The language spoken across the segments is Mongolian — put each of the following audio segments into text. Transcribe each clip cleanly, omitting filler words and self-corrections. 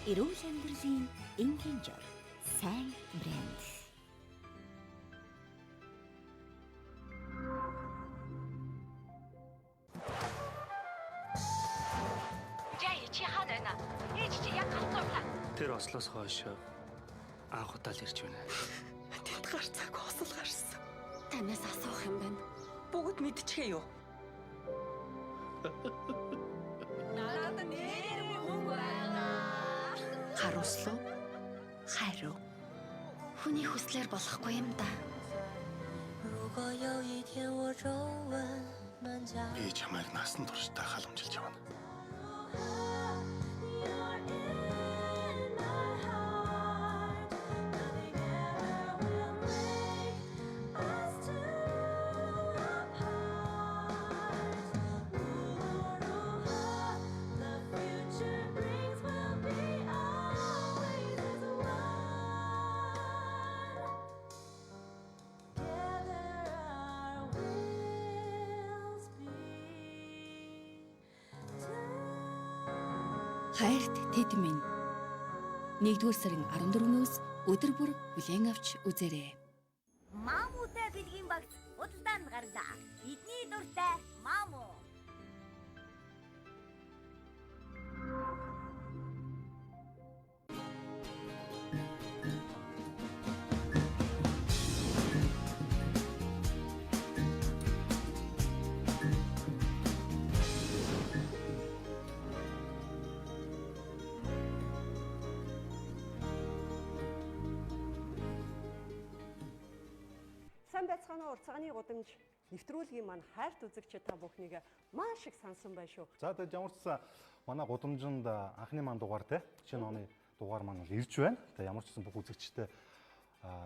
эрүүл амьдралын энгийн жор сайн брэнд. Тэр Ослоос хойш анх удаа л ирж байна. Тэнд гарцааг хосол гарсан. Танаас асуух юм байна. Бүгд мэдчихээ юу? Надад нэр мөнгө байна. Харуслуу. Хайруу. Хүний хүслээр болохгүй юм да. Би чамайг насан туршдаа халамжилж явна. Хайрт тэд минь. 1-р сарын 14-өөс өдөр бүр хүлээн авч үзээрэй. Мамутай бэлгийн багц худалдаанд гарлаа. Бидний дуртай маму. Сайн байцгаана уу, уртцааны гудамж нэвтрүүлгийн маань хайрт үзэгчид та бүхнийг маш их сансан байна шүү. За тэгээд ямар ч сан манай гудамжинд анхны маань дугаар те шинэ оны дугаар маань бол ирж байна. Тэгээд ямар ч сан бүх үзэгчтэй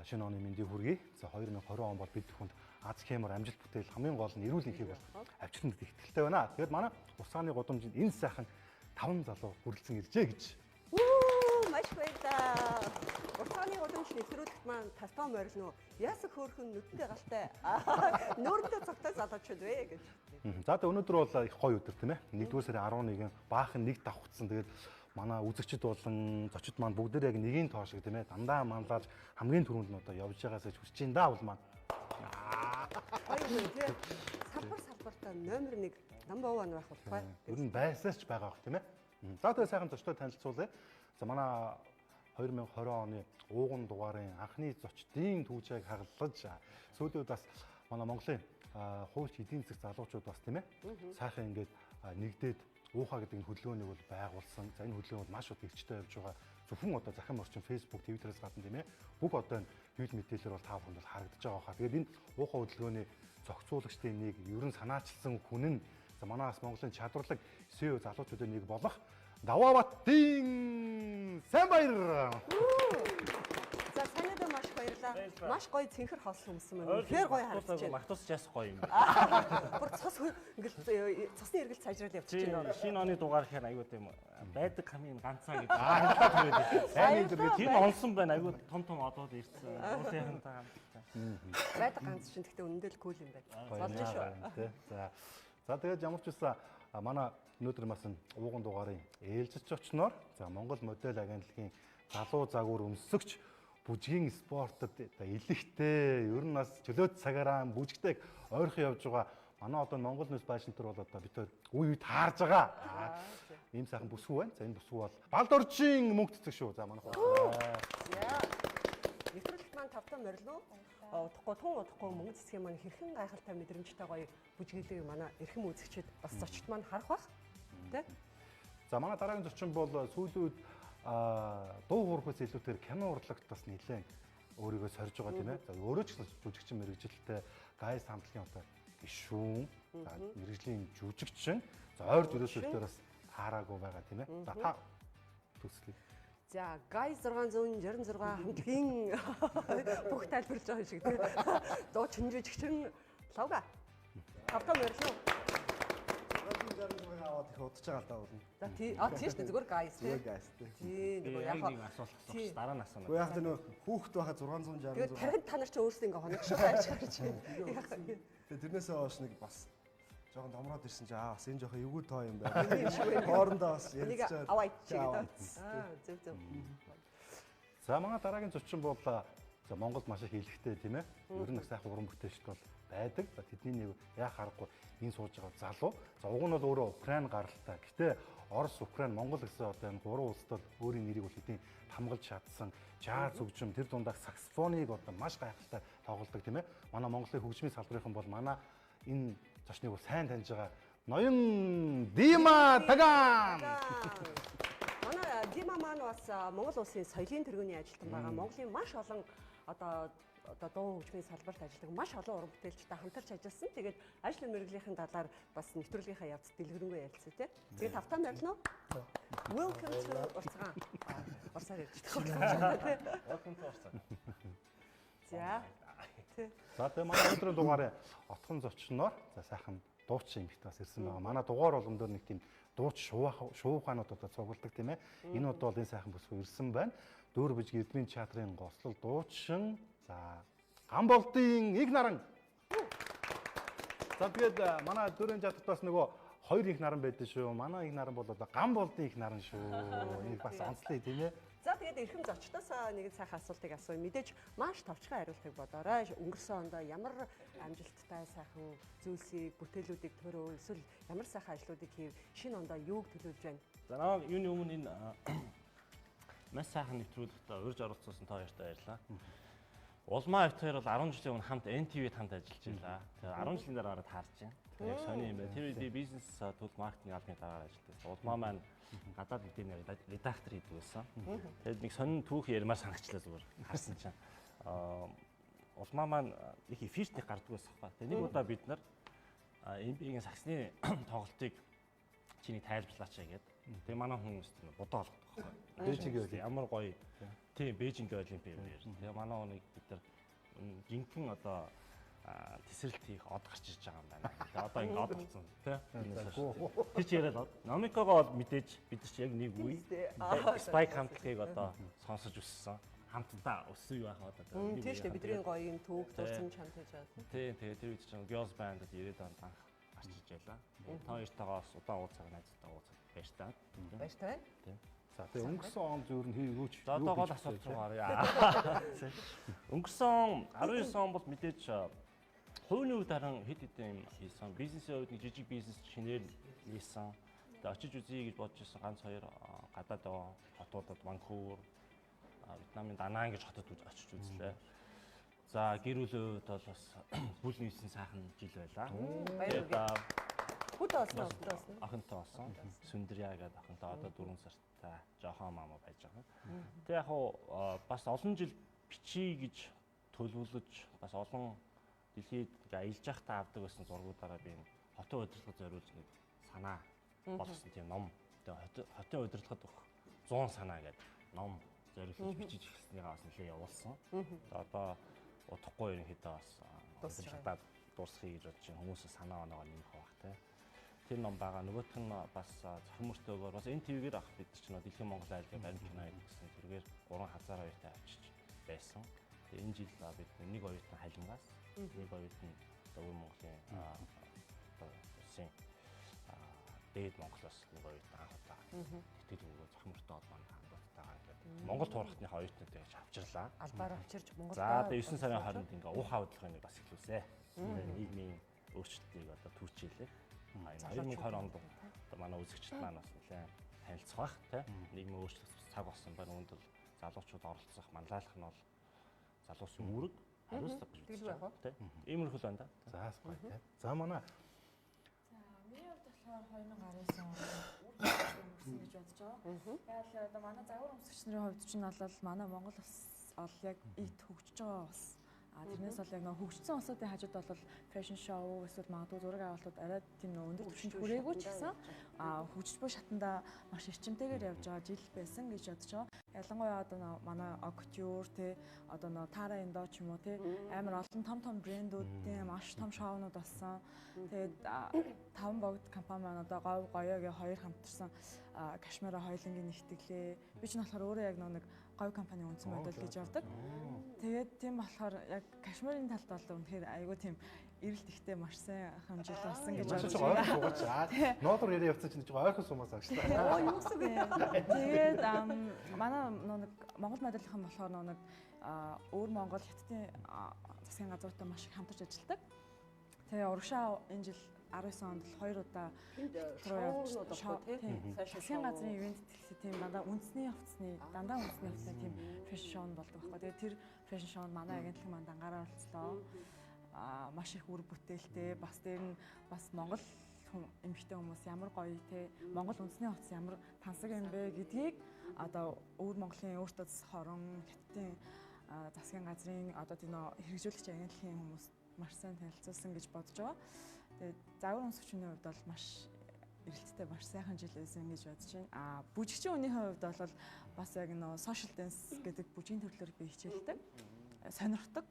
шинэ оны мэндийг хүргэе. За 2020 он бол бид бүхэнд аз хэмээр амжилт бүтээл хамгийн гол нь эрүүл энхийг бол авчирсан гэдэг итгэлтэй байна. Тэгээд манай уртцааны гудамжинд энэ сайхан 5 залуу хүрэлцэн иржээ гэж. Маш баярлалаа. Уртцааны гудамж нэвтрүүлэгт маань тастаа морилно. Яасан хөөрхөн нүдтэй галтай. Нөөрөндөө цогтой залуучууд вэ гэж. За тэгээд өнөөдөр бол их гоё өдөр тийм ээ. 1-р сарын 11 баахан нэг давхцсан. Тэгээд манай үзэгчид болон зочид маань бүгдээр яг нэгийн тоо шиг тийм ээ. Дандаа манлайлж хамгийн түрүүнд нь одоо явж байгаасаа хүсэж ин даа бол маань. Гоё тийм. Салбартаа номер 1 number 1 байх болтугай. Ер нь байсаас ч байгаа бох тийм ээ. За тэгээд сайхан зочдоо танилцуулъя. За манай 2020 оны ууган дугаарын анхны зочдын түүжийг хаглаж сүүлийн үед бас манай Монголын хууч эдийн засаг залуучууд бас тийм ээ сайхан ингээд нэгдээд уухаа гэдэг хөдөлгөөнийг бол байгуулсан. За энэ хөдөлгөөн бол маш их эрчтэй явж байгаа. Зөвхөн одоо захин орчин Facebook, Twitter-аас гадна тийм ээ бүх одоо энэ хил мэдээлэлээр бол та бүхэнд бол харагдаж байгаа хаа. Тэгээд энэ уухаа хөдөлгөөний зохицуулагчдын нэг ерөн санаачилсан хүн нь за манаас Монголын чадварлаг SEO залуучуудын нэг болох Даваабатын сайн баяр. За санаадаа маш баярлалаа. Маш гоё цэнхэр хослон өмсөн байна. Тэгэхээр гоё харагдаж байна. Махтус жаас гоё юм. Бүр цус ингээд цусны эргэлт сайжрал явчихж байна. Шинэ оны дугаар гэхээр аюу тийм байдаг хамгийн ганцаа гэж хандаад байдаг. Сайн дэргээ тийм онсон байна. Аюу том одууд ирсэн. Уусынхантай хамтдаа. Байдаг ганц чинь гэхдээ үнэндээ л кул юм байна. Болж шүү. За тэгээд ямар ч үсэн манай өнөөдөр бас ууган дугаарын ээлжиж очноор за Монгол модель агентлагийн залуу загвар өмсөгч бүжгийн спортод илэхтэй ер нь бас чөлөөт цагаараа бүжигтэй ойрхон явж байгаа манай одоо Монгол Ньюс Байшинтар бол одоо бид үе үед таарж байгаа. Ийм сайхан бүсгүй байна. За энэ бүсгүй бол Балдоржийн мөнгө цэцэг шүү. За манай хоо. Нэвтрүүлэгт маань тавтаа морилно. Удахгүй тун удахгүй мөнгө цэцгийн маань хэрхэн гайхалтай мэдрэмжтэй гоё бүжиглээ манай эрхэм үзэгчид бас зочд маань харах бах. Тэ? За манай дараагийн зочин бол сүүлийн үед дуу хуурхаас илүүтэйгээр кино урлагт бас нэлээд өөрийгөө сорж байгаа тийм ээ. За өөрөө ч жүжигчин мэрэгжилтэй гайс хамтлагийн одоо гишүүн мэрэгжлийн жүжигчин. За ойр дөрөөсөлтөөр бас таараагүй байгаа тийм ээ. За та төслийг. За гай 666 хамтлагийн бүх тайлбарлаж байгаа шиг тийм. Дуу чинжижигчин лавга. Тавтаа морилно. Аваад их удаж байгаа л да болно. За тийм шүү дээ зүгээр гайс тийм. Зүгээр гайс тийм. Тийм нөгөө яг асуулт асуух дараа нь асууна. Уу яг тэр нөө хүүхэд байхад 666. Тэгээд 50 та нар ч өөрсдөө ингээ хоногшоо хайж гарч байна. Тэгээ тэрнээсээ хойш нэг бас жоохон домроод ирсэн чи бас энэ жоохон эвгүй тоо юм байна. Хоорондоо бас Энийг ярилцаад. аваа ичээд. Зөв зөв. За манай дараагийн зочин бол за Монголд маш их хэлэхтэй тийм ээ. Ер нь сайхан уран бүтээлчд бол байдаг. За тэдний нэг яа харахгүй энэ сууж байгаа залуу. За уг нь бол өөрөө Украин гаралтай. Гэтэ Орос, Украин, Монгол гэсэн одоо энэ гурван улсад бол өөрийн нэрийг бол хэдийн хамгаалж чадсан. Жаз хөгжим тэр дундаа саксофоныг одоо маш гайхалтай тоглодог тийм ээ. Манай Монголын хөгжмийн салбарын бол манай энэ зочныг бол сайн таньж байгаа Ноён Дима Таган. Манай Дима маань бас Монгол улсын соёлын тэргүүний ажилтан байгаа. Монголын маш олон одоо дуу хөгжмийн салбарт ажилладаг маш олон уран бүтээлчтэй хамтарч ажилласан. Тэгээд ажил мэргэжлийн талаар бас нэвтрүүлгийнхаа явц дэлгэрэнгүй ярилцъя тий. Тэгээд тавтаа морилно уу? Welcome to Орцгаан. Орсаар ярьж байгаа. Welcome to Орцгаан. За. За тэгээ манай өнөөдрийн дугаарыг отхон зочноор за сайхан дуучин эмэгтэй бас ирсэн байгаа. Манай дугаар болгон дээр нэг тийм дууч шуугаанууд одоо цугладаг тийм ээ. Энэ удаа бол энэ сайхан бүсгүй ирсэн байна. Дөөр бижиг эдмийн театрын гослол дуучин за Гамболдын их наран. За тэгээд манай дөрөв театрт бас нөгөө хоёр их наран байдаг шүү. Манай их наран бол одоо Гамболдын их наран шүү. Энийг бас онцлоё тийм ээ. За тэгээд эрхэм зочдоос нэгэн сайхан асуултыг асууя. Мэдээж маш товчхон хариултыг бодоорой. Өнгөрсөн онд ямар амжилттай сайхан зүйлсийг, бүтээлүүдийг төрөө эсвэл ямар сайхан ажлуудыг хийв? Шинэ онд юуг төлөвлөж байна? За намайг юуны өмнө энэ маш сайхан нэвтрүүлэгт урьж оролцуулсан та хоёртай баярлалаа. Улмаа хоёр бол 10 жилийн өмнө хамт NTV-д хамт ажиллаж байлаа. Тэгээ 10 жилийн дараа ороод таарч байна. Яг сони юм байна. Тэр үед би бизнес төлөв маркетинг албаны дараагаар ажиллажсэн. Улмаа маань гадаад мэдээний редактор хийдэг байсан. Тэгээд нэг сонин түүх ярмаар санагчлаа зүгээр харсан чинь. Улмаа маань их эфиртний гардаг байсан хаа. Тэгээ нэг удаа бид нар MB-ийн саксны тоглолтыг чиний тайлбарлаач гэдэг. Тэгээ манай хүн бодоо олгох байхгүй. Бээжинг байл ямар гоё. Тийм Бээжинг олимпиад юм. Тэгээ манай хүнийг бид нар жинхэнэ одоо тесрэлт хийх од гарч ирж байгаа юм байна. Тэгээ одоо ингэ од болсон тий. Тэр чи яриад Номикогоо бол мэдээж бид нар чи яг нэг үе спайк хамтлагийг одоо сонсож өссөн. Хамтдаа өссөн юу яах одоо тийм шүү дээ бидний гоё юм түүх дурсан чамд хийж байгаа. Тийм тэгээ тэр үед чинь Girls Band-д 90-ад онд анх гарч иж байлаа. Та хоёртойгоос удаан уулзах найзтай уулзах баяртай. Баяртай. Тийм. За тэгээ өнгөрсөн он зөөр нь юу ч За одоо гол асуулт руу гаръя. Өнгөрсөн 19 он бол мэдээж хувийн үед харин хэд хэдэн юм хийсэн. Бизнесийн үед нэг жижиг бизнес шинээр хийсэн. Тэгээ очиж үзье гэж бодож ирсэн ганц хоёр гадаад хотуудад Ванкувер, Вьетнамын Данаан гэж хотод очиж үзлээ. За гэр бүлийн үед бол бас бүл нийсэн сайхан жил байлаа. Баярлалаа. Хүд олсон. Ахынтай болсон. Сүндряа гэдэг ахынтай одоо 4 сартай жоохон маама байж байгаа. Тэг яг бас олон жил бичиж гэж төлөвлөж бас олон дэлхийд аялж явахдаа авдаг байсан зургуудаараа би энэ хотын удирдлагад зориулж нэг санаа болгосон тийм ном. Тэгээ хотын удирдлагад өгөх 100 санаа гэдэг ном зориулж бичиж эхэлснийгээ бас нэлээд явуулсан. Одоо удахгүй ерөнхийдөө бас удирдлагад дуусгахыг гэж бодож хүмүүс санаа оноогоо нэмэх байх тийм. Тэр ном байгаа. Нөгөөх нь бас захин мөртөөгөр бас энэ ТV-гээр авах бид чинь Дэлхийн Монгол айлын баримт кино гэсэн зэрэгээр 3 хазаар хоёртай авчиж байсан. Тэгээ энэ жил бид нэг хоёртын халингаас нэг хоёртын Өвөр Монголын улсын дээд Монголоос нэг хоёртын анх удаа тэтгэл өгөө захин мөртөө холбооны хамтдагтайгаа ингээд Монгол туурхтны хоёртнууд гэж авчирлаа. Албаар авчирч Монгол. За тэгээ 9 сарын 20-нд ингээ уух хавдлагыг бас эхлүүлсэ. Нийгмийн өөрчлөлтийг одоо түүчээлээ. 2020 онд одоо манай үзэгчд маань бас нэлээд танилцах бах тийм нийгмийн өөрчлөлт цаг болсон байна. Үүнд бол залуучууд оролцох манлайлах нь бол залуусын үүрэг хариуцлага гэж үзэж байна тийм. Иймэрхүү л байна да. За гоё тийм. За манай миний хувьд болохоор 2019 онд үргэлжлүүлсэн гэж бодож байгаа. Яг л одоо манай загвар өмсөгч нарын хувьд ч нь бол манай Монгол улс ол яг ит хөгжиж байгаа улс. Тэрнээс бол яг хөгжсөн улсуудын хажууд бол фэшн шоу эсвэл магадгүй зураг авалтууд арай тийм өндөр түвшинд хүрээгүй ч гэсэн хөгжиж буй шатанда маш эрчимтэйгээр явж байгаа жил байсан гэж бодож байгаа. Ялангуяа одоо манай Octure те одоо Tara Indo ч юм уу те амар олон том брэндүүдийн маш том шоунууд болсон. Тэгээд 5 богд компани маань одоо говь гоёгийн хоёр хамтарсан Кашмира хоёлынгийн нэгтгэлээ. Би ч болохоор өөрөө яг нэг говь компани үнсэн модель гэж явдаг. Тэгээд тийм болохоор яг Кашмирын талд бол үнэхээр айгүй тийм эрэлт ихтэй маш сайн хэмжил болсон гэж Маш бодож ч байна. ойлгох суугаач. Ноодор яриа явцсан чинь ойлгох сумаас агш та. Оо юу гэсэн бэ? Тэгээд манай нэг Монгол модельийнхэн болохоор нэг өөр Монгол хятадын засгийн газруудтай маш их хамтарч ажилладаг. Тэгээ урагшаа энэ жил 19 онд л 2 удаа засгийн газрын ивент тэлсэн тийм дандаа үндэсний хувцсны тийм фэшн шоу болдог байхгүй. Тэгээд тэр фэшн шоунд манай агентлаг манд ангаараа оролцлоо. Маш их үр бүтээлтэй бас дээр нь бас Монгол эмэгтэй хүмүүс ямар гоё те Монгол үндэсний хувцс ямар тансаг юм бэ гэдгийг одоо өвөр Монголын өөртөө хорон хятадын засгийн газрын одоо тийм хэрэгжүүлэгч агентлагийн хүмүүс маш сайн танилцуулсан гэж бодож байгаа. Тэгээд загвар өмсөгчний хувьд бол маш эрэлттэй маш сайхан жил байсан гэж бодож байна. Бүжигчийн үнийхээ хувьд бол бас яг нөө social dance гэдэг бүжгийн төрлөөр би хичээлдэг. Сонирхдаг.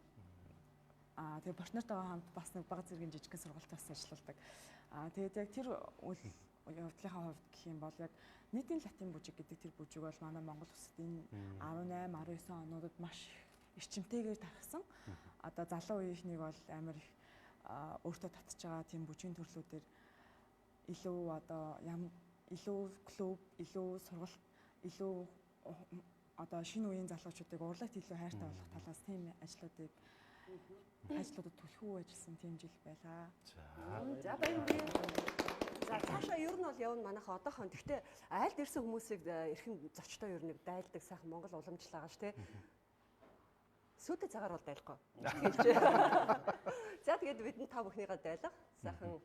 Тэгээ партнертайгаа хамт бас нэг бага зэргийн жижигхэн сургалт бас ажилладаг. Тэгээд яг тэр үйл явдлынхаа хувьд гэх юм бол яг нийтийн латин бүжиг гэдэг тэр бүжиг бол манай Монгол улсад энэ 18, 19 онуудад маш эрчимтэйгээр тархсан. Одоо залуу үеийнхнийг бол амар их өөртөө татж байгаа тийм бүжгийн төрлүүдээр илүү одоо илүү клуб, илүү сургалт, илүү одоо шинэ үеийн залуучуудыг урлагт илүү хайртай болгох талаас тийм ажлуудад түлхүү ажилласан тийм жил байлаа. За баярлалаа. За цаашаа ер нь бол явна манайха одоохон. Гэхдээ айлд ирсэн хүмүүсийг эрхэм зочдоо ер нь дайлдаг сайхан Монгол уламжлал байгаа ш тэ. Сүйтэй цагаар бол дайлахгүй. За тэгээд бидний та бүхнийгээ дайлах сайхан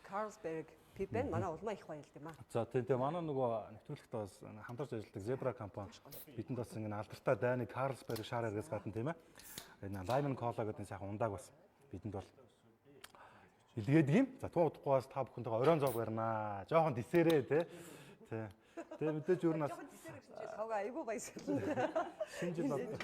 Carlsberg Pippen манай улмаа их баярлалаа юм аа. За тэгээ манай нөгөө нэвтрүүлэгт бас хамтарч ажилладаг Zebra компани бидэнд бас ингэ алдартай дайны Carlsberg шааргаас гадна тийм ээ. Энэ Lime Cola гэдэг сайхан ундааг бас бидэнд бол илгээдэг юм. За туу удахгүй бас та бүхэнтэйгээ оройн зоог барьнаа. Жохон десерээ тий. Тэгээ мэдээж юу нас хавга айгуу баясгалан. шинэ жил одоо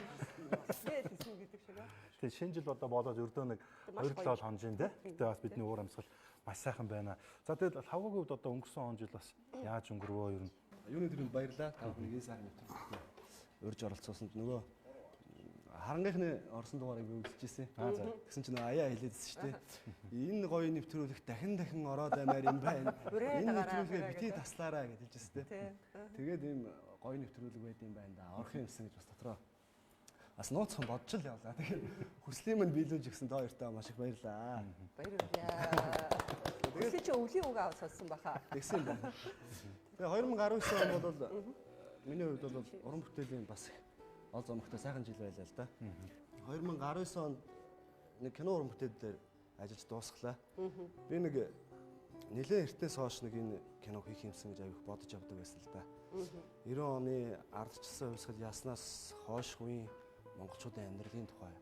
тийм гэдэг шиг аа. тэгээ шинэ жил одоо болоод өрдөө нэг 2-7 хоног жин тий. Гэтэ бас бидний уур амьсгал маш сайхан байна. За тэгээд хавгагийн хувьд одоо өнгөрсөн он жил бас яаж өнгөрвөө ер нь Юуны төрөнд баярлаа. Та бүхнийг энэ сайхан нэвтрүүлэгт урьж оролцуулсанд нөгөө харангийнхны орсон дугаарыг би үзчихсэн. Тэгсэн чинь аяа хэлээдсэн шүү дээ. Энэ гоё нэвтрүүлэг дахин ороод аймаар юм байна. Энэ нэвтрүүлгээ бити таслаараа гэж хэлжсэн дээ. Тэгээд ийм гоё нэвтрүүлэг байд юм байна да. Орох юмсан гэж бас дотроо бас нууцхан бодож л явлаа. Тэгээд хүслийн минь биелүүлж гисэн та хоёртаа маш их баярлаа. Баярлалаа. Тэгээд чи өвлийн үг аваад сонссон баха. Тэгсэн байна. Тэгээ 2019 он бол миний хувьд бол уран бүтээлийн бас ол зомогтой сайхан жил байлаа л да. 2019 онд нэг кино уран бүтээлээр ажиллаж дуусглаа. Би нэг нэлээд эртнээс хойш нэг энэ кино хийх юмсан гэж аяг бодож явдаг байсан л да. 90 оны ардчилсан хувьсгал яснаас хойш үеийн монголчуудын амьдралын тухай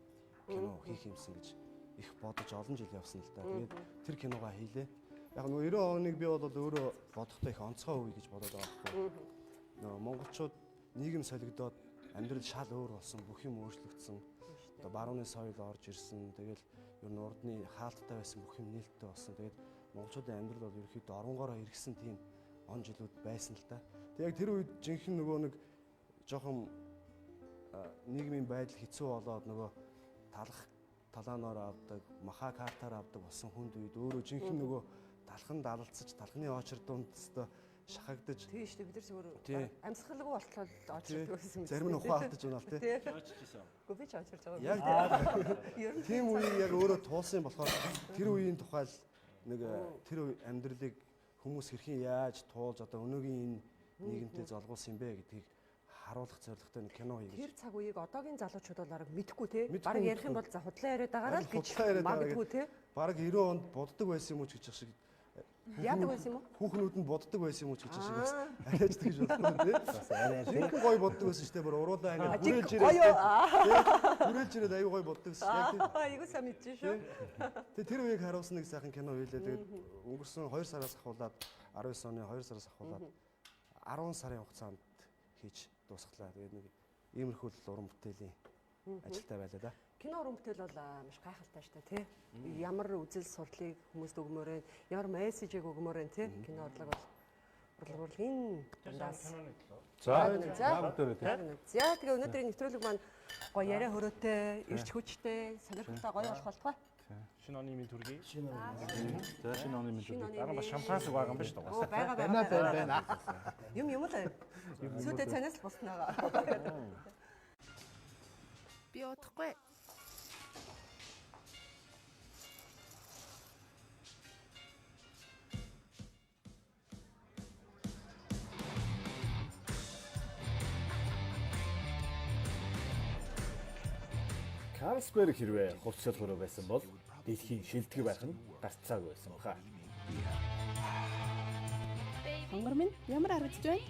кино хийх юмсан гэж их бодож олон жил явсан л да. Тэгээд тэр киногоо хийлээ. Яг нөгөө 90 оныг би бол өөрөө бодохдоо их онцгой үе гэж бодоод байгаа байхгүй. Нөгөө монголчууд нийгэм солигдоод амьдрал шал өөр болсон, бүх юм өөрчлөгдсөн. Одоо барууны соёл орж ирсэн. Тэгэл ер нь урдны хаалттай байсан бүх юм нээлттэй болсон. Тэгээд монголчуудын амьдрал бол ерөөхдөө оронгороо иргэсэн тийм он жилүүд байсан л та. Тэг яг тэр үед жинхэнэ нөгөө нэг жоохон нийгмийн байдал хэцүү болоод нөгөө талаанаар авдаг, маха картаар авдаг болсон хүнд үед өөрөө жинхэнэ нөгөө талхан далалцаж, талхны очир дунд өстө шахагдаж. Тийм шүү дээ. Бид нар зүгээр амьсгалгүй болтол очирдаг байсан юм. Зарим нь ухаалтаж байна л тий. Очижсэн. Гэхдээ би ч очирж байгаа. Яг тийм үеийг яг өөрөө туулсан болохоор тэр үеийн тухай нэг тэр амьдралыг хүмүүс хэрхэн яаж туулж одоо өнөөгийн энэ нийгэмтэй золгуулсан юм бэ гэдгийг харуулах зорилготой нэг кино хийгээд. Тэр цаг үеийг одоогийн залуучууд бол арга мэдхгүй тий. Бараг ярих юм бол за худлаа яриад байгаараа л гэж магадгүй тий. Бараг 90 онд боддог байсан юм уу гэж шиг. Яадаг байсан юм уу? Хүүхнүүд нь боддог байсан юм уу гэж шиг бас арайждаг гэж бодлоо тий. Бас арай тий. Гой боддог байсан шүү дээ. Бүр уруулаа ингээд хүрээлж ирээд. Хүрээлж ирээд аюу гой боддог байсан. Яг тий. Айгуу сайн мэдчихэж шүү. Тэгээ тэр үеийг харуулсан нэг сайхан кино хийлээ. Тэгээд өнгөрсөн 2 сараас ахуулаад 19 оны 2 сараас ахуулаад 10 сарын хугацаанд хийж дуусглаа. Тэгээд нэг иймэрхүү уран бүтээлийн ажилтай байлаа да. Кино уран бүтээл бол маш гайхалтай шүү дээ тий. Ямар үзэл сурлыг хүмүүст өгмөр вэ? Ямар мессежийг өгмөр вэ тий? Кино урлаг бол урлагийн дундаас. За тэгээ өнөөдрийн нэвтрүүлэг маань гоё яриа хөрөөтэй, эрч хүчтэй, сонирхолтой гоё болох болтугай. Шинэ оны минь төргий. Шинэ За шинэ оны минь Шинэ төргий. оны Дараа нь бас минь. шампанс байгаа юм ба шүү Оо дээ. байна. Юм л сүйдээ цанаас л босноо. Би удахгүй. Carlsberg хэрвээ хувцас хөрөө байсан бол дэлхийн шилдэг байх нь гарцаагүй байсан баха. Хонгор минь ямар харагдаж байна?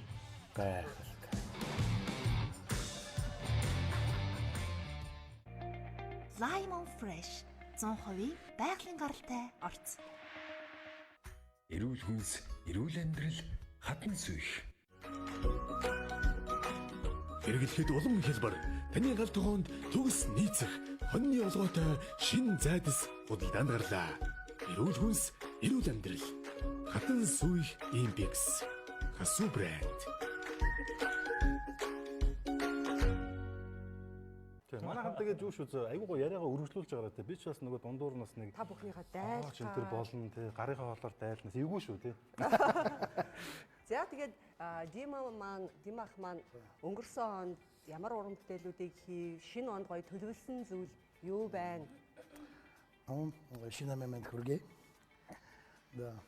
Гайхалтай. Limon Fresh 100% байгалийн гаралтай орц. Эрүүл хүнс, эрүүл амьдрал, хатан сүйх. Хэрэглэхэд улам хялбар. Таны гал тогоонд төгс нийцэх хоньны олгоотой шин зайдас удирдан гарлаа. Эрүүл хүнс, эрүүл амьдрал. Хатан сүйх Импекс. Хасу брэнд. Манайхан тэгээд юу шүү зөө айгуу яриагаа өргөжлүүлж байгаа те. Би ч бас нөгөө дундуур нас нэг Та бүхнийхээ дайл. чин тэр болно те. Гарынхаа хоолоор дайлнаас эвгүй шүү те. За тэгээд Димах маань өнгөрсөн онд ямар уран бүтээлүүдийг хий, шинэ онд гоё төлөвлөсөн зүйл юу байна? Шинэ момент хүргэе. Да.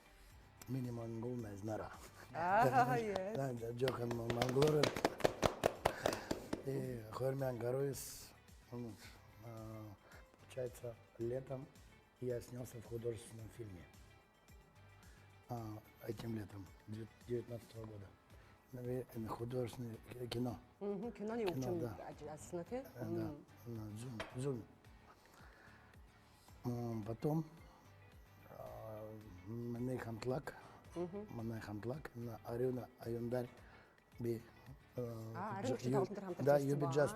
Минимум гомез нара. Yes. Да, Джохан Манглор. И Хормян Гаруис. Получается, летом я снялся в художественном фильме. Этим летом, 2019 года. На художественное кино. Киноны өвчин ажилласан тий? Да, на Zoom. Потом Манай Хамтлак, на Арена Аюндар би. Да, Юби Джаст.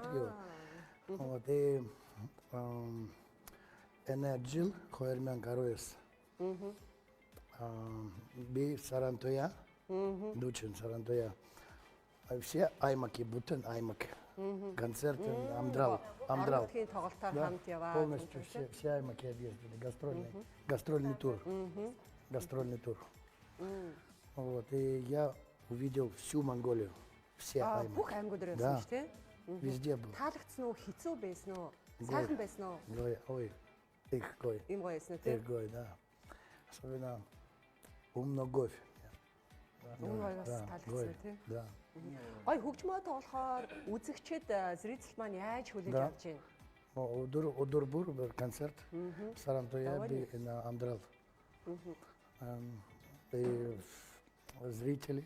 Вот и Энерджил Хормян Гаруис. Би Сарантоя, Дучин Сарантоя. Все аймаки, бүтэн аймак. Концерты, Амдрал. Да, полностью все аймаки объездили. Гастрольный тур. Гастрольный тур. Вот, и я увидел всю Монголию. Все аймаки. Бүх аймагуд Да. ирсэн шүү дээ. Везде был. Таалагдсан уу, хэцүү байсан уу? Сайхан байсан уу? Ой, их гой. Им гоё байсан уу тий? Их гой, да. Особенно Умногофь. Умногоёс таалагдсан тий? Да. Гой хөгжмөө тоглохоор үзэгчид зритель маань яаж хүлээж Да. авч байна? Удурбур был концерт. Сарантоя би на Амдрал. И зрители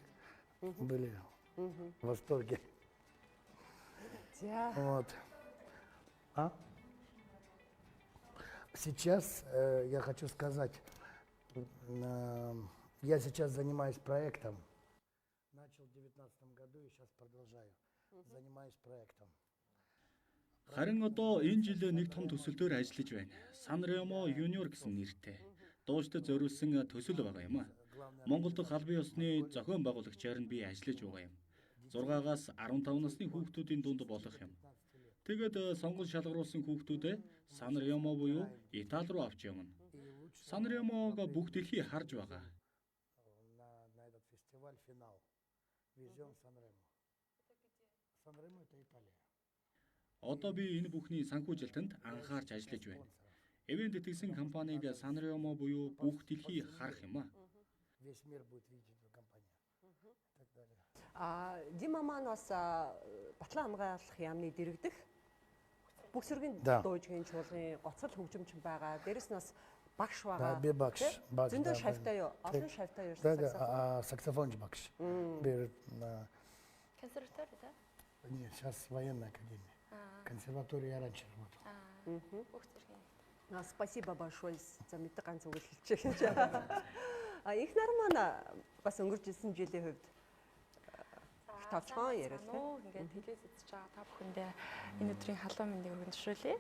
были в восторге. Вот. Сейчас я хочу сказать, я сейчас занимаюсь проектом. Начал в 2019 году и сейчас продолжаю. Занимаюсь проектом. Харин одоо энэ жил нэг том төсөлдөр ажиллаж байна. Санремо Юниор гэсэн нэртэй. Дуучдад зориулсан төсөл байгаа юм а. Монгол дахь албан ёсны зохион байгуулагчаар нь би ажиллаж байгаа юм. 6-аас 15 насны хүүхдүүдийн дунд болох юм. Тэгээд сонгон шалгаруулсан хүүхдүүдээ Санремо буюу Итали руу авч явна. Санремог бүх дэлхий харж байгаа. На этот фестиваль финал. Везем Санремо. Санремо это Италия. Одоо би энэ бүхний санхүүжилтэнд анхаарч ажиллаж байна. Эвент итгэсэн компаниг Санремо буюу бүх дэлхий харах юм а. Весь мир будет видеть эту компанию. Так далее. Дима маань бас Батлан хамгаалах яамны дэрэгдэх бүсэргийн дуужгийн чуулгын гоцол хөгжимчин байгаа. Дээрэс нь бас багш байгаа. Да, би багш. Зөндөө шавьтай юу? Олон шавьтай юу? Да, саксофонч багш. Берет на консерватория, да? Нет, сейчас военная академия. Консерватория я раньше работал. Спасибо большое за мэдээ ганц үг хэлчихэж байна. Их нар маань бас өнгөрч ирсэн жилийн хувьд тавчхан яриалаа. Ингээд телевиз үзэж байгаа та бүхэндээ энэ өдрийн халуун мэндийг өргөнжүүлье.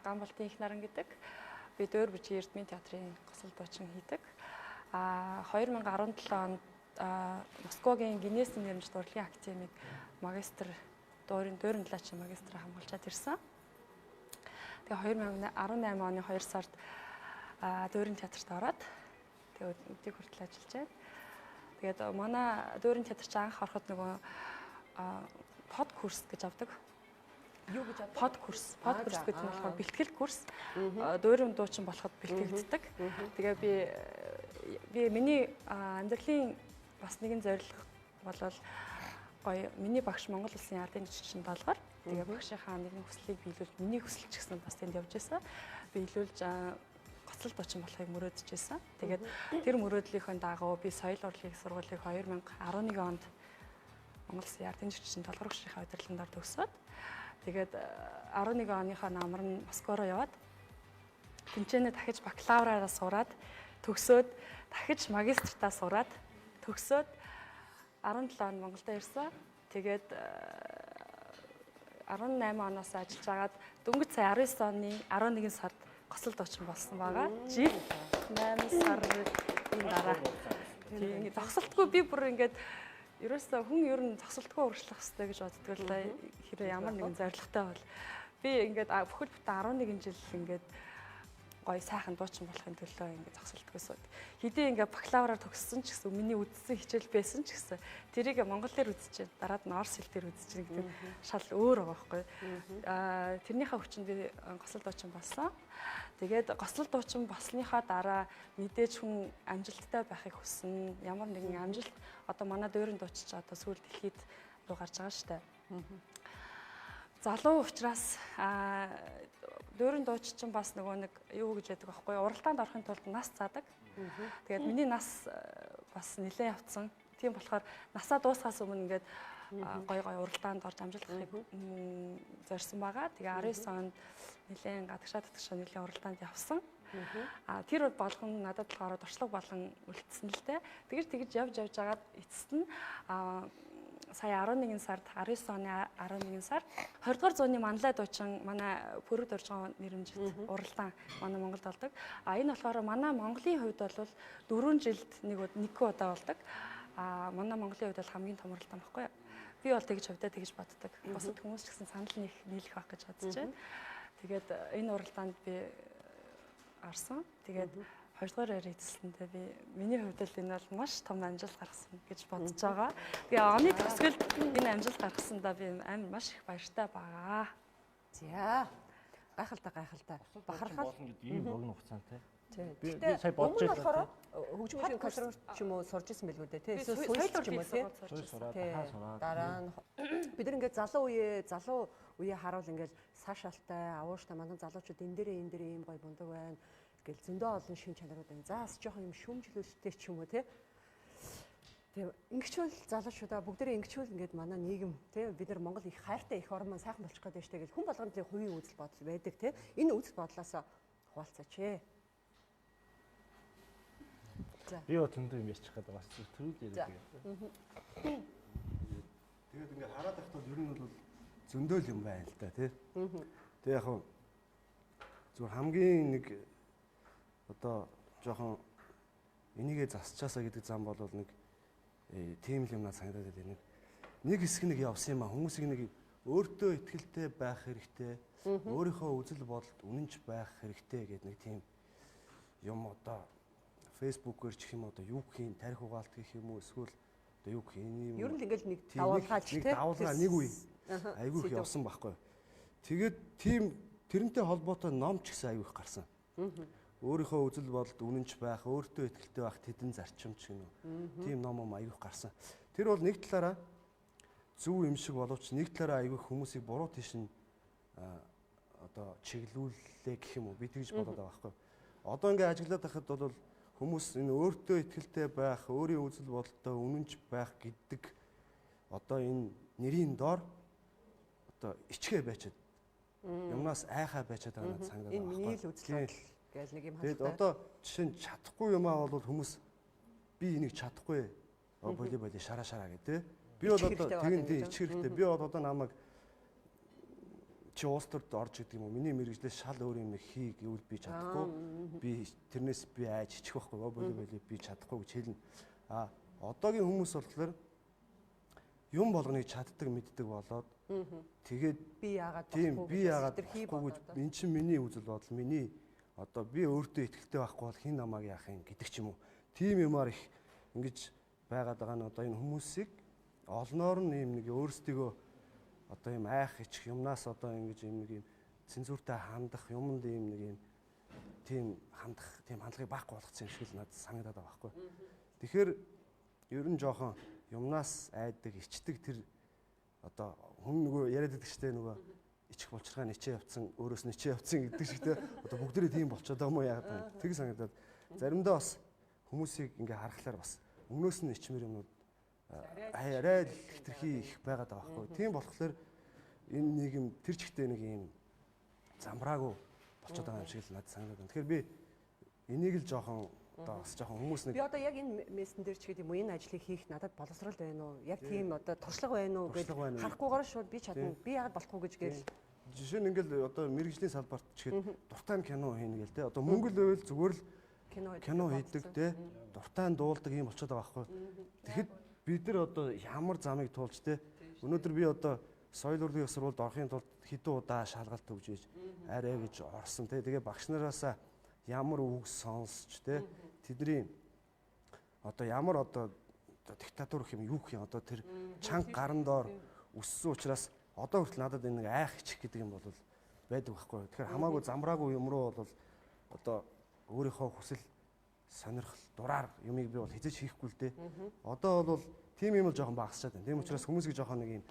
Гамбалтын их наран гэдэг би Дөөр Бүжгийн Эрдмийн театрын госол дуучин хийдэг. 2017 онд Москвагийн Гиннесийн нэрмжит урлагийн академиг магистр дууrin дачин магистр хамгаалчаад ирсэн. Тэгээ 2018 оны 2 сард Дүүрэн театрт ороод тэгээд өдийг хүртэл ажиллаж байна. Тэгээд манай Дүүрэн театрт анх ороход нөгөө под курс гэж авдаг. Юу гэж авдаг? Под курс гэдэг нь болохоор бэлтгэл курс. Дүүрэн дуучин болоход бэлтгэгддэг. Тэгээ би миний амьдралын бас нэгэн зорилго болвол гоё миний багш Монгол Улсын ардын жижигчин даалгаар тэгээ багшийнхаа нэгэн хүслийг биелүүлж миний хүсэл ч гэсэн бас тэнд явж байсан. Биелүүлж гоцлол дуучин болохыг мөрөөдөж байсан. Тэгээд тэр мөрөөдлийнхөө дагуу би соёл урлагийн сургуулийг 2011 онд Монгол Улсын ардын жижигчин даалгавар багшийнхаа удирдлаганд орж төгсөөд тэгээд 11 оныхоо намар нь Москвороо яваад тэнцэнэ дахиж бакалавраараа сураад төгсөөд дахиж магистртаа сураад төгсөөд 17 он Монголд ирсэн. Тэгээд 18 оноос ажиллаж агаад дөнгөж сая 19 оны 11 сард гоцлол дуучин болсон байгаа. Жил 8 сарын дараа. Тийм зогсолтгүй би бүр ингээд ерөөсөө хүн ер нь зогсолтгүй урагшлах хэрэгтэй гэж боддог л да. Хэрэг ямар нэгэн зорилготой бол би ингээд бүхэл бүтэн 11 жил ингээд гоё сайхан дуучин болохын төлөө ингээд зогсолтгүйсүүд. Хэдий ингээд бакалавраар төгссөн ч гэсэн миний үздсэн хичээл байсан ч гэсэн тэрийг монголоор үзэж дараад нь орос хэл дээр үзэж байгаа гэдэг шал өөр байгаа байхгүй. Тэрнийхээ хүчинд би гоцлол дуучин болсон. Тэгээд гоцлол дуучин болсныхаа дараа мэдээж хүн амжилттай байхыг хүснэ. Ямар нэгэн амжилт одоо манай дүүрэн дуучич одоо сүүл дэлхийд руу гарч байгаа шүү дээ. Залуу учраас дүүрэн дууччин бас нөгөө нэг юу гэж яддаг байхгүй уралдаанд орохын тулд нас цаадаг. Тэгээд миний нас бас нэлээд явцсан. Тийм болохоор насаа дуусахаас өмнө ингээд гой уралдаанд орж амжилт авахыг зорьсон байгаа. Тэгээ 19 онд нэлээд гадагшаа нэлээд уралдаанд явсан. Тэр болгон надад болохоор туршлага болон үлдсэн л дээ. Тэгж явж агаад эцэст нь сая 11 сард 19 оны 11 сард 20 дугаар зууны манлай дуучин манай Пүрэв дуржгаан нэрмжилт уралдаан манай Монголд болдог. Энэ болохоор манай Монголын хувьд бол 4 жилд нэг удаа болдог. Манай Монголын хувьд бол хамгийн том уралдаан баггүй. Би бол тэгж хувьдаа тэгж боддог. Бусад хүмүүс ч гэсэн санал нийлэх байх гэж бодож байна. Тэгээд энэ уралдаанд би орсон. Тэгээд 2 дугаар яриг эзэлсэндээ би миний хувьд л энэ бол маш том амжилт гаргасан гэж бодож байгаа. Тэгээ оны төгсгөлд энэ амжилт гаргасандаа би амар маш их баяртай байгаа. За. Гайхалтай. Бахархал болно гэдэг ийм богино хугацаантай. Би сая бодож байлаа. Хөгжмийн консерваторт ч юм уу сурж исэн байлгүй дээ, тий. Эсвэл соёлч юм уу, тий. Дараа нь бид нар ингээд залуу үеэ харуул ингээд саашаалтай, авууштай манай залуучууд энэ дээрээ ийм гоё бундаг байна. Гэл зөндөө олон шин чанарууд байна. Заас жоохон юм шүүмжлүүлэлттэй ч юм уу тий. Тэгээ ингэчүүл залуучуудаа бүгдээрээ ингэчүүл ингээд манай нийгэм тий бид нар Монгол их хайртай их орн маань сайхан болчих гээд штэ гэл хүн болгонд хувийн үзэл бодол байдаг тий. Энэ үзэл бодлоос хуваалцаач ээ. Би өтөндөө юм ярьчих гээд байгаа бас төрүүл яриад. Тэгээд ингээд хараад байхад бол ер нь бол зөндөө юм байна л да тий. Тэгээ яг хөө зүгээр хамгийн нэг одоо жоохон энийгээ засчаасаа гэдэг зам бол нэг тийм л юмнаа санагдаад байна. Нэг хэсэг нэг явсан юм а хүмүүсийг нэг өөртөө ихтэй байх хэрэгтэй. Өөрийнхөө үзэл бодолд үнэнч байх хэрэгтэй гэдэг нэг тийм юм одоо фэйсбүүкээр ч юм одоо юу гэх юм тарих угаалт гэх юм уу эсвэл одоо юу гэх юм ер нь ингээл нэг давуулгааж тийм нэг давуулгаа нэг үе айгүй их явсан байхгүй. Тэгээд тийм тэрнтэй холбоотой ном ч гэсэн айгүй их гарсан. Өөрийнхөө үзэл бодолд үнэнч байх, өөртөө ихтэй байх тэдэн зарчимч гэнэ. Тийм ном айгүй их гарсан. Тэр бол нэг талаараа зөв юм шиг боловч нэг талаараа айгүй хүмүүсийг буруу тийш нь одоо чиглүүлээ гэх юм уу би тэгж бодоод байгаа байхгүй. Одоо ингээд ажиглаад байхад бол хүмүүс энэ өөртөө ихтэй байх, өөрийн үзэл бодолтой үнэнч байх гэдэг одоо энэ нэрийн доор одоо ичгээ байчаад юмнаас айхаа байчаад байгаа надад санагдаад байна. Энэ миний л үзэл бодол гэж нэг юм хастай. Тэгээд одоо жишээ нь чадахгүй юмаа бол хүмүүс би энийг чадахгүй боли шараа гэдэг. Би бол одоо тийм ичих хэрэгтэй. Би бол одоо намайг чи улс төрд орж идэг юм уу? Миний мэрэгжлээс шал өөр юм хий гэвэл би чадахгүй. Би тэрнээс би айж ичих байхгүй боли би чадахгүй гэж хэлнэ. Одоогийн хүмүүс болохоор юм болгоныг чаддаг мэддэг болоод тэгээд би яагаад болохгүй гэж эн чинь миний үзэл бодол, миний одоо би өөртөө итгэлтэй байхгүй бол хин намайг яах юм гэдэг ч юм уу. Тийм юмар их ингэж байгаад байгаа нь одоо энэ хүмүүсийг олноор нь юм нэг өөрсдийгөө одоо юм айх ичих юмнаас одоо ингэж юм нэг юм цензуртай хандах юмд юм нэг юм тийм хандлагыг багах болгоцсон юм шиг л надад санагдаад байгаа байхгүй. Тэгэхээр ер нь жоохон юмнаас айдаг, ичдэг тэр одоо хүн нөгөө яриад байдаг штэ нөгөө ичих болчирхаа ничээ явцсан, өөрөөс ничээ явцсан гэдэг шигтэй одоо бүгдээрээ тийм болчиход байгаа юм уу яагаад вэ? Тэг санагдаад заримдаа бас хүмүүсийг ингээ харахаар бас өмнөөс нь ичмэр юмнууд арай л хитрхи их байгаад байгаа байхгүй. Тийм болохоор энэ нийгэм тэр чигтээ нэг юм замбраагүй болчиход байгаа юм шиг л надад санагдаад байна. Тэгэхээр би энийг л жоохон одоо бас жоохон хүмүүс нэг би одоо яг энэ мессен дээр ч гэдэг юм уу энэ ажлыг хийх надад боловсрал байна уу? Яг тийм одоо туршлага байна уу гэж харахгүйгээр шууд би чадна. Би яагаад болохгүй гэж гээл. Жишээ нь ингээл одоо мэрэгжлийн салбарт ч ихэд дуртай кино хийнэ гээл те. Одоо Монгол байвал зүгээр л кино хийдэг те. Дуртай дуулдаг юм болчиход байгаа байхгүй. Тэгэхэд бид нар одоо ямар замыг туулж те. Өнөөдөр би одоо соёл урлагийн ёсролд орохын тулд хэдэн удаа шалгалт өгж ийж арай гэж орсон те. Тэгээ багш нараасаа ямар үг сонсч те. Тэдний одоо ямар одоо диктатур гэх юм юу гэх юм одоо тэр чанга гаран доор өссөн учраас одоо хүртэл надад энэ нэг айх ичих гэдэг юм бол байдаг байхгүй. Тэгэхээр хамаагүй замраагүй юм руу бол одоо өөрийнхөө хүсэл сонирхол дураар юмыг би бол хизэж хийхгүй л дээ. Одоо бол тийм юм л жоохон багасчаад байна. Тийм учраас хүмүүсийг жоохон нэг юм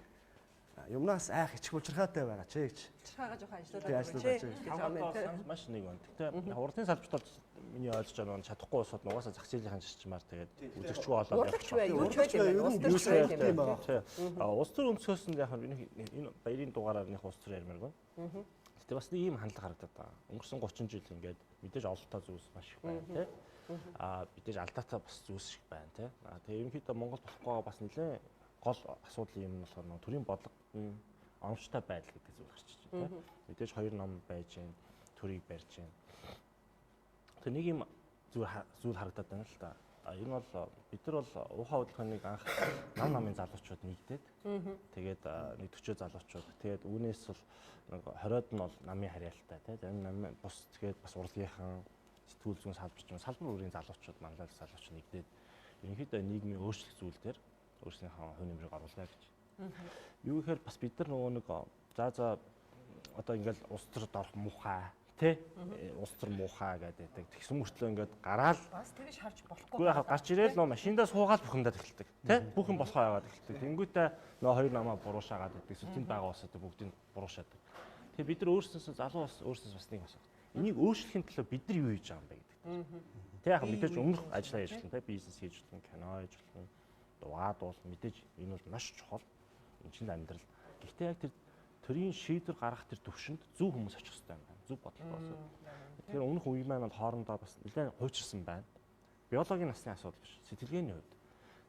юмнаас айх ичих учирхаатай байгаа ч гэж. Учирхаагаа жоохон ажиллаад маш нэг байна. Гэтэ урдын салбарт бол миний ойлгож байгаа нь чадахгүй усууд нугасаа зах зээлийн чичмаар тэгээд үзэгчгүй болоод явчихсан. Улс төр өнцгөөс нь яг энэ баярын дугаараар нэг улс төр ярмаар байна. Гэтэ бас нэг ийм хандлага харагдаад байгаа. Өнгөрсөн 30 жил ингээд мэдээж ололтоо зүйлс маш их байна тий. Мэдээж алдаатай бас зүйлс шиг байна тий. Тэгээ ерөнхийдөө Монгол болохгүйгаа бас нэлээд гол асуудал юм болохоор нэг төрийн бодлого оновчтой байдал гэдэг зүйл гарч иж байна тийм. Мэдээж хоёр ном байж гэн, төрийг барьж гэн. Тэгээ нэг юм зүйл харагдаад байна л да. Энэ бол бид нар бол уухай хөдөлгөөнийг анх намын залуучууд нэгдээд тэгээд нэг 40 залуучууд тэгээд үүнээс бол нэг 20-од нь бол намын харьяалтай тийм. Нам бус тэгээд бас урлагийнхан сэтгүүл зүйн салбар бүрийн залуучууд манлайлал залуучууд нэгдээд ерөнхийдөө нийгмийн өөрчлөх зүйл дээр өөрсдийнхөө хувь нэмрийг оруулаа гэж. Юу гэхээр бас бид нар нөгөө нэг за одоо ингээл улс төрд орох муухай тий улс төр муухай гэдэг. Тэгсэн мөртлөө ингээд гараал бас тэгэж харж болохгүй. Үгүй яхаа гарч ирээл нөө машиндаа суугаад бухимдаад эхэлдэг тий бүх юм болохоо яваад эхэлдэг. Тэнгүүтээ нөө хоёр намаа буруушаагаад байдаг. Тэнд байгаа улсууд бүгдийг буруушаадаг. Тэгээ бид нар өөрсдөөсөө залуу бас өөрсдөөс бас нэг асуух. Энийг өөрчлөхийн төлөө бид нар юу хийж байгаа юм бэ гэдэг. Тэг яг мэдээж өмнөх ажиллаа хийж болно тий бизнес хийж болно, кино хийж болно. Дугаа дуул мэдээж энэ бол маш чухал. Энэ чинь амьдрал. Гэхдээ яг тэр төрийн шийдвэр гаргах тэр төвшөнд зөв хүмүүс очих хэрэгтэй юм байна. Зөв бодлого болсон. Тэгэхээр өмнөх үе маань хоорондоо бас нэлээд хуучирсан байна. Биологийн насны асуудал биш. Сэтгэлгээний хувьд.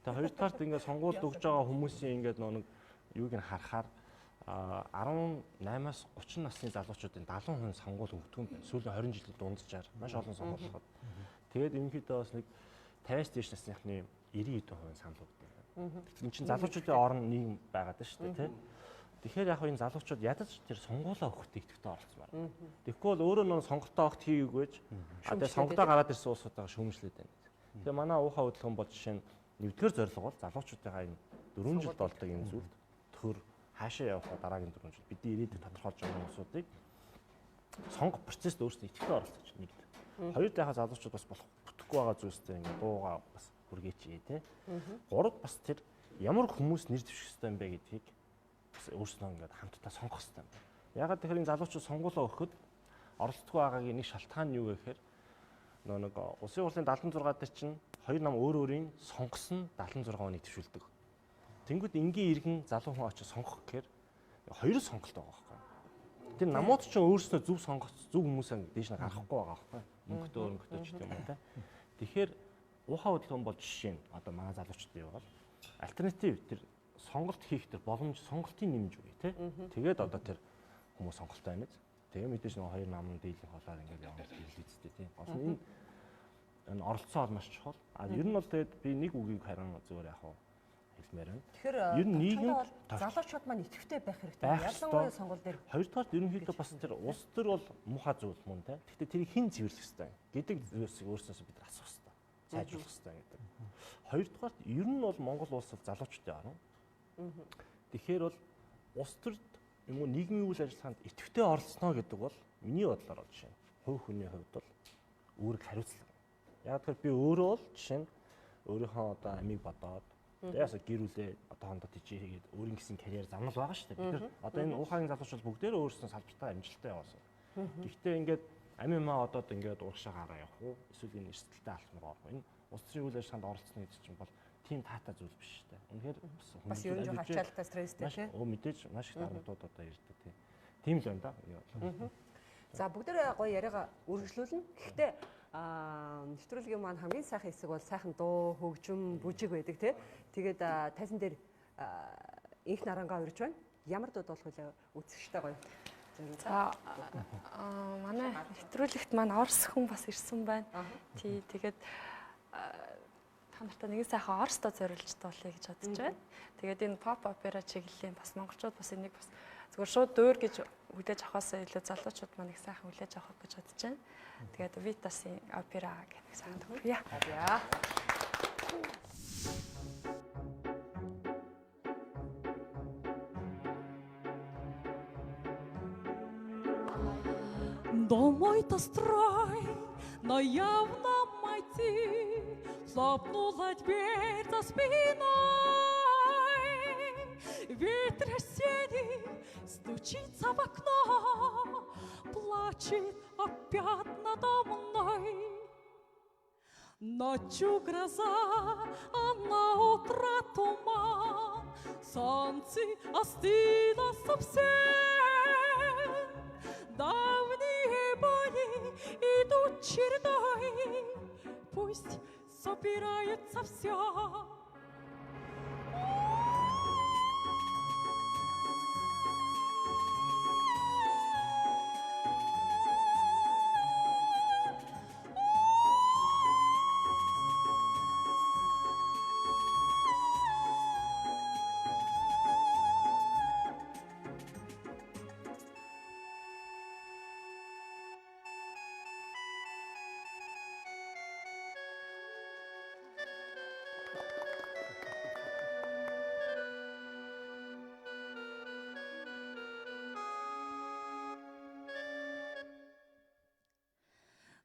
Тэгээ хоёрдугаарт ингээд сонгуульд өгж байгаа хүмүүсийн ингээд нэг юуг нь харахаар 18-аас 30 насны залуучуудын 70% сонгуул өгдөг юм байна. Сүүлийн 20 жилийн дунджаар маш олон сонгуул болоод. Тэгээд ерөнхийдөө бас нэг 50-аас дээш насныхны 90% санал өгдөг. Энэ чинь залуучуудын орон нийгэм байгаад байна шүү дээ, тий. Тэгэхээр яг энэ залуучууд ядаж тэр сонгуулаа өгөхдөө идэвхтэй оролцмаар. Тэгэхгүй бол өөрөө нөө сонголтоо огт хийгээгүй. Тэгээ сонгодоо гараад ирсэн улсуудаа шүүмжлээд байна. Тэгээ манай уухай хөдөлгөөн бол жишээ нь нэгдүгээр зорилго бол залуучуудынхаа энэ 4 жил болдог энэ зүйлд төр хаашаа явах дараагийн 4 жил бидний ирээдүйг тодорхойлж байгаа улсуудыг сонгох процессд өөрсдөө идэвхтэй оролцож нэгд. Хоёр дахь залуучууд бас болох бүтэхгүй байгаа зүйлстэй ингээ дуугаа бас хүргээч тий. Гурав бас тэр ямар хүмүүс нэр дэвших хэрэгтэй юм бэ гэдгийг өөрснөө ингээд хамтдаа сонгох хэрэгтэй юм. Ягаад тэгэхээр энэ залуучууд сонгуулаа өгөхөд оролцдоггүй байгаагийн нэг шалтгаан нь юу гэхээр нэг улсын хурлын 76 дээр чинь хоёр нам өөр өөрийн сонгосон 76-ыг нэвтрүүлдэг. Тэнгүүд энгийн иргэн залуу хүн очиж сонгох гэхээр хоёр сонголт байгаа байхгүй. Тэр намууд ч өөрснөө зөв сонгох зөв хүмүүсээ дээш нь гаргахгүй байгаа байхгүй. Мөнгөтэй өрөнгөтэй ч юм уу те. Тэгэхээр уухай хөдөлгөөн бол жишээ нь одоо манай залуучдын юу бол альтернатив тэр сонголт хийх тэр боломж сонголтын нэмж үгүй тий. Тэгээд одоо тэр хүмүүс сонголтоо байна. Тэгээ мэдээж нэг хоёр намын дийлэн холоор ингээд явах хэлэлцтэй тий. Олон энэ оролцоо бол маш чухал. Ер нь бол тэгээд би нэг үгийг харин зүгээр яг хэлмээр байна. Тэгэхээр ер нь нийгэм залуучууд маань идэвхтэй байх хэрэгтэй. байх Ялангуяа ёстой. сонгуул дээр. Хоёрдугаар ерөнхийдөө бас тэр улс төр бол муухай зүйл мөн те. Гэхдээ тэрийг хэн цэвэрлэх ёстой гэдэг зүйлсийг өөрсдөөсөө бид асуух ёстой. Сайжруулах ёстой гэдэг. Хоёрдугаар ер нь бол Монгол улс бол залуучуудын орн. Тэгэхээр бол улс төрд юм уу нийгмийн үйл ажиллагаанд идэвхтэй оролцоно гэдэг бол миний бодлоор жишээ нь хувь хүний хувьд бол үүрэг хариуцлага. Яг тэгэхээр би өөрөө бол жишээ нь өөрийнхөө одоо амийг бодоод яасаа гэрүүлээ одоо хондоо тийчээ хийгээд өөрийн гэсэн карьер замнал байгаа шүү дээ. Бид нар одоо энэ уухагийн залуучууд бүгдээрээ өөрсдөө салбартаа амжилттай явуулсан. Гэхдээ ингээд амимаа одоод ингээд урагшаа гараа явах уу? Эсвэл энэ эрсдэлтэй алтмаар орох уу? Энэ улс төрийн үйл ажиллагаанд оролцсон гэдэг чинь бол тийм таатай зүйл биш шүү дээ. Үнэхээр бас ер нь жоо ачаалттай стресстэй тийм. Мэдээж маш их дарамтууд одоо ирдэг тийм. Тийм л байна да. За бүгдээрээ гоё яриагаа үргэлжлүүлнэ. Гэхдээ нэвтрүүлгийн маань хамгийн сайхан хэсэг бол сайхан дуу, хөгжим, бүжиг байдаг тий. Тэгээд тайзан дээр инх нарангаа урьж байна. Ямар дууд болох вэ? Үзэгчтэй гоё. За манай нэвтрүүлэгт маань Орос хүн бас ирсэн байна. Тий тэгээд та нартай нэгэн сайхан Оростой зориулж дуулъя гэж бодож байна. Тэгээд энэ pop opera чиглэлийн бас монголчууд бас энийг бас зүгээр шууд дөөр гэж хүлээж авахаас илүү залуучууд маань их сайхан хүлээж авах гэж бодож байна. Тэгээд Витасын опера гэдэг сайхан төгрөе. Домой-то строй, но явно майти, хлопнула дверь за спиной. Ветер осенний стучится в окно, плачет опять надо мной. Ночью гроза, а на утро туман, солнце остыло совсем. Давние боли идут чередой, пусть собирается все.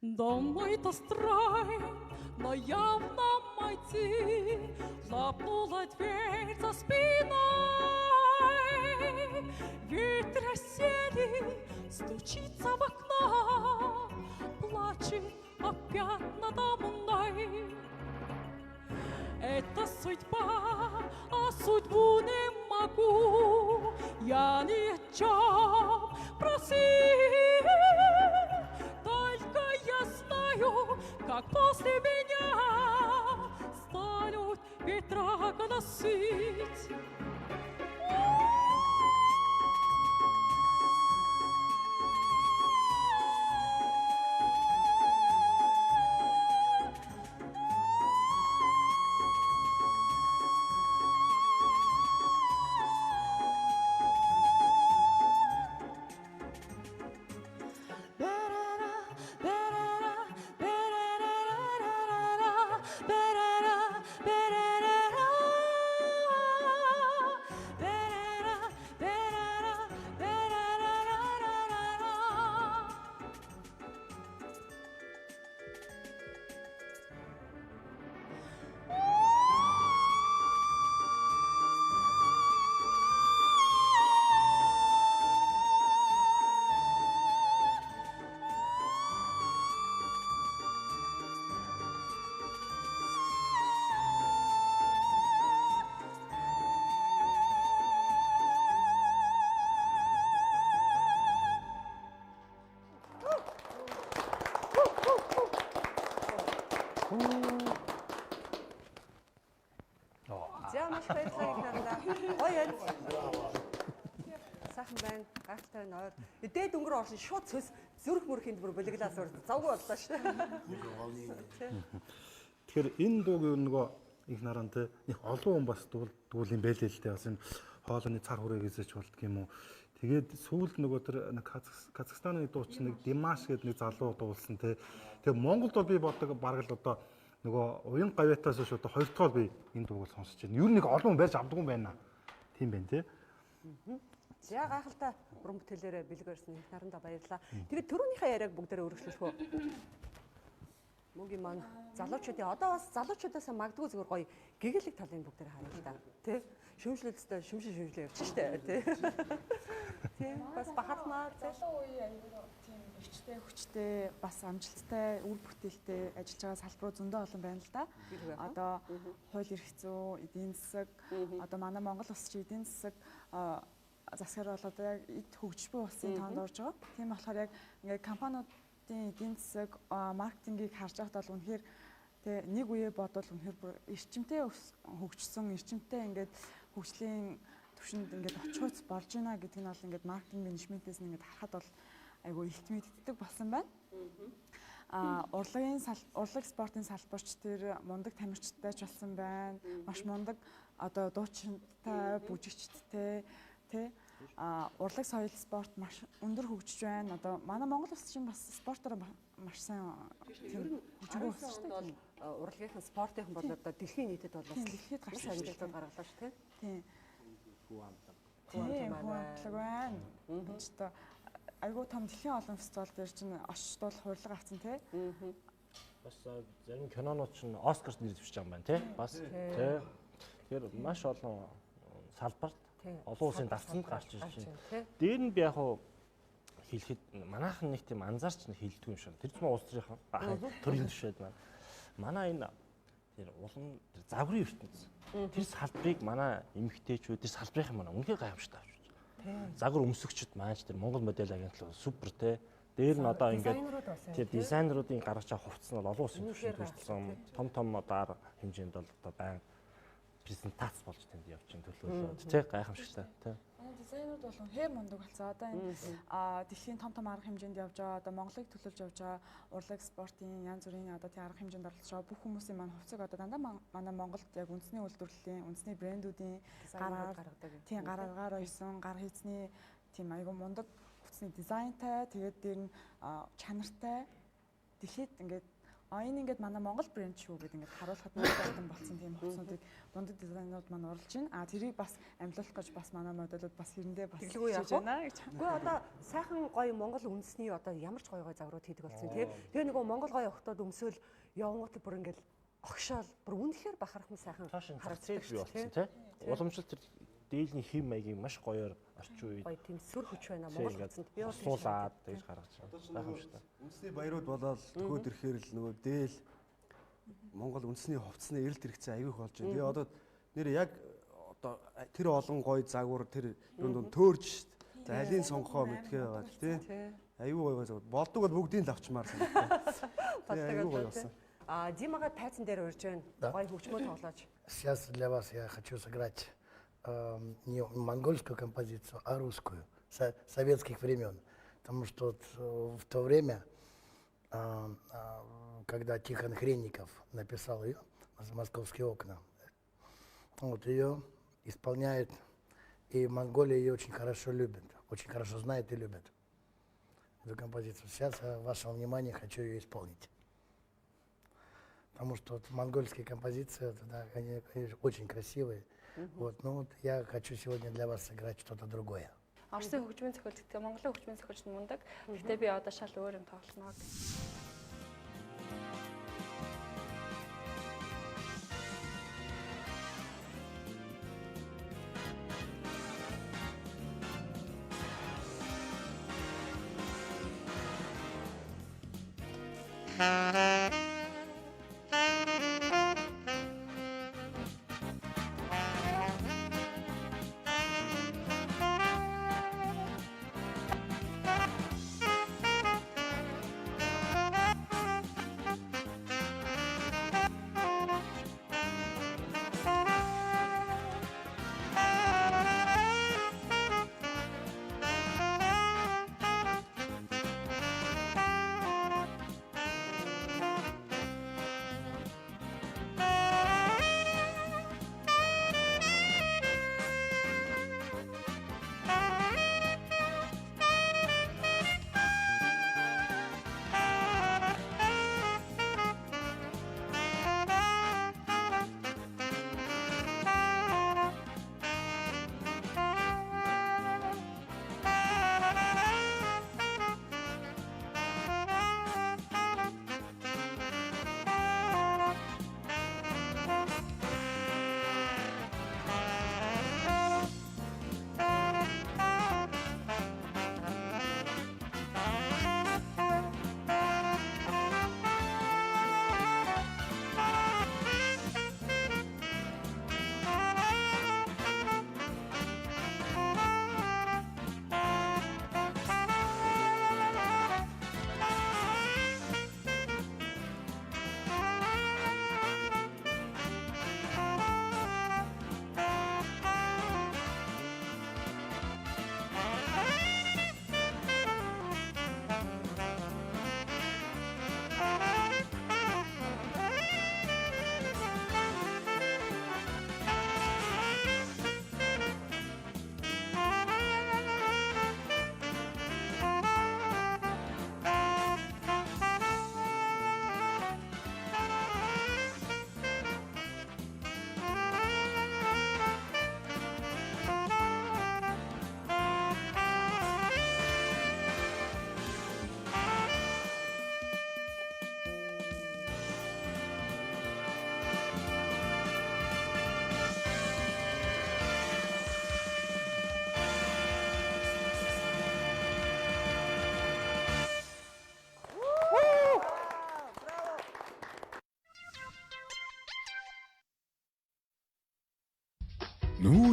Домой-то строй, но явно майти, хлопнула дверь за спиной. Ветер осенний стучится в окно, плачет опять надо мной. Это судьба, а судьбу не могу я ни о чем просить. Только я знаю, как после меня станут ветра голосить. За маш баярлалаа гэнэ. Гоё юм. Сайхан байна. Гайхалтай байна. Ойр. Дээд өнгөр орсон шууд зүрх мөрхийн бүр болиглаас завгүй боллоо шүү дээ. Тэгэхээр энэ дууг нөгөө их наран те нэг олон хүн бас дүүл юм байлээ л дээ. Бас энэ хоолойны цар хүрээгээс ч болдг юм уу. Тэгээд сүүлд нөгөө тэр Казахстаны дууч нэг Димаш гэдэг нэг залуу дуулсан те. Тэгээд Монголд бол би боддог бараг л одоо нөгөө уян гавьятаас шүү одоо хоёр дахь би энэ дууг сонсож байна. Юу нэг олон хүн байж авдаг юм байна. Тийм байна те. За гайхалтай уран бүтээлээрээ бэлэг барьсан их наранда баярлалаа. Тэгээд түрүүнийхээ яриаг бүгдээрээ өргөжлөх үү? Мөгийн маань залуучуудын одоо бас залуучуудаас магадгүй зүгээр гоё гэгээлэг талын бүгдээр харъя л да. Тэ? Шүмжлэлтэй шүмжлээ явж штэ тий. Тийм бас бахархнаа залуу үе аюул тийм өвчтэй хүчтэй бас амжилттай үр бүтээлтэй ажиллаж байгаа салбаруу зөндөө олон байна л да. Одоо хууль эрх зүйн, эдийн засаг, одоо манай Монгол улс чи эдийн засаг засгаар бол одоо яг эд хөгжиж буй улсын тоонд орж байгаа. Тийм болохоор яг ингээд компаниудын эдийн засаг маркетингийг харж байхад бол үнэхээр тэгээ нэг үе бодвол үнэхээр эрчимтэй хөгжсөн, эрчимтэй ингээд хөгжлийн түвшинд ингээд очихуйц болж байна гэдэг нь бол ингээд маркетинг менежментээс ингээд харахад бол айгүй илт мэддэг болсон байна. Урлаг спортын салбарч тэр мундаг тамирчтай ч болсон байна. Маш мундаг одоо дуучинтай, бүжигчтэй тий урлаг соёл спорт маш өндөр хөгжиж байна. Одоо манай Монгол улс чинь бас спортоор маш сайн тийм хөгжмөө өсөж байна. Урлагийнхан спортынхан бол одоо дэлхийн нийтэд бол бас дэлхийд гарсан амжилтууд гаргалаа шүү тий. Тийм. Тийм хөөдлөг байна. Энд ч одоо айгүй том дэлхийн олон фестивал дээр чинь очтол хурлаг авсан тий. Бас зарим кинонууд чинь Оскарт нэр дэвшиж байгаа юм байна тий. Бас тий. Тэгэхээр маш олон салбарт олон улсын давтсанд гарч ирж байна. Дээр нь би яг хуу хэлэхэд манайхан нэг тийм анзаарч хэлдэг юм шиг. Тэр ч улс төрийн төрийн төвшөөд байна. Манай энэ тэр улам загварын ертөнц. Тэр салбарыг манай эмэгтэйчүүд тэр салбарынхан манай үнэхээр гайхамшигтай авч байна. Загвар өмсөгчд маань тэр Монгол модель агентлаг супер те. Дээр нь одоо ингээд тэр дизайнеруудын гаргаж байгаа хувцас нь бол олон улсын түвшинд хүрсэн. Том одоо арга хэмжээнд бол одоо байн презентац болж тэнд явж байгаа төлөөлөд тий гайхамшигтай тий. Дизайнерууд бол үнэхээр мундаг болсон. Одоо энэ дэлхийн том арга хэмжээнд явж байгаа одоо Монголыг төлөөлж явж байгаа урлаг спортын янз бүрийн одоо тий арга хэмжээнд оролцож байгаа бүх хүмүүсийн маань хувцаг одоо дандаа манай Монголд яг үндэсний үйлдвэрлэлийн үндэсний брэндүүдийн гараагаар ойсон гар хийцний тийм айгүй мундаг хувцсны дизайнтай тэгээд дээр нь чанартай дэлхийд ингээд энэ ингээд манай Монгол брэнд шүү гэдэг ингээд харуулхад нөлөөлсөн болсон тийм хувцсуудыг дундад дизайнерууд маань оруулж байна. Тэрийг бас амлуулах гэж бас манай модулууд бас хэрэндээ бас тэглгүй яах вэ? Үгүй одоо сайхан гоё Монгол үндэсний одоо ямар ч гоё загварууд хийдэг болсон тийм. Тэгээ нөгөө Монгол гоё охтууд өмсөөл явгууд бүр ингээд огшоол бүр үнэхээр бахархан сайхан харагддаг бий болсон тийм. Уламжлалт тэр дээлний хэм маягийг маш гоёор орчин үед гоё тийм сүр хүч байна Монгол утсанд би суулаад тэгж гаргаж байгаа. Гайхамшигтай. Үндэсний баярууд болоод төгөөд ирэхээр л нөгөө дээл Монгол үндэсний хувцсны эрэлт хэрэгцээ аявих болж байна. Тэгээ одоо нэр яг одоо тэр олон гоё загвар тэр юунд төөрж шít. За алийн сонгохоо мэдхээ байгаа л тий. Аюу гоё загвар. Болдог бол бүгдийг л авчмаар санагдав. Аюу гоё болсон. Димага тайцан дээр урьж байна. Гоё хөгжмөө тоглооч. Сейчас для вас я хочу сыграть не монгольскую композицию, а русскую, советских времен. Потому что в то время, когда Тихон Хренников написал ее, «Московские окна», вот ее исполняет, и Монголия ее очень хорошо любит, очень хорошо знает и любит эту композицию. Сейчас я вашему вниманию хочу ее исполнить. Потому что вот монгольские композиции, да, они очень красивые. Вот, ну вот я хочу сегодня для вас сыграть что-то другое. Орсын хөгжмийн зохиолч гэдэг Монголын хөгжмийн зохиолч нь мундаг. Гэхдээ би одоо шал өөр юм тоглоно.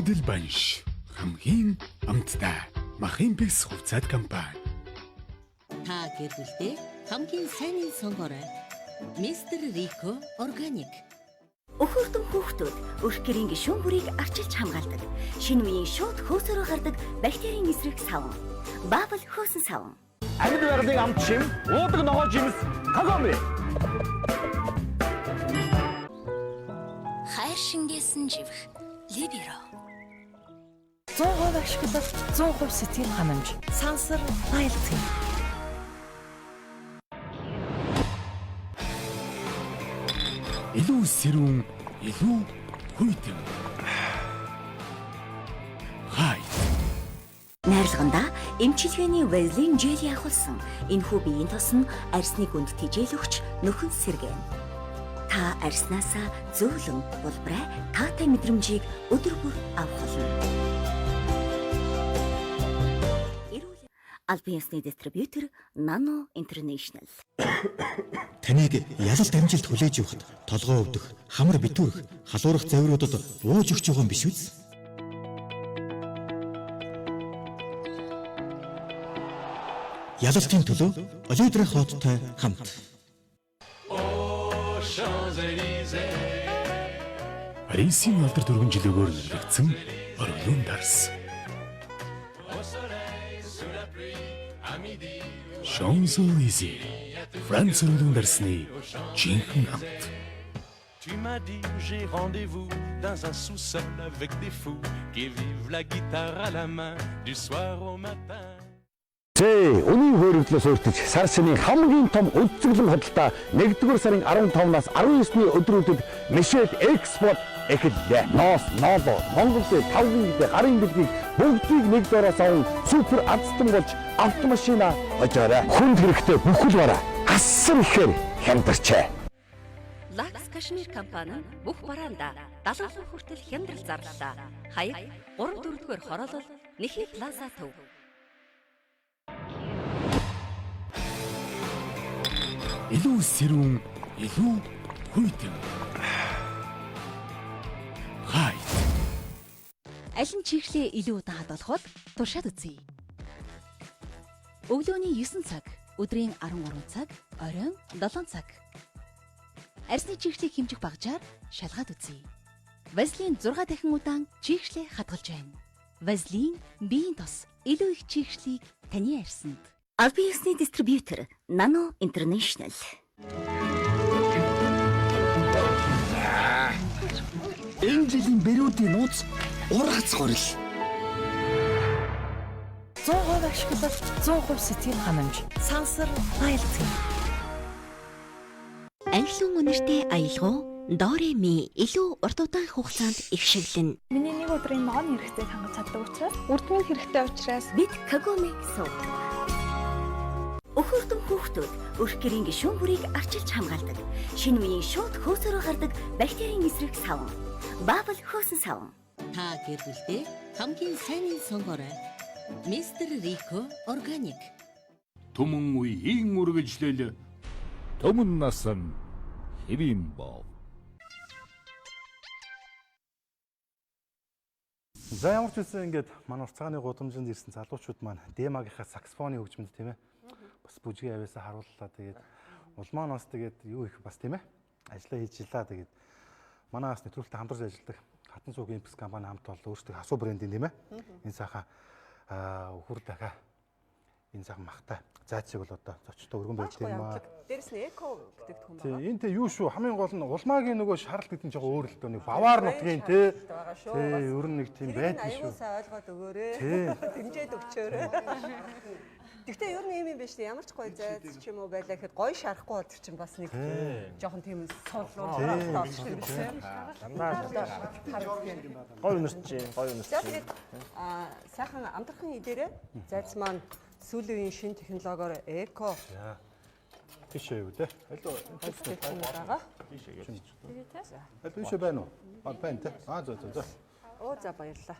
Модел банш хамгийн амттай Махимпекс хувьцаат компани. Та гэр бүлдээ хамгийн сайныг сонгоорой. Мистер Рико Органик. Өхөртөн хүүхдүүд өрх гэрийн гишүүн бүрийг арчилж хамгаалдаг. Шинэ үеийн шууд хөөсөөрөө гардаг бактерийн эсрэг савн. Бабл хөөсөн савн. Амьд байгалыг амт шим, уудаг ногоо жимс, Кагоми. Хайр шингээсэн живх Либеро. 100% ашиглах 100% сэтгэл ханамж. Сансар Loyalty. Илүү сэрүүн, илүү хүйтэн. Хай. Найрлаганда эмчилгээний Vaseline жел явуулсан. Энэхүү биеийн тос нь арсны гүнд тижээлөгч нөхөн сэргэн. Та арснаасаа зөөлөн булбраа таатай мэдрэмжийг өдөр бүр авах болно. Албан ёсны дистрибьютор Nano International. Таныг ялалт амжилт хүлээж явахад толгой өвдөх, хамар битүүрэх, халуурах завируудад ууж өгч байгаа юм биш үү? Ялалтын төлөө Олидрах хоттой хамт. Парисын алдар дөрвөн жилөөгөөр нэлэгдсэн оргилуун дарс. Champs-Élysées. Франц оргилуун дарсны жинхэнэ хамт. Tu m'as dit j'ai rendez-vous dans un sous-sol avec des fous qui vivent la guitare à la main du soir au matin. Өнийн хөрөгдлөөс өөртөж сар сарын хамгийн том үдцэглэн хөдөлთა 1-р сарын 15-наас 19-ний өдрүүдэд Мишель Экспорт эхэллээ. Ноос, Ноло, Монголын 5 гидэ гарын бэлгийг бүгдийг нэг дээрээс аван супер азтан болж автомашина хожоорой. Хүнд хэрэгтэй бүхэл бараа асар ихээр хямдарчээ. Lux Kashmir компани бүх бараанда 70% хүртэл хямдрал зарлалаа. Хаяг 3-4-р хороолол Нэхи Плаза төв. Илүү сэрүүн, илүү хүйтэн. Хай. Аль нь чихлээ илүү удаан хадгалах бол туршаад үзье. Өглөөний 9 цаг, өдрийн 13 цаг, оройн 7 цаг. Арсны чихлийг хэмжих багажаар шалгаад үзье. Vaseline 6 дахин удаан чихлээ хадгалж байна. Vaseline биеийн тос илүү их чихлийг таны арсанд. Албан ёсны дистрибьютор Nano International. Энэ жилийн бэрүүдийн нууц ургац горил. 100% ашиглах 100% сэтгэл ханамж. Сансар Loyalty. Англиун үнэртэй аялгау Дореми илүү урт удаан хугацаанд их шиглэн. Миний нэг өдрийн ногоон хэрэгтэй хангаж чаддаг учраас, үрдмийн хэрэгтэй учраас бид Kagome суу. Өхөртөн хүүхдүүд өрх гэрийн гишүүн бүрийг арчилж хамгаалдаг. Шинэ үеийн шууд хөөсөөрөө гардаг бактерийн эсрэг савн. Бабл хөөсөн савн. Та гэр бүлдээ хамгийн сайныг сонгоорой. Мистер Рико Органик. Түмэн үеийн үргэлжлэл төмөн насан хэвийн бов. За ямар ч үсэн ингээд манай уртцааны гудамжинд ирсэн залуучууд маань Демагийнхаа саксофоны хөгжмөнд тийм ээ бас бүжгийн авьяасаа харууллаа. Тэгээд улмаа нас тэгээд юу их бас тийм ээ ажиллаа хийж илаа. Тэгээд манай бас нэвтрүүлэгт хамтарч ажилладаг Хатан цуг импекс компани хамт бол өөрсдөө асуу брендийн тийм ээ энэ сайхан өхөр дахиа энэ сайхан махтай зайцыг бол одоо зочтой өргөн байж тийм маа. Дээрс нь эко бүтээгдэхүүн байна. Тийм энэ тэ юу шүү хамгийн гол нь улмаагийн нөгөө шаралт гэдэг нь жоохон өөр л дөө нэг баваар нутгийн тий. Тий ер нь нэг тийм байдаг шүү. Аюу сайн ойлгоод өгөөрэй. Дэмжээд өгчөөрэй. Гэхдээ ер нь юм биш тийм ямар ч гоё зайц ч юм уу байлаа гэхэд гоё шарахгүй бол тэр чинь бас нэг жоохон тийм сууллуу болчихсон юм тийм. Гоё үнэрч, гоё үнэрч. Тэгээд сайхан амтрахын идээрээ зайц маань сүүлийн үеийн шинэ технологиор эко тийшээ юу те. байгаа. Тийшээ гэж. Тэгээд тийшээ байна уу? Байна те. За. Оо за баярлалаа.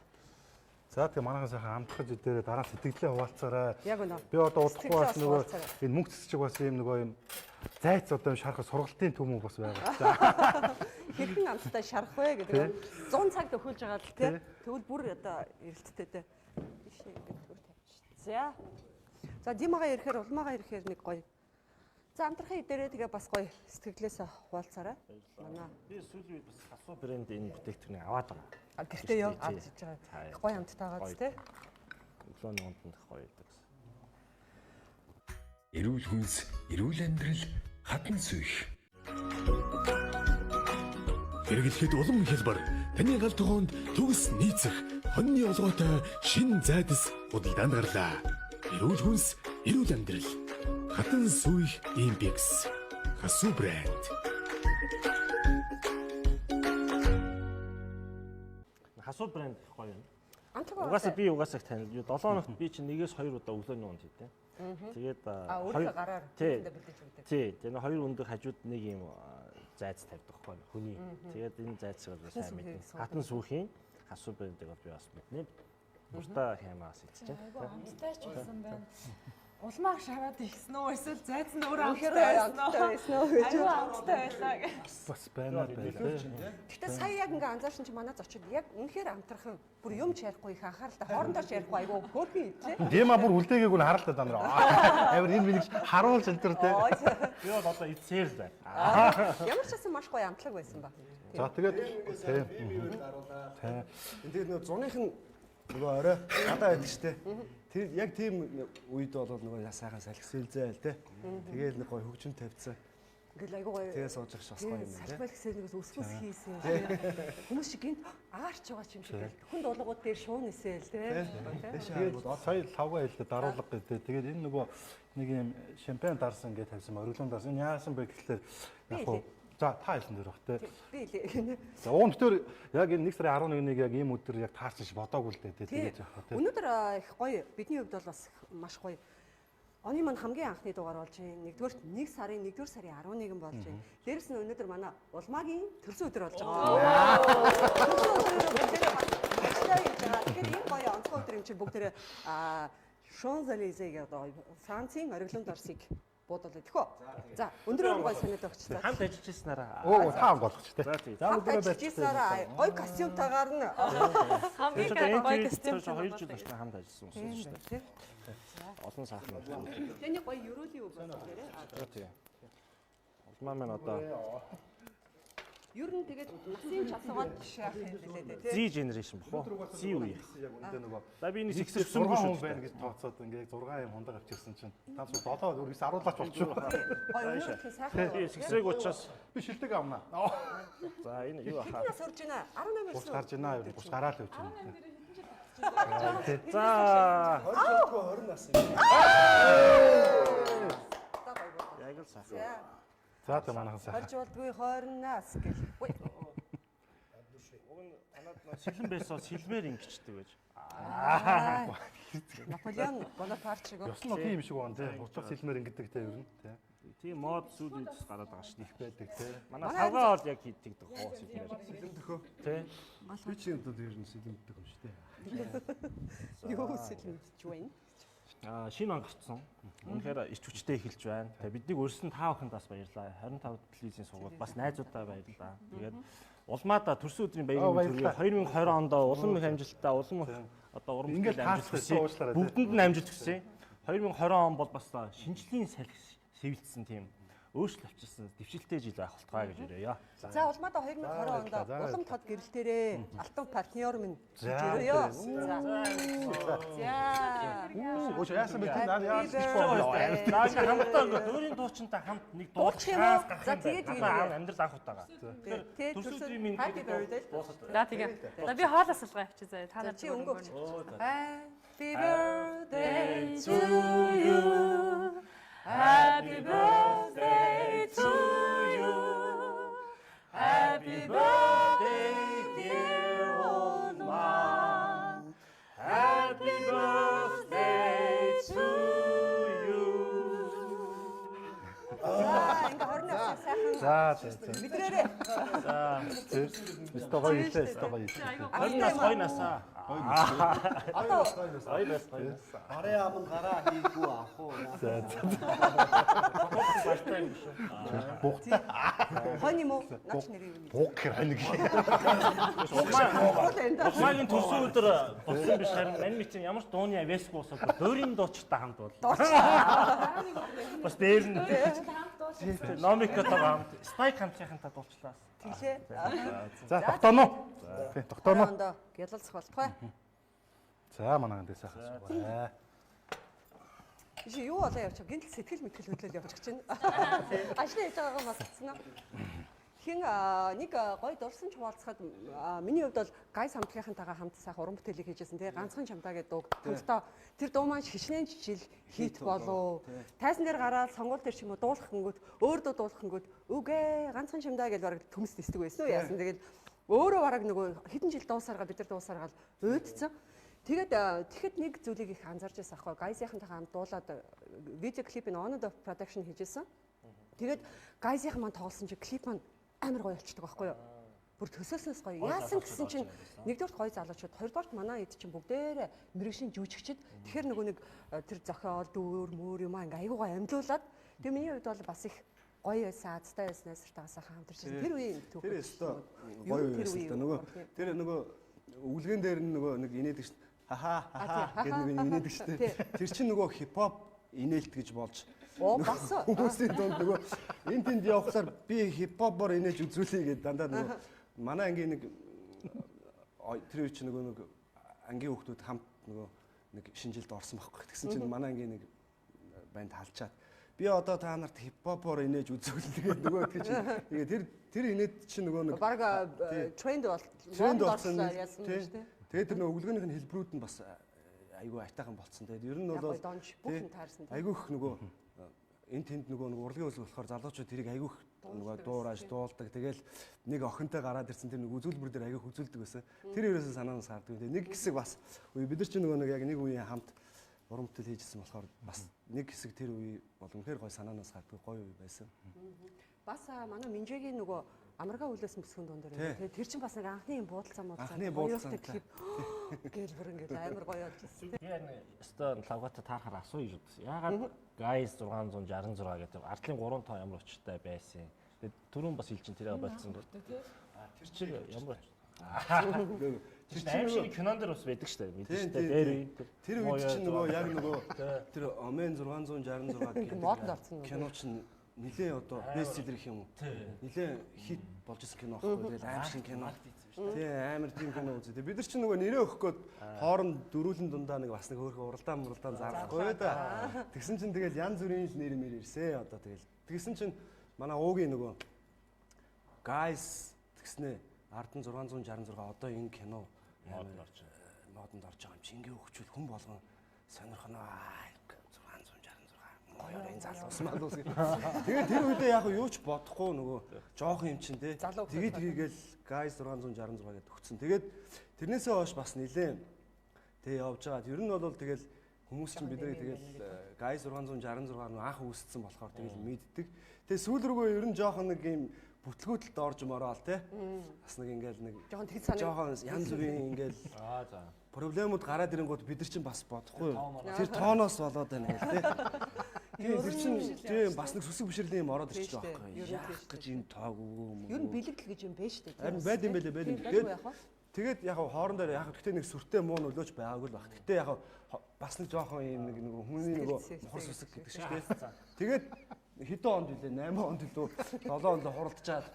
За тэгээ манайхан сайхан амтгаж идээрээ дараа сэтгэлээ хуваалцаарай. Яг үнэ. Би одоо удахгүй бас Сэтгэлээ нөгөө хуваалцаарай. энэ мөнгө цэцэг бас юм нөгөө юм зайц одоо шарах сургалтын төмөг бас байгаа. Хэрхэн амттай шарах вэ гэдэг. 100 цаг төхүүлж байгаа л тий. Тэгвэл бүр одоо эрэлттэй дээ. Биш ингээд төр тавьчих. За. За Димагаа ирэхээр улмаагаа ирэхээр нэг гоё. За амтрахын идээрээ тэгээ бас гоё сэтгэлээсээ хуваалцаарай. Манай. Би сүүлийн үед бас хасуу брэнд энэ бүтээгдэхүүнийг аваад байгаа. А гэртээ юу авч иж байгаа. Гоё амттай байгааз тий. Өглөөний унданд гоё байдаг. Эрүүл хүнс, эрүүл амьдрал, хатан сүйх. Хэрэглэхэд улам хялбар. Таны гал тогоонд төгс нийцэх хоньны олгоотой шин зайдас худалдаанд гарлаа. Эрүүл хүнс, эрүүл амьдрал. Хатан сүйх Импекс. Хасуу брэнд. Хасуу брэнд гоё юм. Амтлагаа. Угаасаа би их танил. 7 хоногт би чинь 1-2 удаа өглөөний унд хийдэг. Тэгээд өөрийнхөө гараар бэлдэж өгдөг. Тий. Тэгээд 2 өндөр хажууд нэг юм зайц тавьдаг байхгүй хүний. Тэгээд энэ зайцыг бол сайн мэднэ. Хатан сүүхийн хасуу брэндийг бол би бас мэднэ. Буртаа хямаас хэлж чинь. Айгу амттай ч байсан байна. Улмаах шараад ихсэн үү эсвэл зайц нь өөрөө амттай байсан уу? Айгу амттай байлаа гэх. Бас байна байлаа. Гэтэ сая яг ингээ анзаарсан чи манай зочид яг үнэхээр амтрахын бүр юм ч ярихгүй их анхааралтай хоорондоо ч ярихгүй айгу хөөрхөн идлээ. Дема бүр үлдээгээг нь харалтаа даа нэр. Амар энэ минийг харуулж энэ тэ. Би бол одоо эцсээр л байна. Ямар ч гэсэн маш гоё амтлаг байсан ба. За тэгээд тийм. Тэгээд нөгөө зуныхын нөгөө орой гадаа байдаг штэ. Тэр яг тийм үед бол нөгөө сайхан салхисэлзээл те. Тэгээд нэг гоё хөгжим тавьцсан. Ингээл айгуу гоё. Тэгээ сууж явах бас гоё юм байна. Салбал гэсээр нэгс өсгөс хийсэн. Хүмүүс шиг гинт агаарч байгаа юм шиг гэл. Хүнд болгоод дээр шуун нисээл те. Тэгээд сая лавга хэлдэг даруулга гэдэг. Тэгээд энэ нөгөө нэг юм шампань дарсан гэж тавьсан, ориглон дарсан. Яасан бэ гэхэлэр яг хуу за та хэлсэн дээр бах те. Би хэлээ. За уун битэр яг энэ 1 сарын 11-нийг яг ийм өдөр яг таарсан ш бодоогүй л дээ тэгээд яах вэ? Өнөөдөр их гоё. Бидний хувьд бол бас маш гоё. Оны маань хамгийн анхны дугаар болж байна. 1 сарын 11 болж байна. Дээрээс нь өнөөдөр манай улмаагийн төрсөн өдөр болж байгаа. Тэгэхээр энэ гоё онцгой өдөр юм чи бүгдээ Шонзализег одоо Францын ориглон дорсыг буудал өгөх. За өндөр гоё санаад өгч та. Хамт ажиллаж ирсэнараа. Оо таа болгоч те. За өндөр байцгаасаа гоё костюмтайгаар нь хамгийн гоё костюмтай 2 жил болтой хамт ажилласан юм шүү дээ. Олон сайхан байна. Тэний гоё ерөөлийн үг байна гэрээ. Улмаа маань одоо ер нь тэгээд насын часгаад шаах юм лээ тий. Z generation бохоо. Z үе. Яг үндэ нөгөө. За би энэ сэгсэрсэнгүй шүү байна гэж тооцоод ингээ 6 юм хундаг авчихсан чинь. Та 7 4-9 10-аач болчихоо. Гоё сайхан. Би сэгсрэг учраас би шилдэг авна. За энэ юу ахаа. Хитнээс урж байна. 18 бус гарч байна юу? Бус гараал явж байна. За 20 нас юм. Яг л сайхан. За тэ манайхан сайхан. Болж болдгүй 20 нас гэл. Уг нь танад сэлэн байсаа сэлмээр ингэчдэг байж. Наполеон Бонапарт шиг. Ёс нь тийм шиг байна тий. Уцах сэлмээр ингэдэг тий ер нь тий. Тийм мод сүүл үед гараад байгаа шүү дээ. Байдаг тий. Манай савгаа бол яг хийдэг дөхөө сэлмээр. Сэлэн дөхөө. Тий. Би ч энэ дээр нь сэлэмддэг юм шүү дээ. Юу сэлэмдэж байна? Шинэ он гарцсан. Үнэхээр ирч хүчтэй эхэлж байна. Тэгээ биднийг өрсөн та бүхэнд бас баярлалаа. 25 телевизийн сургууль бас найзуудаа баярлалаа. Тэгээд улмаада төрсөн өдрийн баярын төргөө 2020 онд улам их амжилттай улам одоо уран бүтээл амжилт хүсье. Бүгдэнд нь амжилт хүсье. 2020 он бол бас шинжлэлийн сэвэлцсэн тийм өөрчлөлт авчирсан дэвшилтэй жил байх болтугай гэж өрөөё. За улмаада 2020 онд улам тод гэрэлтээрээ алтан партнер минь гэж өрөөё. За. Ууш яасан бэ тийм яасан гэж байна. Наа хамтдаа өөрийн дуучинтай хамт нэг дуулах шанс гарах. За тэгээд амьдрал анх удаага. Тэгээд төрсөн минь happy birthday. За тэгээ. За би хоол асуулга авчи заяа. Та нар чи өнгөч. Happy birthday to you. Happy birthday to you. Happy birthday, dear old man. Happy birthday to you. За мэдрээрээ. За. Стогой хэлээ, стогой хэлээ. Хоёрнаас насаа. Хоёроос. Гарын аманд гараа хийгүү авах уу? За. Бухтай. Хонь юм уу? Наач нэр юм. Буг гэхэр хонь гээ. Ухмаагийн төрсөн өдөр болсон биш харин мань мичэн ямар ч дууны авэсгүй усаад дуурийн дуучтай хамт бол. Бас дээр нь Номикотойгоо хамт Spike хамтынхантай дуулчлаа. Тэглээ. За тогтооно. Тий, тогтооно. Гялалцах болтугай. За манайхан дээр сайхан суугаа. Чи юу болоо явчих гинт сэтгэл мэтгэл хөдлөл явчих чинь. Ажлаа хийж байгаагаа бас хэлсэн нь. Хин нэг гоё дурсан ч хуваалцахад миний хувьд бол гайс хамтынхантайгаа хамт сайхан уран бүтээлийг хийжсэн тий ганцхан чамдаа гэдэг дуу. Тэгвэл тэр дуу маань хичнээн жижил хит болов. Тайсан дээр гараад сонгуул дээр ч юм уу дуулах гингүүд өөр дуу дуулах гингүүд үгээ ганцхан чамдаа гэж бараг төмс дэсдэг байсан уу яасан. Тэгээд өөрөө бараг нөгөө хэдэн жил дуусаргаа бид нар дуусаргаал уйдцсан. Тэгэхэд нэг зүйлийг их анзаарч байсан аахгүй гайсийнхантайгаа хамт дуулаад видео клипийн on the production хийжсэн. Тэгээд гайсийнхан маань тоглосон чи клип маань амар гоё болчихдог байхгүй юу? Бүр төсөөснөөс гоё. Яасан гэсэн чинь нэгдүгээр гоё залуучууд, хоёрдугаар манай эд чинь бүгдээрээ мэрэгшин жүжигчд. Тэгэхээр нөгөө нэг тэр зохиол, дүүр, мөр юм аа ингээ айгуугаа амьлуулад. Тэгээ миний хувьд бол бас их гоё байсан, азтай байсан насартаагаас хамтарч байсан. Тэр үеийн түүх. Тэр өстө гоё байсан. Нөгөө тэр нөгөө өвлгэн дээр нөгөө нэг инээдэг шүү. Хаха гэдэг нэг инээдэг шүү. Тэр чинь нөгөө хипхоп инээлт гэж болж бас хүмүүсийн дунд нөгөө энэ тэнд явахлаар би хипхопоор инээж үзүүлье гэдэг дандаа нөгөө манай ангийн нэг тэр үе чинь нөгөө нэг ангийн хүүхдүүд хамт нөгөө нэг шинжилд орсон байхгүй. Тэгсэн чинь манай ангийн нэг банд халчаад би одоо та нарт хипхопоор инээж үзүүлье гэдэг нөгөө тэр чинь тэр инээд чинь нөгөө нэг баг тренд болсон яасан юм шүү дээ. Тэгээд тэр нөгөө өвлгөнийх нь хэлбэрүүд нь бас айгүй айтайхан болцсон. Тэгээд ер нь бол айгүй их нөгөө энэ тэнд нөгөө урлагийн өсөл болохоор залуучууд тэрийг айгүй их нөгөө дуурайж дуулдаг. Тэгэл нэг охинтой гараад ирсэн тэр нэг үзүүлбэр дээр айгүй үзүүлдэг байсан. Тэр ерөөсөө санаанаас харддаг. Тэгээд нэг хэсэг бас бид нар ч нөгөө нэг яг нэг үеийн хамт уран бүтээл хийжсэн болохоор бас нэг хэсэг тэр үе боломжтой гоё санаанаас харддаг гоё үе байсан. Бас манай Минжэгийн нөгөө Амарга үлээсэн бүсгүн дуун дээр тэр чинь бас нэг анхны юм буудалцаа клип гэлбэр ингээд амар гоё болчихсон. Яг нэг өстө лавгата таарахаар асууя гэж бодсон. Яагаад Guys 666 гэдэг ардлын 3 тоо ямар очтой байсан. Тэгээд түрүүн бас хэлчин тэрийг болцсон гэдэг. Тэр чинь ямар тэр чинь кинон дээр бас байдаг шүү дээ. Мэдээж дээ. Тэр үед чинь нөгөө яг нөгөө тэр Омен 666 гэдэг модд орсон кино чинь нилээ одоо бестселлер гэх юм уу? Нилээ хит болж исэн кино аахгүй. Тэгэл аим шиг кино. Тий амар тийм кино үзээ. Бид нар ч нөгөө нэрээ өгөх гээд хооронд дөрүүлэн дундаа нэг бас нэг хөөрхөн уралдаан зарахгүй да. Тэгсэн чинь тэгэл янз бүрийн нэр мэр ирсэн. Одоо тэгсэн чинь манай уугийн нөгөө Guys тэгснэ Ардэн 666 одоо энэ кино модд орж байгаа юм чи ингээ өгчүүл хүн болгон сонирхноо. Хоёрын залуус малуус. Тэгээд тэр үедээ яг юу ч бодохгүй нөгөө жоохон юм чин тий. Тэгээд Guys 666 гэдээ өгсөн. Тэгээд тэрнээсээ хойш бас нилээн тий явж байгаа. Ер нь бол тэгэл хүмүүс чинь бидний тэгэл Guys 666 анх үүссэн болохоор тэгэл мэддэг. Тэгээд сүүл рүүгээ ер нь жоохон нэг юм бүтлгүүтэлд орж мороол тий. Бас нэг ингээл нэг жоохон янз бүрийн ингээл проблемууд гараад ирэнгүүт бид нар чинь бас бодохгүй. Тэр тооноос болоод байна гэл тий. Тэр чинь тийм бас нэг сүсэг бишрэлийн юм ороод ирчих жоох байхгүй. Яах гэж энэ тоог өгөө юм. Ер нь бэлэгдэл гэж юм байна шүү дээ. Харин байд юм байлээ. Тэгээд яг хоорондоо яг гэхдээ нэг сүртэй муу нөлөөч байгаагүй л баг. Гэхдээ яг бас нэг жоохон юм нэг хүний нөгөө мохор сүсэг гэдэг шиг тий. Тэгээд хэдэн онд үлээ 8 онд илүү 7 онд хуралдчаад за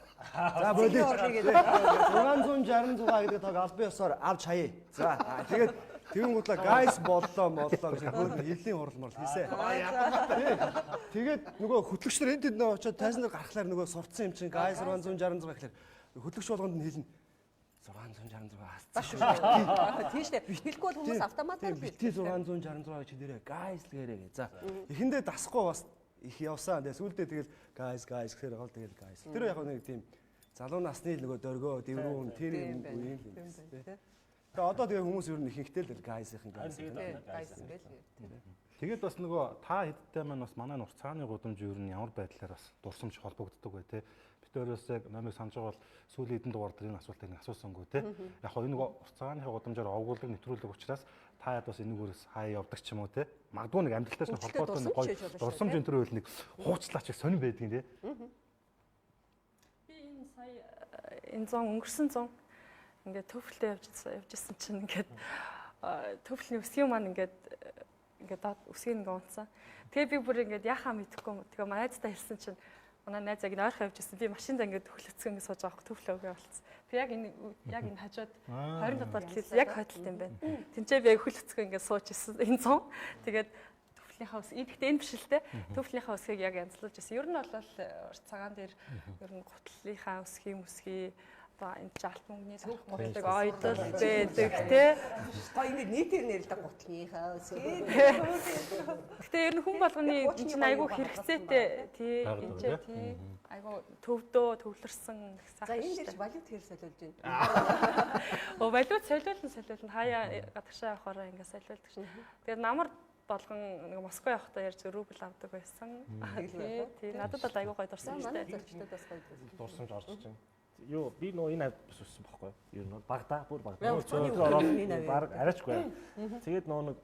болий 666 гэдэг тоог албан ёсоор авч хаяа. За тэгээд тэгэнгүүтлээ Guys боллоо гэж хэллийн хуралмар хийсэн. Тэгээд нөгөө хөтлөгч нар энд тэнд очиод тайзан дээр гаргахлаар нөгөө сурцсан юм чинь Guys 666 гэхэлэр хөтлөгч болгонд нь хэлнэ 666 асууж. Тийм шүү дээ. Хэлэхгүй бол хүмүүс автоматар л бити 666 гэж хэлээрээ Guys л гэрээ. За эхэндээ дасахгүй бас их явсан. Тэгээ сүүлдээ тэгэл Guys гэхээр гол тэгэл Guys. Тэр яг нэг тийм залуу насны нөгөө дөргөө дэврүүн тэр үеийн юм байна. Тэгээ одоо тэгээ хүмүүс ер нь ихэнхдээ л гайсийнхэн гайс. Гайс ингээл. Тэгээд бас нөгөө та хэдтэй маань бас манай урт цагааны гудамж ер нь ямар байдлаар бас дурсамж холбогддог вэ те? Бид өөрөөс яг номыг санаж байгаа бол сүүлийн хэдэн дугаар дээр энэ асуултыг асуусангүй те. Яг хоо энэ нөгөө урт цагааны гудамжаар овгуулга нэвтрүүлэг учраас та яд бас энэгээрээс хаяа явдаг ч юм уу те. Магадгүй нэг амьдралтаас нь холбоотой нэг гоё дурсамж энэ төр үйл нэг хуучлаач их сонирн байдгийн те. Би энэ сая энэ 100 өнгөрсөн 100 ингээд төвлөлтөд явжсэн чинь ингээд төвлөлийн өсгийн маань ингээд өсгийг ингээ унтсан. Тэгээ би бүр ингээд яхаа мэдэхгүй. Тэгээ найздаа хэлсэн чинь манай найз яг нойрхоо явжсэн. Би машинд ингээд төвлөцгөө ингээ сууж байгаа төвлөө өгөө болцсон. Би яг энэ хажууд 20 дугаар хэлсэн яг хойдолт юм байна. Тинчээ би яг хөлөцгөө ингээ сууж исэн энэ 100. Тэгээд төвлийнхаа ус идэхдээ энэ биш л те. Төвлийнхаа усгийг яг янзлуулж исэн. Ер нь бол цагаан дээр ер нь гутлынхаа үсгийн энэ жалт мөнгөний сархгуудыг ойдол байдаг тий. Гоё ингэ нийтээр нэрлдэг гутлынхаа үсгийг. Гэтэ ер нь хүн болгоны чинь айгүй хэрэгцээтэй тий. Энд тий. Айгүй төвлөрсөн сах. За энэ дэрч валют хэр солиулж байна. Оо валют солиулна хаяа гадагшаа явахаараа ингэ солиулдаг шин. Тэгээд намар болгон нэг Москва явахдаа ярьж рубль авдаг байсан. Тий. Надад бол айгүй гоё дурсан шүү дээ. Манай зочдод бас гоё дурсамж орж иж байна. Юу би нөө энэ авд бас өссөн байхгүй юу? Ер нь багтаа бүр баг. Баг арайчгүй. Тэгээд нөө нэг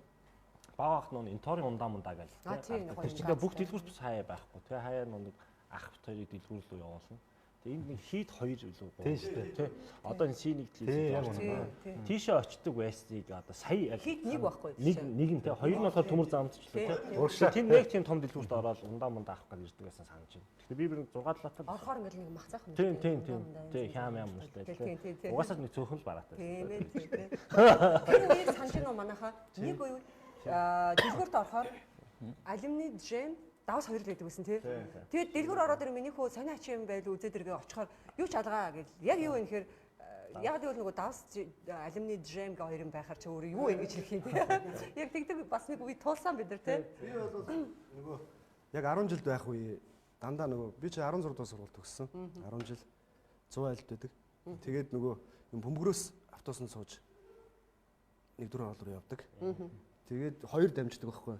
баах нөө инторын ундаа гэл. Тэр чинь бүх дэлгүүрт бас хаяа байхгүй. Тэгээ хаяа нөө нэг ах хоёрыг дэлгүүр рүү явуулна. Тэгээ энд нэг хийд 2 илүү гоо. Тийм шүү дээ. Одоо энэ C1 дэлгүүр. Тийшээ очдөг байсныг одоо сая хийд нэг байхгүй. Нэг нь тэгээ хоёр нь болохоор төмөр замдчлаа тий. Тийм нэг тийм том дэлгүүрт ороод ундаа авах гэж ирдэг байсан санаж байна. Тэгээ би бүр 6 талаа орохоор ингээл нэг мах цаахан. Тийм хям мөртэй тий. Угаасаа нэг цөөхөн л бараатай. Тийм ээ. Тэр үеийг санаж нөө манайхаа нэг үе дэлгүүрт орохоор алюминий джем давс 2 байдаг гэсэн тий. Тэгээд дэлгүүр ороод ир миний хөө сони ачи юм байл үзээд иргээ очихоор юу ч алгаа гэл яг юу юм гэхээр яг л нөгөө давс алюминий джем гэ 2 юм байхаар чи өөрөө юу ингэж хэлэх юм тий. Яг тэгдэг бас нэг үе туулсан бид нар тий. Би бол нөгөө яг 10 жилд байх үе дандаа нөгөө би чи 16 дугаар сургууль төгссөн. 10 жил 100 айлд байдаг. Тэгээд нөгөө бөмбөрөөс автобусанд сууж 1-4 хоол руу явдаг. Тэгээд 2 дамждаг байхгүй.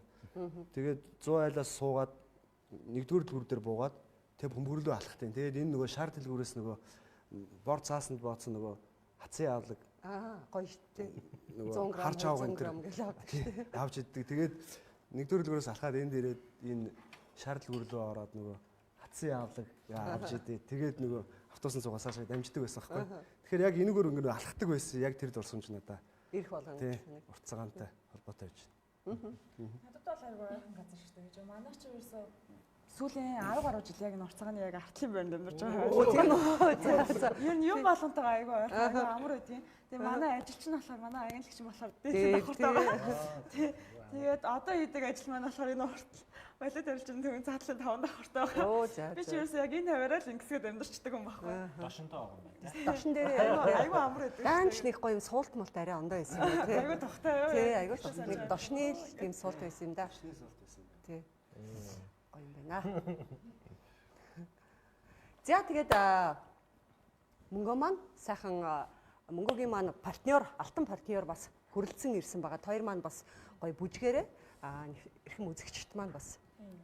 Тэгээд 100 айлаас суугаад 1-р дэлгүүр дээр буугаад тэг бөмбөрлөө алхахтай. Тэгээд энэ нөгөө шар дэлгүүрээс нөгөө бор цаасанд бооцсон нөгөө хацын авлаг гоё штэ. нөгөө харж авах энэ гэж авч иддэг. Тэгээд 1-р дэлгүүрээс алхаад энд ирээд энэ шар дэлгүүр рүү ороод нөгөө хацын авлаг авч идээ. Тэгээд нөгөө автобусанд суугасаа шууд дамждаг байсан байхгүй. Тэгэхээр яг энэгээр ингээд алхахдаг байсан. Яг тэр дурсамж надаа ирэх болгоно гэж байна. Урт цагаантай холбоотой байж байна. Надад бол айгүй ойрхон газар шүү дээ. Гэж манай ч ерөөсөө сүүлийн 10 гаруй жил яг нурцгааны яг артлын байранд амьдарч байгаа. Ер нь юм болгонтойгоо айгүй ойрхон айгүй амар байдгийн. Тэгээ манай ажилчин болохоор манай агентлагч болохоор дээд давхартай байгаа. Тэгээд одоо хийдэг ажил маань болохоор энэ урт балет арилжин төвийн цаатлын 5 давхартай байгаа. Би ч ерөөсөө яг энэ тавиараа л ингэсгээд амьдарчдаг юм байхгүй. Дошинтой байгаа юм байна. Дошин дээр айгүй амар байдаг. Даанч нэг гоё суулт молт арай ондоо байсан юм тий. Айгүй тухтай юу? Тий, айгүй тухтай. Нэг дошны л тийм суулт байсан юм да. Дошны суулт байсан. Тий. Гоё юм байна. За тэгээд мөнгө маань сайхан мөнгөгийн маань партнер, алтан партнер бас хүрэлцэн ирсэн байгаа. Хоёр маань бас гоё бүжгээрээ эрхэм үзэгчд маань бас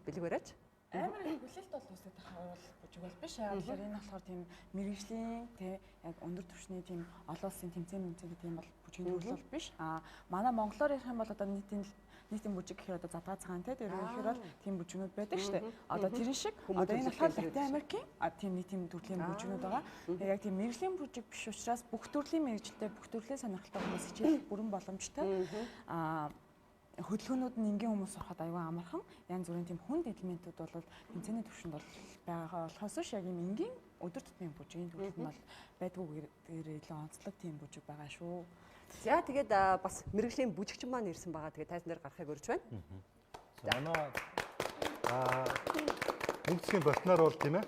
бэлэг бариач. Амар их хүлээлт бол үсээд байгаа бол бүжиг бол биш аа. Тэгэхээр энэ болохоор тийм мэрэгжлийн тий яг өндөр түвшний тийм олон улсын тэмцээн тийм бол бүжгийн төрөл бол биш. Манай монголоор ярих юм бол одоо нийтийн бүжиг гэхээр одоо задгаа цагаан тий дээр ихээр бол тийм бүжгнүүд байдаг шүү дээ. Одоо тэрэн шиг одоо энэ болохоор Латин Америкийн тийм нийтийн төрлийн бүжгнүүд байгаа. Яг тийм мэрэгжлийн бүжиг биш учраас бүх төрлийн мэрэгчлээ бүх төрлийн сонирхолтой хүмүүс хичээл бүрэн боломжтой. Хөдөлгөөнүүд нь энгийн хүмүүс сурахад аюул амархан янз бүрийн тийм хүнд элементүүд бол тэмцээний төвшөнд бол байгаа болохоос ш яг юм энгийн өдөр тутмын бүжгийн төрөлд нь бол байдгүй гэрээ илүү онцлог тийм бүжиг байгаа шүү. За тэгээд бас мэрэгжлийн бүжигчин маань ирсэн байгаа. Тэгээд тайзан дээр гарахыг урьж байна. За манай нэг засгийн партнер бол тийм ээ.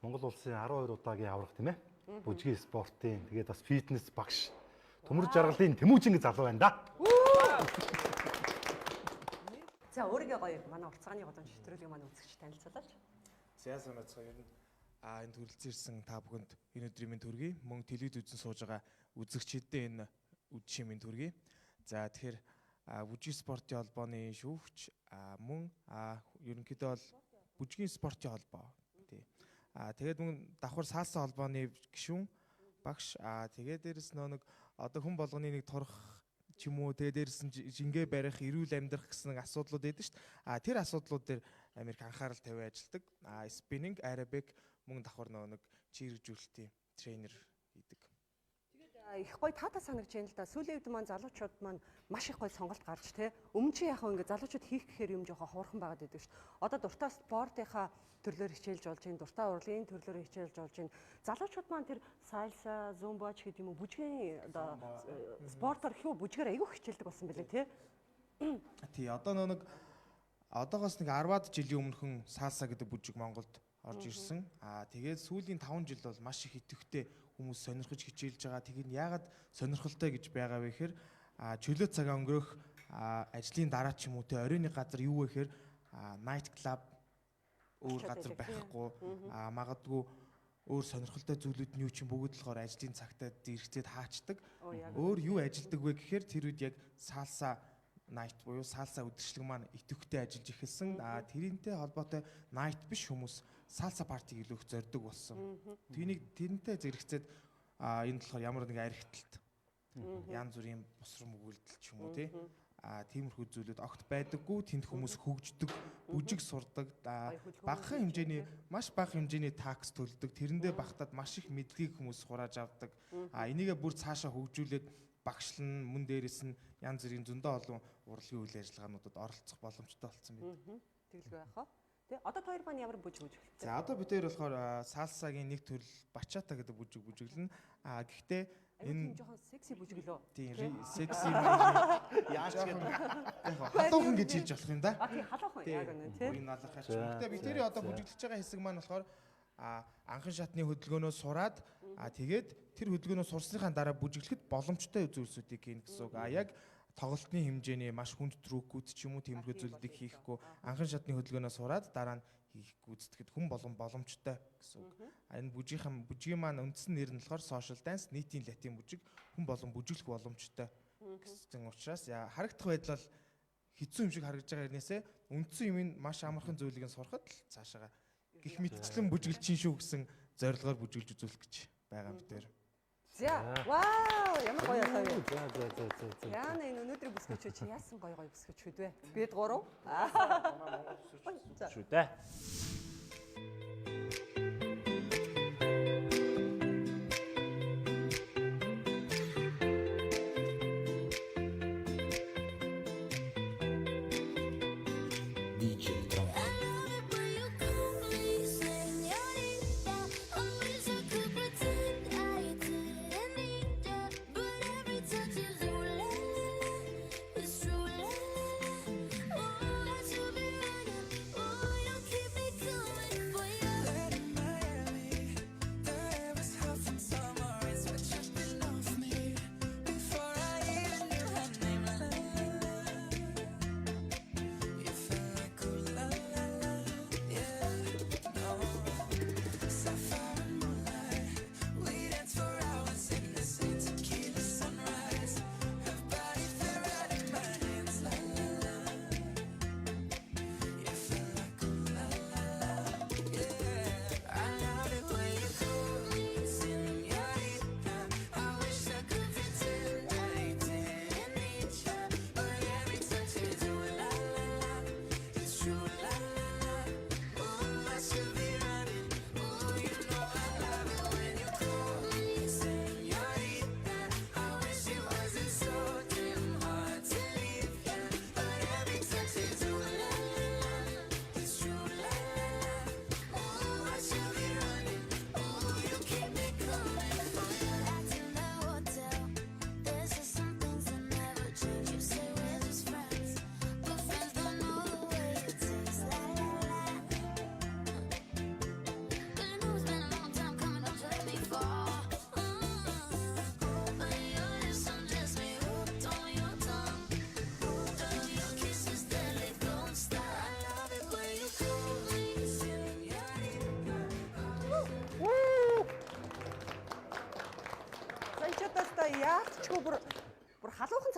Монгол улсын 12 удаагийн аврах тийм ээ. Бүжгийн спортын тэгээд бас фитнес багш Төмөр жаргалын Тэмүүжин залуу байна да. За өөрийгөө гоё манай урт цагааны годамж нэвтрүүлгийн маань үзэгч танилцуулаач. За санацгаа ер нь энэ төрөлцөн ирсэн та бүхэнд энэ өдрийн мэнд төргий мөн телевиз үзэн сууж байгаа үзэгчдэд энэ үд шимийн төргий. За тэгэхээр бүжиг спортын холбооны шүүгч мөн ерөнхийдөө бол бүжгийн спортын холбоо тий. Тэгээд мөн давхар саалсан холбооны гишүүн багш тэгээд дээрэс нэг одоо хүн болгоны нэг турах ч юм уу тэгээд дээрэс нь жингээ барих, эрүүл амьдрах гэсэн нэг асуудлууд байдаг шүү дээ. Тэр асуудлууд дээр Америк анхаарал тавиад ажилладаг. Спиннинг, аэробик мөн давхар нэг чирэгжүүлэлтийн тренер хийдэг. Их гоё таата санагч юм л да. Сүүлийн үед маань залуучууд маань маш их гоё сонголт гарч те. Өмнө чи яг ингээ залуучууд хийх гэхээр юм жоохон ховорхон байгаад байдаг шүү дээ. Одоо дуртай спортынхаа төрлөөр хичээлж болж байна. Дуртай урлагийн төрлөөр хичээлж болж байна. Залуучууд маань тэр сальса, зумба ч гэдэг юм уу бүжгийн одоо спортоор их бүжгээр аягүй хичээлдэг болсон байлээ те. Тий, одоо нэг одоогоос нэг 10-аад жилийн өмнөхөн сальса гэдэг бүжиг Монголд орж ирсэн. Тэгээд сүүлийн 5 жил бол маш их идэвхтэй хүмүүс сонирхож хичээлж байгаа. Тэгээд яагаад сонирхолтой гэж байгаа вэ гэхээр чөлөө цагаа өнгөрөх ажлын дараа ч юм уу те оройны газар юу вэ гэхээр night club өөр газар байхгүй магадгүй өөр сонирхолтой зүйлүүд нь юу ч юм бүгд болохоор ажлын цагтаа зэрэгцээд хаачдаг. Өөр юу ажилдаг вэ гэхээр тэр үед яг сальса night буюу сальса үдшилэг маань идэвхтэй ажиллаж эхэлсэн. Тэрнтэй холбоотой night биш хүмүүс сальса партиг илүү их зорддог болсон. Тэрнтэй зэрэгцээд энэ болохоор ямар нэг архитэлт янз бүрийн босрон өгүүлдэл ч юм уу тий. Тиймэрхүү зүйлүүд огт байдаггүй. Тэнд хүмүүс хөгждөг, бүжиг сурдаг, багахан хэмжээний маш бага хэмжээний такс төлдөг. Тэрэндээ багтаад маш их мэдлэгийг хүмүүс хурааж авдаг. Энийгээ бүр цаашаа хөгжүүлээд багшлан мөн дээрээс нь янз бүрийн зөндөө олон урлагийн үйл ажиллагаануудад оролцох боломжтой болсон байна. Тэгэлгүй яах вэ? Тэ одоо хоёр маань ямар бүжиг бүжиглээ? За одоо бид хоёр болохоор сальсагийн нэг төрөл бачата гэдэг бүжиг бүжиглэн. Гэхдээ энэ жоохон секси бүжиглөө. Тийм, секси яаж гэдэг халуухан гэж хэлж болох юм да. Тийм, халуухан яг үнэ тийм. Энэ алхаач. Гэхдээ бид тэр одоо бүжиглэж байгаа хэсэг маань болохоор анхан шатны хөдөлгөөнөөс сураад тэгээд тэр хөдөлгөөнөөс сурсныхаа дараа бүжиглэхэд боломжтой зүйлсүүдийг хийн гэсэн үг. Яг тоглолтын хэмжээний маш хүнд трюкүүд ч юм уу тиймэрхүү зүйлүүдийг хийхгүй анхан шатны хөдөлгөөнөөс сураад дараа нь хийх гүйцэтгэхэд хүн болгон боломжтой гэсэн үг. Энэ бүжгийн маань үндсэн нэр нь болохоор social dance, нийтийн латин бүжиг, хүн болгон бүжиглэх боломжтой гэсэн учраас харагдах байдал бол хэцүү юм шиг харагдаж байгаа хэрнээсээ үндсэн юм маш амархан зүйлийг нь сурахад л цаашаа гих мэтчлэн бүжиглэж чинь шүү гэсэн зорилгоор бүжиглж үзүүлэх гэж байгаа юм дээр. За, вау, ямар гоё ясаа. Яна энэ өнөөдрийн бүсгүйч чи яасан гоё бүсгүйч хөдвэ? Бид гурав. Шүү дээ. Oh,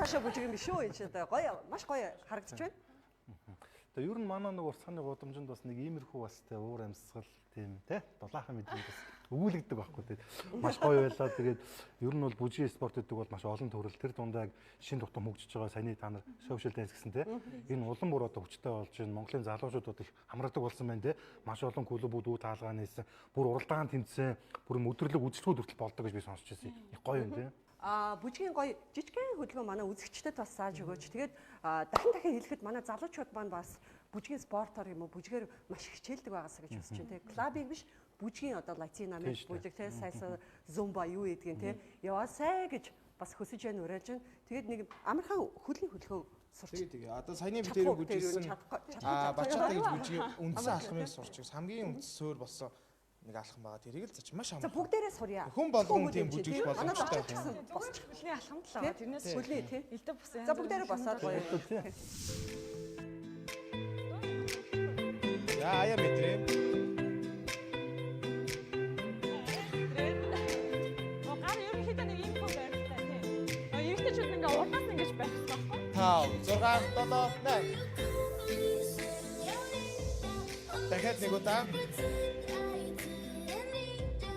цаашаа бүжиг юм биш үү энэ ч одоо гоё маш гоё харагдаж байна. Тэгээ ер нь манай нэг уртсганы гудамжинд бас нэг иймэрхүү бас тэ уур амьсгал тийм тэ дулаахан мэдрэмж бас өгүүлэгдэг байхгүй тэ маш гоё байлаа. Тэгээд ер нь бол бүжгийн спорт гэдэг бол маш олон төрөл тэр дундаа шин тутам хөгжиж байгаа саяны та нар social dance гэсэн тэ энэ улам бүр одоо хүчтэй болж байна. Монголын залуучууд их хамраадаг болсон байна тэ маш олон клубүүд үе таалгаа нээсэн бүр уралдаан тэмцээн бүр өдөрлөг үзэлтгүүд хүртэл болдог гэж би сонсч байсан. Их гоё юм тэ. Бүжгийн гоё жижигхэн хөдөлгөөн манай үзэгчдэд бас зааж өгөөч. Тэгээд дахин хэлэхэд манай залуучууд маань бас бүжгийн спортоор юм уу бүжгээр маш хичээлдэг байгаасаа гэж үзэж байна. Тэгээд клабыг биш бүжгийн одоо латин америк бүжиг те сайсан зумба юу гэдгийг те яваасай гэж бас хөсөж яан уриалж байна. Тэгээд нэг амархан хөдөлгөөн хөдөлгөөн сурч. Тэгээ одоо саяны бид дээр бүжигсэн бачаатай гэж бүжгийн үндсэн алхмыг сурч. Хамгийн үндсөөр болсон нэг алхам байгаа. Тэрийг л зач маш амархан. За бүгдээрээ сурья. Хүн болгон тийм бүжигч боломжтой. Босч хөлийн алхамд л байгаа. Тэрнээс хөлийн тий. Элдв бус. За бүгдээрээ босоод гоё. Яа мэдрээ. Гар ерөнхийдөө нэг юм хөө байртай тий. Эрэгтэйчүүд ингээ урдаас ингэж байсан байхгүй. 5 6 7 8. Дахиад нэг удаа.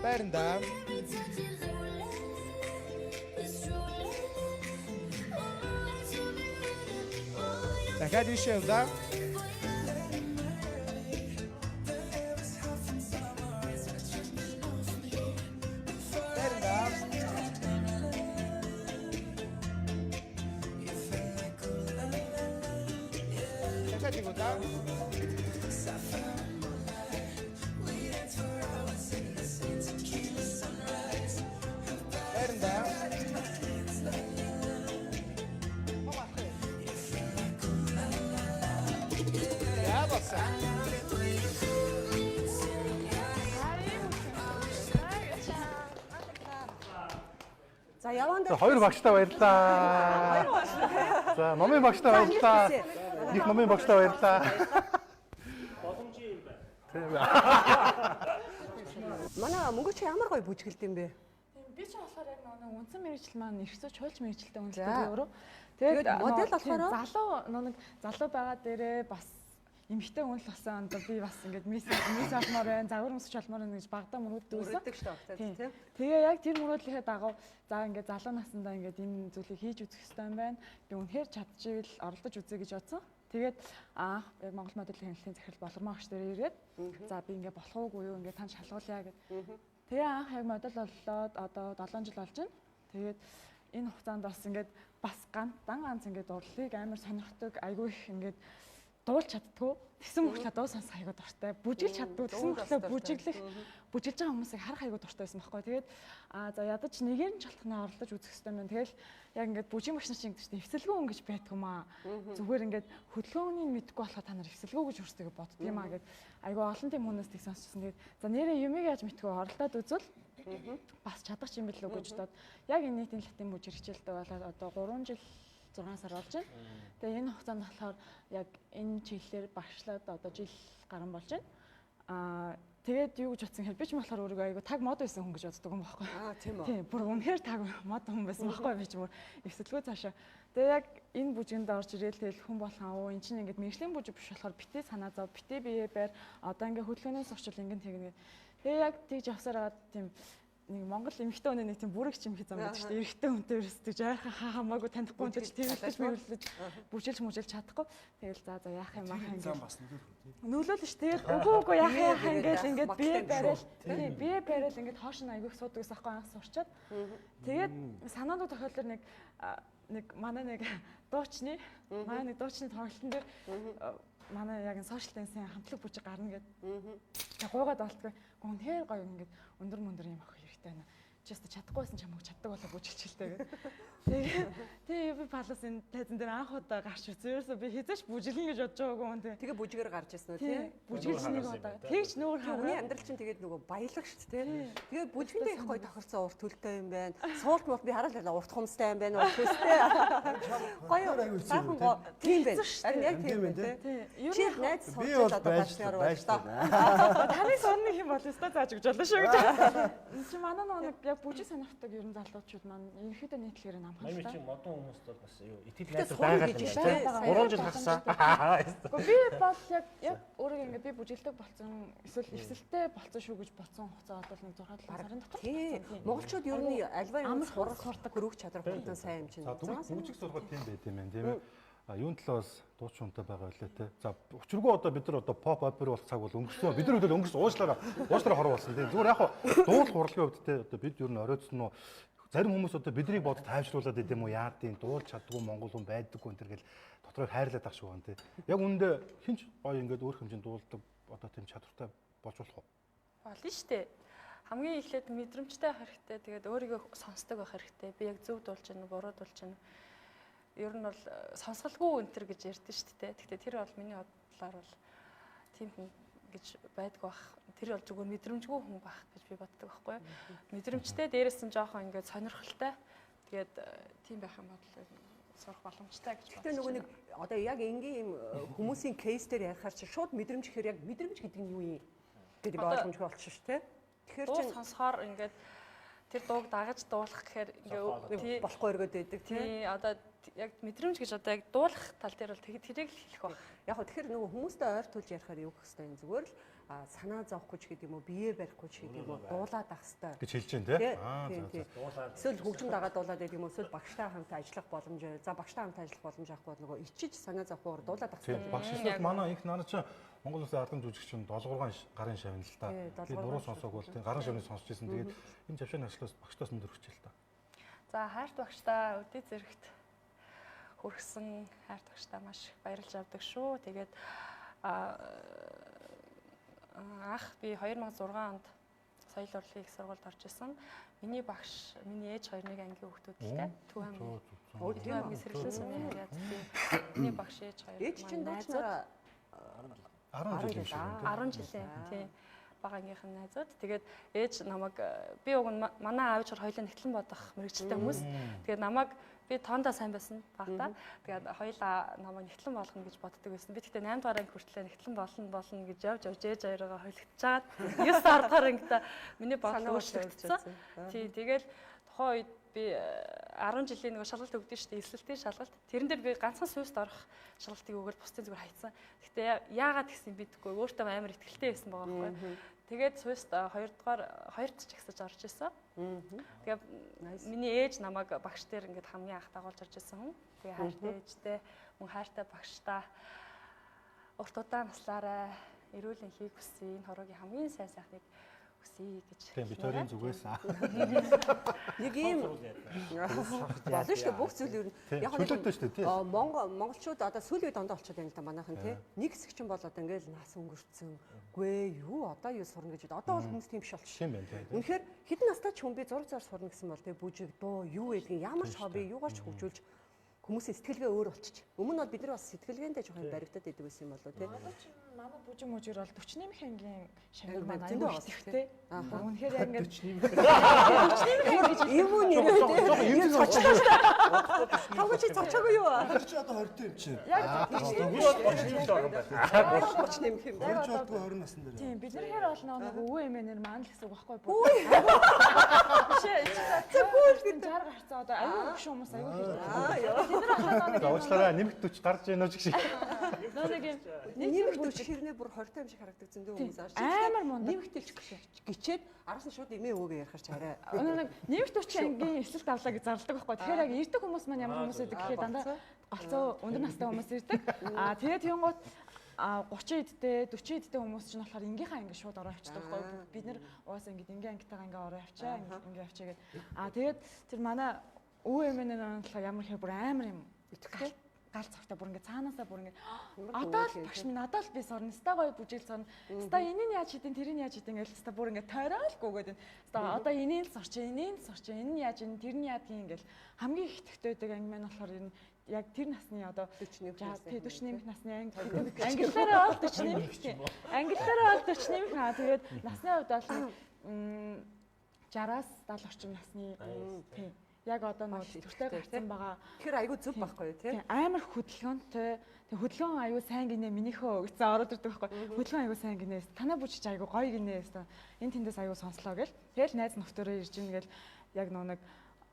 Байранда. Дахиад ишээ удаа. За явандаа хоёр багштай баярлалаа. За номын багштай баярлалаа. Их номын багштай баярлалаа. Боломжийн юм байна. Тийм. Манай мөнгөч ямар гоё бүжгэлд юм бэ? Би ч болохоор яг нэг үндсэн мэрэгжил маань эрхсөж хуульч мэрэгжилтэй үнэлдэг өөрөө. Тэгээд модель болохоор залуу байгаа дээрээ бас эмэгтэй хүн л болсон. Би бас ингээд мисс алмаар байна, загвар өмсөж алмаар байна гэж багтаа мөрөддөг байсан. Тийм. Тэгээ яг тэр мөрөөдлийнхээ дагав за ингээд залуу наснда ингээд энэ зүйлийг хийж үзэх хэрэгтэй юм байна. Би үнэхээр чадчихвэл оролдож үзье гэж бодсон. Тэгээд яг Монгол модельийн хяналтын захирал болормоо агш дээр ирээд за би ингээд болох уугүй юу ингээд тань шалгуулъя гэд. Тэгээ анх яг модель боллоод одоо 7 жил болж байна. Тэгээд энэ хугацаанд бас ингээд бас ганц ингээд урлагийг амар сонирхдаг айгүй их ингээд дуулж чаддгүй тэгсэн мөртлөө дуу сонсох айгүй дуртай бүжиглж чаддгүй тэгсэн мөртлөө бүжиглж байгаа хүмүүсийг харах айгүй дуртай байсан байхгүй. Тэгээд за ядаж нэгээр нь чалтхнаа оролдож үзэх хэрэгтэй юм. Тэгэл яг ингээд бүжгийн багш нар шиг гэдэг чинь эвсэлгүй хүн гэж байдаг юм аа. Зүгээр ингээд хөдөлгөөнийг мэдгүй болохоо та нар эвсэлгүй гэж өөрсдөө бодд юм аа гэд айгүй олон тийм хүмүүс тийг сонсчихсон. Тэгээд за нэрээ юмыг яаж мэдгүй оролдоод үзвэл бас чадах юм билүү гэж бодоод яг энэ нийтийн латин бүжиг хичээлдээ болоод одоо 3 жил 6 сар болж байна. Тэгээ энэ хугацаанд болохоор яг энэ чиглэлээр багшлаад одоо жил гарсан болж байна. Тэгээд юу гэж бодсон хэрэг би ч болохоор өөрийгөө айгу таг мод байсан хүн гэж боддог юм байхгүй. Тийм үү. Тийм, бүр үнэхээр таг мод хүн байсан байхгүй би ч бүр эвсэлгүй цаашаа. Тэгээ яг энэ бүжинд орж ирээл тэгэл хүн болгоо өө эн чинь ингээд мэржлийн бүжиг биш болохоор битээ санаа зов, битээ бие байр одоо ингээд хөдөлгөөнөөс орчвол ингээд тэгнэ. Тэгээ яг тэгж явсараад тийм нэг Монгол эмэгтэй хүний нэг тийм бүрэг чим хий зам гэдэг чинь эрэгтэй хүнтэй өрсдөг жаахан хамаагүй танихгүй хүнтэй тэрэлдэж мэрэлдэж бүжиглж чадахгүй. Тэгэл за яах юм аа ингэ. Нөлөөлнө ш. Тэгээд үгүй яах ингээл бие барайл. Тийм бие барайл ингээд хоош нь айгүйх суудаг гэсэн аахгүй анх сурчаад. Тэгээд санаандуу тохиолдол нэг манай нэг дуучны тоглолтын дээр манай яг сошиал дэнсийн хамтлаг бүжиг гарна гэд. Тэгээд гуугаад болтгоо. Үнэхээр гоё ингээд өндөр мөндөр юм ах хэрэгтэй байна. Чи өстө чадахгүйсэн ч хамаагүй чаддаг болоо бүжиглэлтэй гэд. Тэгээ би палас энэ тайзан дээр анх удаа гарч ирсэн. Би хизээш бүжиглэн гэж бодож байгаагүй юм тий. Тэгээ бүжигээр гарч ирсэн үү тий? Бүжиглж нэг удаа. Тэгж нүүр хүний амьдрал чинь тэгээд нөгөө баялаг шүү дээ тий. Тэгээ бүжгэндээ их гоё тохирцсон урт төлтэй юм байна. Суулт мод би хараад урт хумстай юм байна уу төстэй. Гоё сайхан гоо тийм байна. Харин яг тийм байна тий. Чи найз сонсож одоо бачгаар байна та. Таны сонны юм бол өстө зааж өгч болно шүү гэж. Чи манай нэг яг бүжиг сонирхдаг ер нь залуучууд маань ерөнхийдөө нийтлэгээр нь Мами амхалтай. чи модон хүмүүст бол бас юу итгэл найдвар байгаа юм байна. 3 жил хагасаа. Гэхдээ би бол яг өөрөө ингээд би бүжиглдэг болсон эсвэл эвсэлтэй болсон шүү гэж бодсон хугацаа бол нэг 6-7 сарын дотор. Тийм. Монголчууд ер нь альва юм сурдаг хөрөг чадвар хурдан сайн юм чинь. За тэгвэл бүжиг сургууль тийм байт юм байна тийм ээ. Юун талаас дуучин унтай байгаа байлаа те. За учиргүй одоо бид нар одоо pop opera болох цаг бол өнгөрсөн. Бид нар өнгөрсөн уушлаараа хор болсон тийм. Зүгээр яг дуулах урлагийн хувьд те одоо бид ер нь оройтсон уу зарим хүмүүс одоо биднийг бод тайвшруулад идэм үү яадын дуулж чаддгүй монгол хүн байдаггүй энэ төр гэл дотроо хайрлаад ах шиг байна те. Яг үүндээ хинч гоё ингээд өөр хэмжээнд дуулдаг одоо тийм чадвартай болж болох уу? Болно шүү дээ. Хамгийн эхлээд мэдрэмжтэй байх хэрэгтэй. Тэгээд өөрийгөө сонсдог байх хэрэгтэй. Би яг зөв дуулж байна, буруу дуулж байна. Ер нь бол сонсголгүй өнтер гэж ярьдэн шүү дээ. Гэхдээ тэр бол миний бодлоор бол тийм хүн гэж байдгүй бах. Тэр бол зүгээр мэдрэмжгүй хүн байх гэж би боддог байхгүй юу. Мэдрэмжтэй дээрээс нь жоохон ингээд сонирхолтой. Тэгээд тийм байх юм бол сурах боломжтой гэж боддог. Тэгээ нөгөө нэг одоо яг энгийн юм хүмүүсийн кейс дээр ярихаар чи шууд мэдрэмж гэхээр яг мэдрэмж гэдэг нь юу юм гэдэг ойлгомжтой болчих шүү дээ. Тэгэхээр чи сонсохоор ингээд тэр дууг дагаж дуулах гэхээр ингээд болохгүй өргөд байдаг тий. Одоо яг мэдрэмж гэж одоо яг дуулах тал дээр бол тэрийг л хэлэх баг. Яг хөө тэгэхээр нөгөө хүмүүстэй ойртуулж ярихаар юу гэх хэвээр юм зүгээр л санаа зовхгүй ч гэдэг юм уу биеэ барихгүй ч гэдэг юм уу дуулаад ах хэвээр гэж хэлж байна тий. Тийм. Эсвэл хөгжим дагаад дуулаад байдаг юм уу эсвэл багштай хамт ажиллах боломж за багштай хамт ажиллах боломж авахгүй бол нөгөө ичиж санаа зовхоор дуулаад ах хэвээр. Багш эсвэл манай их нараа чи Монгол Улсын ардын жүжигчин 7 гарын шавьн л та. Тэгээд буруу сонсоог бол тийм гарын шавьныг сонсч ирсэн. Тэгээд энэ шавьшааны ажлаас багштаас мэд өргөж л та. За хайрт багштаа өдөө зэрэгт хүрсэн хайрт багштаа маш их баярлж авдаг шүү. Тэгээд ах би 2006 онд соёл урлагийн их сургуульд орж исэн. Миний багш, миний ээж хоёр нэг ангийн хүүхдүүд л дээ. Төв аймгийн. Төв аймгийн сэргэлэн сүмийн харьяат тийм. Миний багш ээж хоёр. Ээж чинь дуучлаараа 10 жилийн тийм бага ангийнхан найзууд. Тэгээд ээж намайг би уг нь манай аав чор хоёлаа нэгтлэн бодох мэрэгчлээ хүмүүс. Тэгээд намайг би тоондоо сайн байсан багтаа. Тэгээд хоёлаа намайг нэгтлэн болгоно гэж боддог байсан. Би тэгтээ 8 дугаар анги хүртлээр нэгтлэн болно гэж явж ээж хоёроо холигдчихад 9 сардар ангита миний бодол өөрчлөгдсөн. Тий тэгээд тухайн үед би 10 жилийн нэг шалгалт өгдөө шүү дээ. Эсэлтийн шалгалт. Тэрэн дээр би ганцхан суйст орох шалгалтыг өгөөл бусдын зүгээр хайцсан. Гэхдээ яагаад гэсэн бидгүй өөртөө амар ихтэй байсан байгаа байхгүй. Тэгээд суйст 2 ч ихсэж орж исэн. Тэгээд миний ээж намайг багш дээр ингээд хамгийн анх дагуулж орж исэн хүн. Тэгээд хайртай ээжтэй, мөн хайртай багштаа урт удаан наслаарай, эрүүл энхийг хүсье. Энэ хороогийн хамгийн сайн сайхныг хүсье гэж. Тийм Викторийн зүгээс нэг юм болно шүү дээ бүх зүйл ер нь яг нь монголчууд одоо сүүлийн үед ондоо болчиход байна л да манайхан тий нэг хэсэг чинь бол одоо ингээл нас өнгөрцөн гүй юу одоо юу сурна гэж одоо бол хүмүүс тийм биш болчихсон. Үнэхээр хэдэн настай ч хүн би зураг зар сурна гэсэн бол тий бүжиг дуу юу гэдгийг ямар ч хобби юугаар ч хөгжүүлж хүмүүсийн сэтгэлгээ өөр болчих. Өмнө нь бол бид нар бас сэтгэлгээндээ жоохон баригдаад идэг байсан юм болоо тий. Манай бүжиг мужир бол 40-ийн ангийн шангар маань аюул ихтэй. Үнэхээр яг ингээд 40-ийн гэж юм уу нэрээ. Тавч цочоогүй юу? Чи одоо 20 юм чинь. Яг 40-ийн юм. Хөрж болдгоо 20 насны дээр. Тийм бид нар хэр болно нэг өвөө эмээнэр маань л гэсэн үг байхгүй бүү. Тэгвэл 60 гарцаа одоо аюул өгш хүмүүс аюул хэрэгтэй. Бид нар ханаа нэг уучлаарай нэмэгт 40 гарч ийнө ч шиг. Нэг юм нэмэгт 40 хэрнээ бүр 20 тайм шиг харагдагдсан дөө хүмүүс ааш. Амар мундаг нэмэгтэл гिचээд араас нь шууд эмээ өвгөө ярихаар ч арай. Нэг нэмэгт 40 ангийн эсэлт авлаа гэж зарладаг байхгүй. Тэгэхээр яг ирдэг хүмүүс маань ямар хүмүүс байдаг гэхээр дандаа голцоо өндөр настай хүмүүс ирдэг. Тэгээд тэнгуут 30 эдтэй 40 эдтэй хүмүүс чинь болохоор энгийнхаа анги шууд ороо авчдаг байхгүй. Бид нэр угаасаа ингэ энгийн ангитайгаа ингээ ороо авчаа ингээ авчаа гэд. Тэгээд тэр манай өвөө эмээнэр болохоор ямар хэр бүр амар юм итгэв. Гал цагтаа бүр ингээ цаанаасаа бүр ингээ одоо л багш минь одоо л би сурна ста гоё бүжил сурна ста энийг яаж хийдин тэрийг яаж хийдин гэж ста бүр ингээ тойроолгүйгээд ста одоо энийг л сурч энэ нь яаж ин тэр нь яад гин ингээл хамгийн их төгтөөдөг анги маань болохоор энэ яг тэр насны одоо 40 насны англиараа бол 40 англиараа бол 40 тэгээд насны хувьд бол 60-аас 70 орчим насны тийм яг одоо нэг төртэй гарсан байгаа. Тэгэхээр айгүй зөв байхгүй юу тий? Амар хөдөлгөөнтэй. Тэг хөдөлгөөн аюу сайн гинэ минийхөө гэсэн ороод ирдэг байхгүй. Хөдөлгөөн аюу сайн гинэ. Танаа бүжиж аюу гоё гинэ. Энэ тэндээс аюу сонслоо гэл. Тэгэл найз нөхдөөрөө ирж ийн гэл яг нэг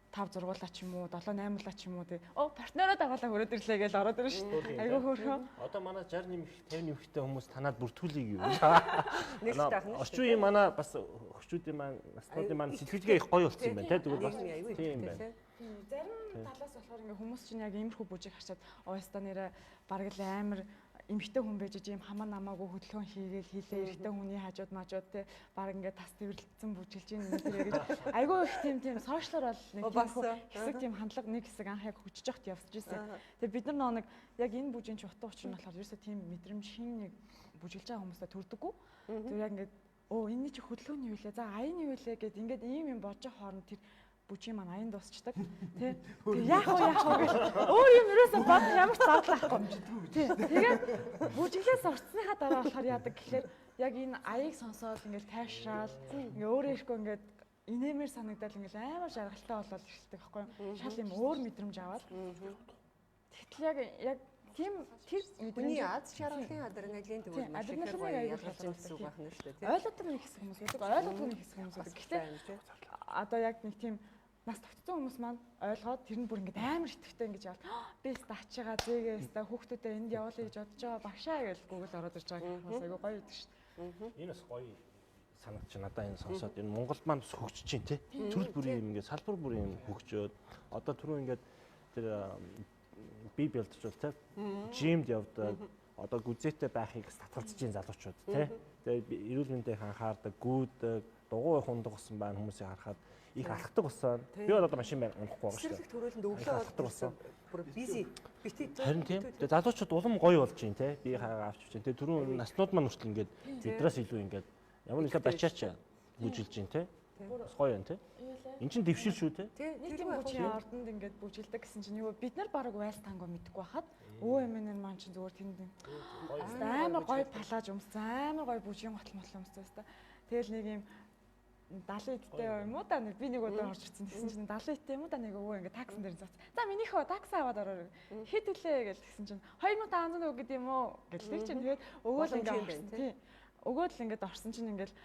5 6-уулаа ч юм уу 7 8-уулаа ч юм уу тий. Партнероо дагаалаа хөрөөд ирлээ гэл ороод ирнэ шүү дээ. Аюу хөөрхөн. Одоо манай 60 нэмэх 50 нэмэхтэй хүмүүс танаад бүртгүүлийг юу? Орчин үеийн манай бас өгчүүдийн маань настуудын маань сэтгэлгээ их гоё болсон юм байна тий. Тэгвэл бас тийм юм байна. Зарим талаас болохоор ингээ хүмүүс чинь яг иймэрхүү бүжиг харчаад ойста нэрэ бараг л амар эмхтэй хүн байж ийм хамаа намаагүй хөдөлгөөн хийгээл хийлээ эрэгтэй хүний хажууд мажууд те баг ингээ тас тэрэлцсэн бүжиглж ийн нэрээ гэж айгүй их тийм сошиалор бол нэг хэсэг тийм хандлага нэг хэсэг анх яг хүчж явахт явсаж ирсэн. Тэгээ бид нар нэг яг энэ бүжийн ч утга учир нь болохоор ерөөсөө тийм мэдрэмж хин нэг бүжиглж байгаа хүмүүстэй төрдөггүй. Тэр яг ингээ энэний чи хөдөлгөөний юу лээ за аяны юу лээ гэд ингээд ийм юм бодож хооронд тэр бүжийн маань аян дуусчдаг тий. Тэгээ яах вэ гэж өөр юм ерөөсөө бод ямар ч зарлахгүй. Тий. Тэгээд бүжиглээс орцсныхаа дараа болохоор яадаг гэхээр яг энэ аяыг сонсоод ингээд тайшраал ингээ өөрөө ирэхгүй ингээд инээмэр санагдал ингээд амар жаргалтай болоод ирэлдэг байхгүй юу? Шал юм өөр мэдрэмж аваад. Тэгтэл яг тийм тэр хүний аз жаргалын адреналин тэгвэл маш ихээр гоё ялгарч байгаа гэсэн үг байна шүү дээ тий. Ойлгодог нэг хэсэг хүмүүс байдаг, ойлгохгүй нэг хэсэг хүмүүс байдаг. Гэхдээ одоо яг нэг тийм нас тогтсон хүмүүс маань ойлгоод тэр нь бүр ингээд амар итгэвтэй ингэж яваад би өстө ачаага зээгээс та хүүхдүүдэд энд явуулъя гэж бодож байгаа багшаа гэж Google ороод ирж байгаа гэх бас айгүй гоё байдаг шүү дээ. Энэ бас гоё санагдаж надаа энэ сонсоод энэ Монголд маань бас хөгжиж чинь тий. Төрөл бүрийн юм ингээд салбар бүрийн хөгжөөд одоо түрүү ингээд тэр би бэлдэж бол тий. Жимд явдаг одоо гүзээтэй байхыг татгалзаж байгаа залуучууд тий. Тэгээ эрүүл мэндийг анхаардаг, гүйдэг, дугуй хундаг болсон байна хүмүүсийг харахад их алхдаг болсон. Би одоо машин унахгүй байгаа шүү дээ. Цэцэрлэг төрөлд өглөө алхдаг болсон. Бүр бизи. Харин тийм. Тэгээ залуучууд улам гоё болж байна те. Би хаагаа авч чинь. Тэгээ түрүүн наснууд маань хүртэл ингээд бидраас илүү ингээд ямар нэгэн бачаач бүжилж байна те. Бас гоё байна те. Энд чинь дэвшил шүү те. Нэг тийм бүжгийн ордонд ингээд бүжилдэг гэсэн чинь юу бид нар баг вайлс танго мэдгүй хахад өө эмэнэр маань чинь зүгээр тэнд амар гоё палаж өмссөн амар гоё бүжгийн готл өмссөн өстой. Тэгэл нэг юм 70 идтэй юм уу да би нэг удаа орж ирсэн гэсэн чинь 70 идтэй юм уу да нэг өвөө ингээ таксан дээр заац. За минийхөө такс аваад ороо. Хэд үлээ гэж тэгсэн чинь 2500 үг гэдэг юм уу гэлдэг чинь тэгээд өгөө л ингээ орсон тий. Өгөө л ингээд орсон чинь ингээл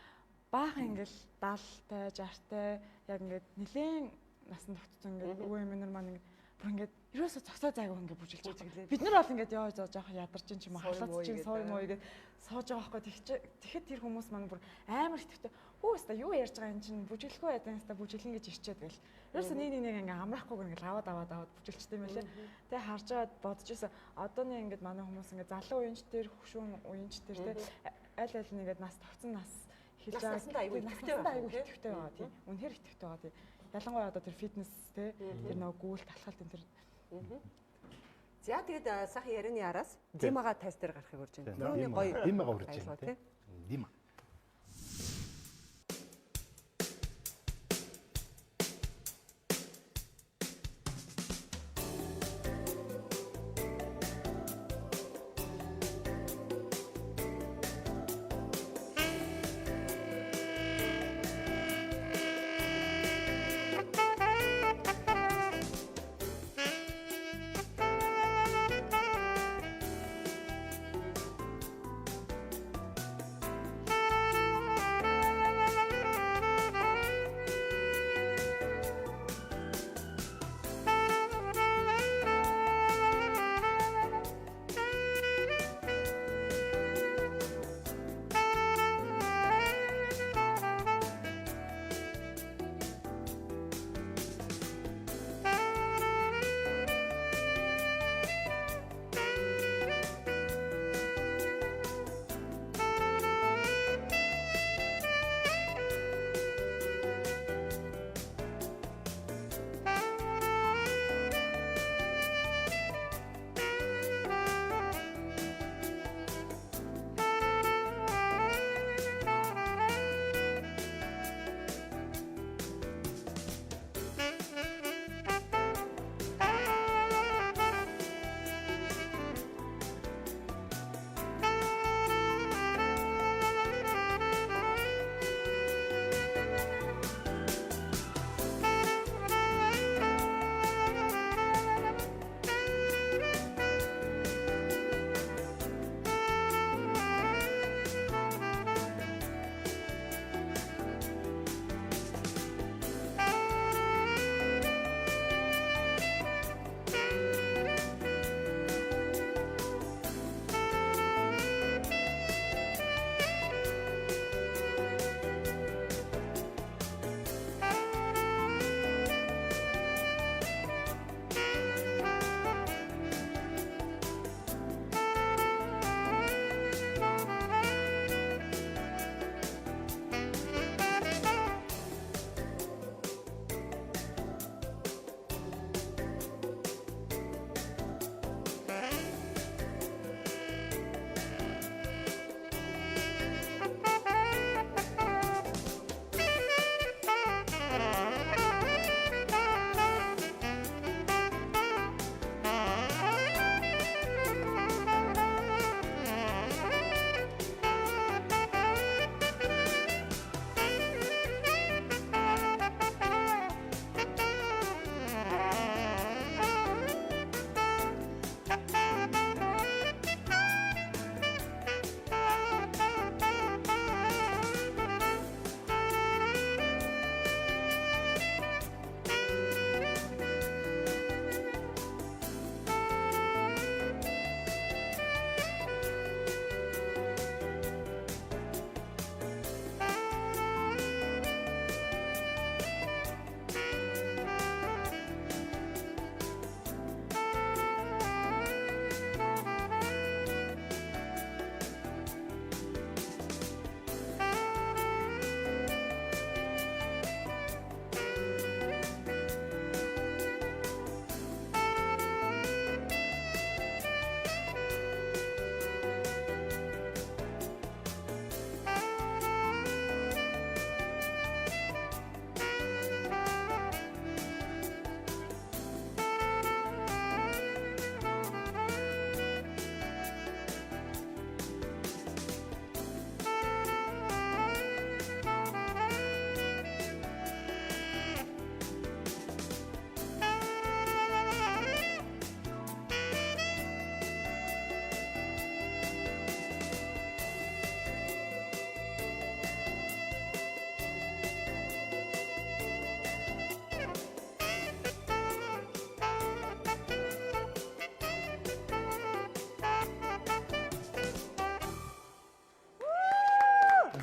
баахан ингээл 70-тай 60-тай яг ингээд нэлээд насан тогтсон ингээд өвөө эмэнэр маань ингээд бүр ингээд ерөөсө цогцоо зайгүй ингээд бүжилж байгаа. Бид нар бол ингээд яа жоох ядарч чинь ч юм халаац чинь сой муу игээд сууж байгаа байхгүй тэгэхэд тэр хүмүүс маань бүр амар итгэвтэй хөөста юу ярьж байгаа юм чинь бүжиглэхгүй байдаг хэвээр бүжиглэн гэж ирчээд байл. Ерөөсө нэг ингээ амраахгүйгээр ингээ аваад бүжиглчтэй юм лээ. Тэгээ харж аваад бодож ирсэн. Одооний ингээд манай хүмүүс ингээ залуу уянч төр хөшүүн уянч төр те аль аль нэгээд нас тогтсон нас хийж байгаа. Настай аягүй итгэвтэй байгаа тийм. Үнэхээр итгэвтэй байгаа тийм. Ялангуяа одоо тэр фитнес те тэр нөгөө гүйл талхалт энэ тэр. За тэгээд сайхан ярианы араас Димага тест дээр гарахыг урьж байна. Түрүүний гоё Димага урьж байна тийм. Дима.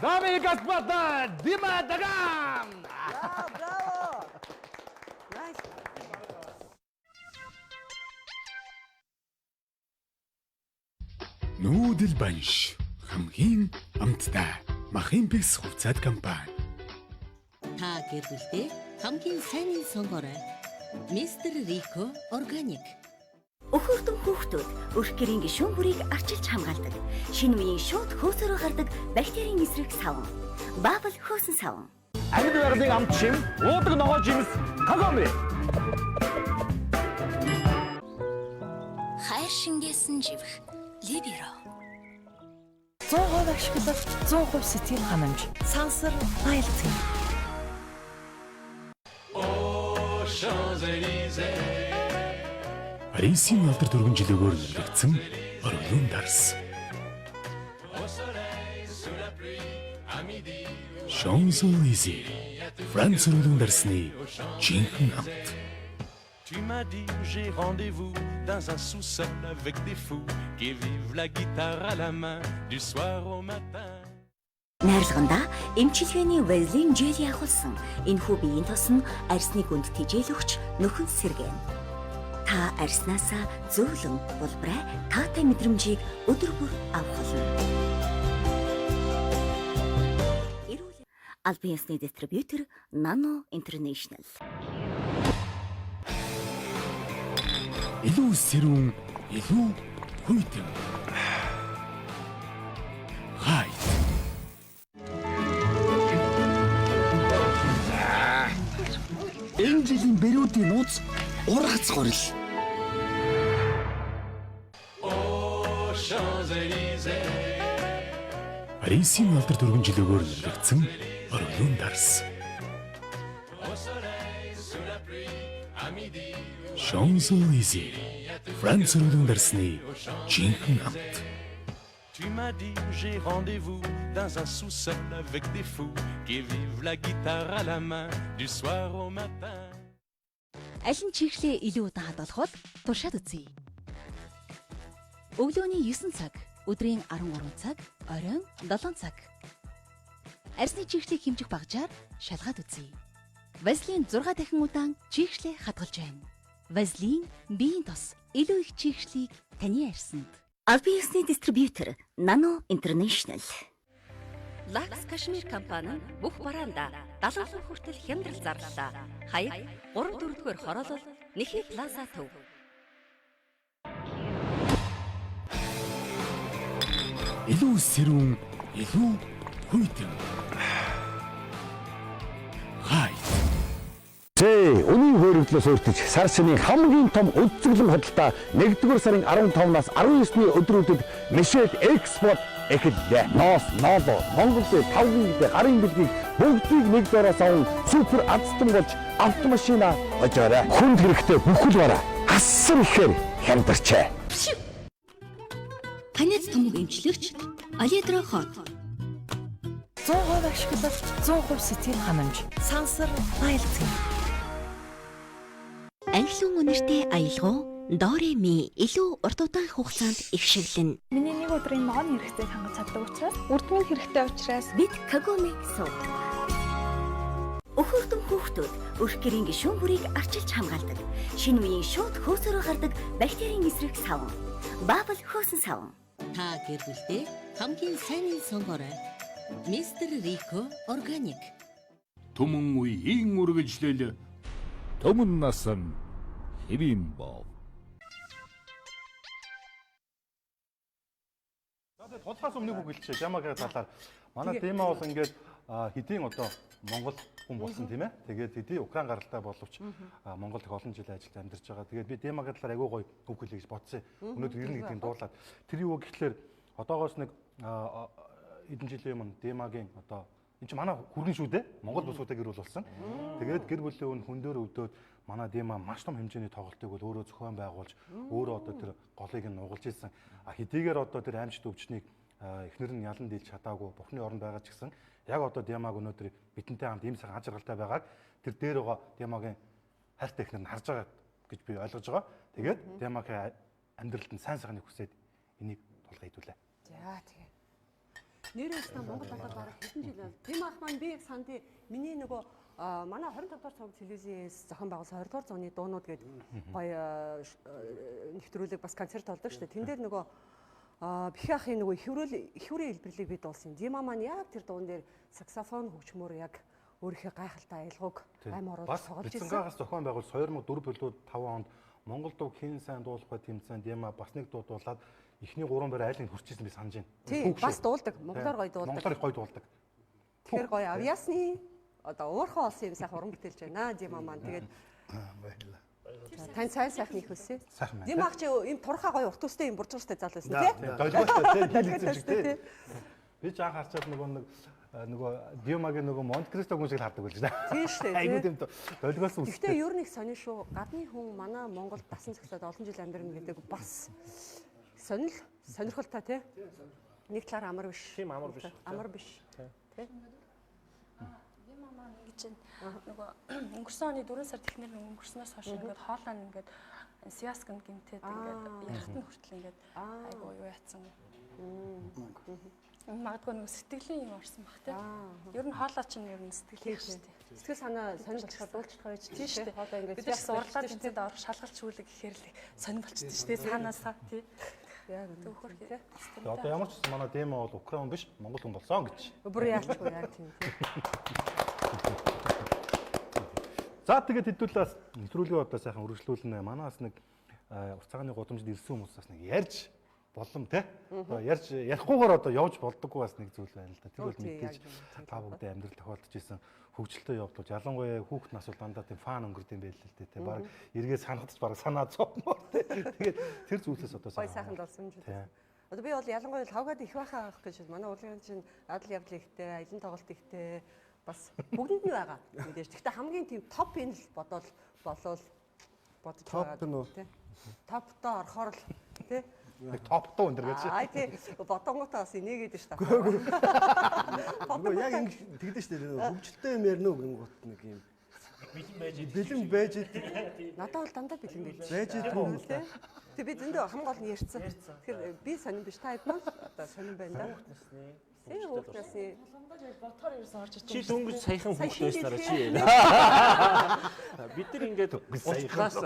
Дамы и господа, Дима Даган! Браво! Найс. Нүүдэл банш хамгийн амттай Махимпекс хувьцаат компани. Та гэр бүлдээ хамгийн сайн сонгоорой. Мистер Рико Органик. Өхөртөн хүүхдүүд өрх гэрийн гишүүн бүрийг арчилж хамгаалдаг. Шинэ үеийн шууд хөөсөөрөө гардаг бактерийн эсрэг савн. Бабл хөөсөн савн. Амьд байгалийн амт шим, уудаг ногоо жимс, Кагоми. Хайр шингээсэн живх Либеро. 100% ашиглах 100% сэтгэл ханамж. Сансар айлцгий. Парисын алдар дөрвөн жилөөгөөр нэлэгдсэн оргилуун дарс. Champs-Élysées. Франц оргилуун дарсны жинхэнэ амт. Tu m'as dit j'ai rendez-vous dans un sous-sol avec des fous qui vivent la guitare à la main du soir au matin. Найрлаганда эмчилгээний Vaseline Jelly ахуулсан энэхүү биеийн тос нь арсны гүнд тижээлөгч нөхөн сэргэн. Та арснаасаа зөөлөн булбраа таатай мэдрэмжийг өдөр бүр авах болно. Албан ёсны дистрибьютор Nano International. Илүү сэрүүн, илүү хүйтэн. Хайт. Энэ жилийн бэрүүдийн нууц ургац горил. Парисын алдар дөрвөн жилөөгөөр нэлэгдсэн оргилуун дарс. Champs-Élysées. Франц оргилуун дарсны жинхэнэ амт. Tu m'as dit j'ai rendez-vous dans un sous-sol avec des fous qui vivent la guitare à la main du soir au matin. Аль нь чихлээ илүү удаан хадгалахад туршаад үзье. Өглөөний 9 цаг, өдрийн 13 цаг, оройн 7 цаг. Арсны чихлийг хэмжих багажаар шалгаад үзье. Vaseline 6 дахин удаан чихлээ хадгалж байна. Vaseline биеийн тос илүү их чихлийг таны арсанд. Албан ёсны дистрибьютор Nano International. Lux Kashmir компани бүх бараанда 70% хүртэл хямдрал зарлалаа. Хаяг 3-4-р хороолол Нэхи Плаза төв. Илүү сэрүүн, илүү хүйтэн. Хайт. Өнийн хөрөгдлөөс өөртөж сар шинийн хамгийн том үзэсгэлэн хөдөлთა 1-р сарын 15-наас 19-ний өдрүүдэд Мишель Экспорт эхэллээ. Ноос, Ноло, Монголын 5 гарын бэлгийг бүгдийг нэг дээрээс аван супер азтан болж автомашина хожоорой. Хүнд хэрэгтэй бүхэл бараа асар ихээр хямдарчээ. Ханиац томог эмчлэгч Алидро хот. 100% ашиглах 100% сэтгэл ханамж. Сансар айлцгий. Англиун үнэртэй аялгау Дори ми илүү урт удаан хугацаанд их шиглэн. Миний нэг өдрийн ногоон хэрэгцээг хангаж чаддаг учраас, үрдмийн хэрэгтэй учраас бид Kagome суу. Өхөртөн хүүхдүүд өрх гэрийн гишүүн бүрийг арчилж хамгаалдаг. Шинэ үеийн шууд хөөсөөрөө гардаг бактерийн эсрэг савн. Бабл хөөсөн савн. Та гэр бүлдээ хамгийн сайн сонгоорой. Мистер Рико Органик. Түмэн үеийн үргэлжлэл Төмөн насан хэвэн бов. Тодхоос өмнө үг хэлчихээ. Ямагийн талаар. Манай Дима бол ингээд хэдийн одоо Монгол хүн болсон тийм ээ. Тэгээд хэдийн Украин гаралтай боловч Монголд их олон жил ажиллаж амьдарч байгаа. Тэгээд би Димагийн талаар агай гоё үг хэлье гэж бодсон. Өнөөдөр 90 гэдгийг дуулаад. Тэр юу гэхлээр одоогоос нэг хэдэн жилийн өмнө Димагийн одоо энэ чи манай хүргэн шүү дээ. Монгол бүсгүүтэй гэр бүл болсон. Тэгээд гэр бүлийн өн хүндөр өвдөөд манай Дима маш том хэмжээний тоглолтыг бол өөрөө зохион байгуулж өөрөө одоо тэр голыг нь нугалж ирсэн. Хэдийгээр одоо тэр аимшигт өвчнийг эхнэр нь ялан дийлж чадаагүй Бурхны оронд байгаа ч гэсэн яг одоо Димаг өнөөдөр бидэнтэй хамт ийм сайхан ажиргалтай байгааг тэр дээр байгаа Димагийн хайртай эхнэр нь харж байгаа гэж би ойлгож байгаа. Тэгээд Димагийн амьдралд нь сайн сайхныг хүсээд энийг тулгая хэдүүлээ. За тэгээ. Нэрээс та Монгол болоод бараг хэдэн жил байна. Тэм ах маань би яг сандын миний нөгөө манай 25 дугаар цог телевизээс зохион байгуулсан 20 дугаар зууны дуунууд гэдэг гоё нэвтрүүлэг бас концерт болдог шүү дээ. Тэн дээр нөгөө бих ахын нөгөө хөврийн хэлбэрлэлийг бид дуулсан. Дима маань яг тэр дуун дээр саксофон хөгжмөр яг өөрийнхөө гайхалтай аялгауг ам оруулж тоглож ирсэн. Бицэнгаагаас зохион байгуул 2004-5 онд Монгол дуу хэн сайн дуулах бай тэмцээн Дима бас нэг дуу дуулаад эхний 3 байр айлын хүрчихсэн би санаж байна. Тийм бас дуулдаг. Монголоор гоё дуулдаг. Монголоор гоё дуулдаг. Тэгэхээр гоё авьяасны одоо уурхан олсон юм сайхан уран бүтээлж байна. Дима маань тэгээд баярлалаа. Тань сайхан их өсөө. Сайхан байна. Дима ах чи юм турхаа гоё урт төстэй юм буржуурстай зал байсан тий. Долгиостой тий. Би ч анх харчаад нөгөө Диомагийн нөгөө Монт Кристо хүн шиг хардаг байлж да. Тийм шүү дээ. Айгуу тийм долгиос үстэй. Гэхдээ ер нь их сонир шүү. Гадны хүн манай Монголд дасан зохицоод олон жил амьдрна гэдэг бас сонирхолтой тий. Нэг талаар амар биш. Тийм амар биш. Амар биш. Тий. Дима маань ингэж нөгөө өнгөрсөн оны 4 сард ихнэр өнгөрснөөс хойш ингээд хоолоо ингээд Сиасканд гимтээд ингээд ярахт нь хүртэл ингээд айгуу юу яатсан. Магадгүй нэг сэтгэлийн юм орсон баг тий. Ер нь хоолой чинь ер нь сэтгэл шүү дээ. Сэтгэл санаа сонир болчихоор дуулчих байж тий шүү дээ. Хоолой ингээд бид сурлаад тэнцэд орох шалгалт шүүлэг гэхээр л сонир болчихсон шүү дээ. Цаанаасаа тий. Яг зөвхөр тий. Одоо ямар ч манай Дима бол Украин биш Монгол хүн болсон гэж. Бүр яалчгүй яг тийм тий. За тэгээд хэдүүлээс нэвтрүүлгээ одоо сайхан үргэлжлүүлнэ. Манаас нэг урт цагааны гудамжид ирсэн хүмүүс бас нэг ярьж болом те. Ярьж ярихгүйгээр одоо явж болдоггүй бас нэг зүйл байна л да. Тэр бол мэдээж та бүгдээ амьдрал тохиолдож исэн хөгжилтэй явдлууд ялангуяа хүүхэд нас бол дандаа тийм фан өнгөрд юм байл л дээ те. Бараг эргээ санагдаж бараг санаа зовмоор те. Тэгээд тэр зүйлээс одоо гоё сайхан дурсамж. Одоо би бол ялангуяа лавгад их байхаа авах гэж манай урлагийн чинь адал явдал ихтэй, аялан тоглолт ихтэй бас бүгдэнд нь байгаа. Мэдээж. Гэхдээ хамгийн тийм топ энэ л бодож байгаа. Топ нь үү? Топтоо орохоор л тий. Нэг топтоо өндөр гэж. Аа тий. Бодонгуудаа бас инээгээд шүү дээ. Үгүй яг ингэ тэгдэж шүү дээ. Хөгжилтэй юм ярина уу гингут нэг юм. Бэлэн байж идэг. Надад бол дандаа бэлэн байж. Байж идэг юм л тий. Тэг би зөндөө хамгийн гол нь ярьсан. Тэгэхээр би сонирн биш та хэд маань одоо сонирн байна да. Тийм хүүхдээсээ ботхоор ирсэн орж чи дөнгөж саяхан хүүхд байснараа чи. Бид нар ингээд саяхаас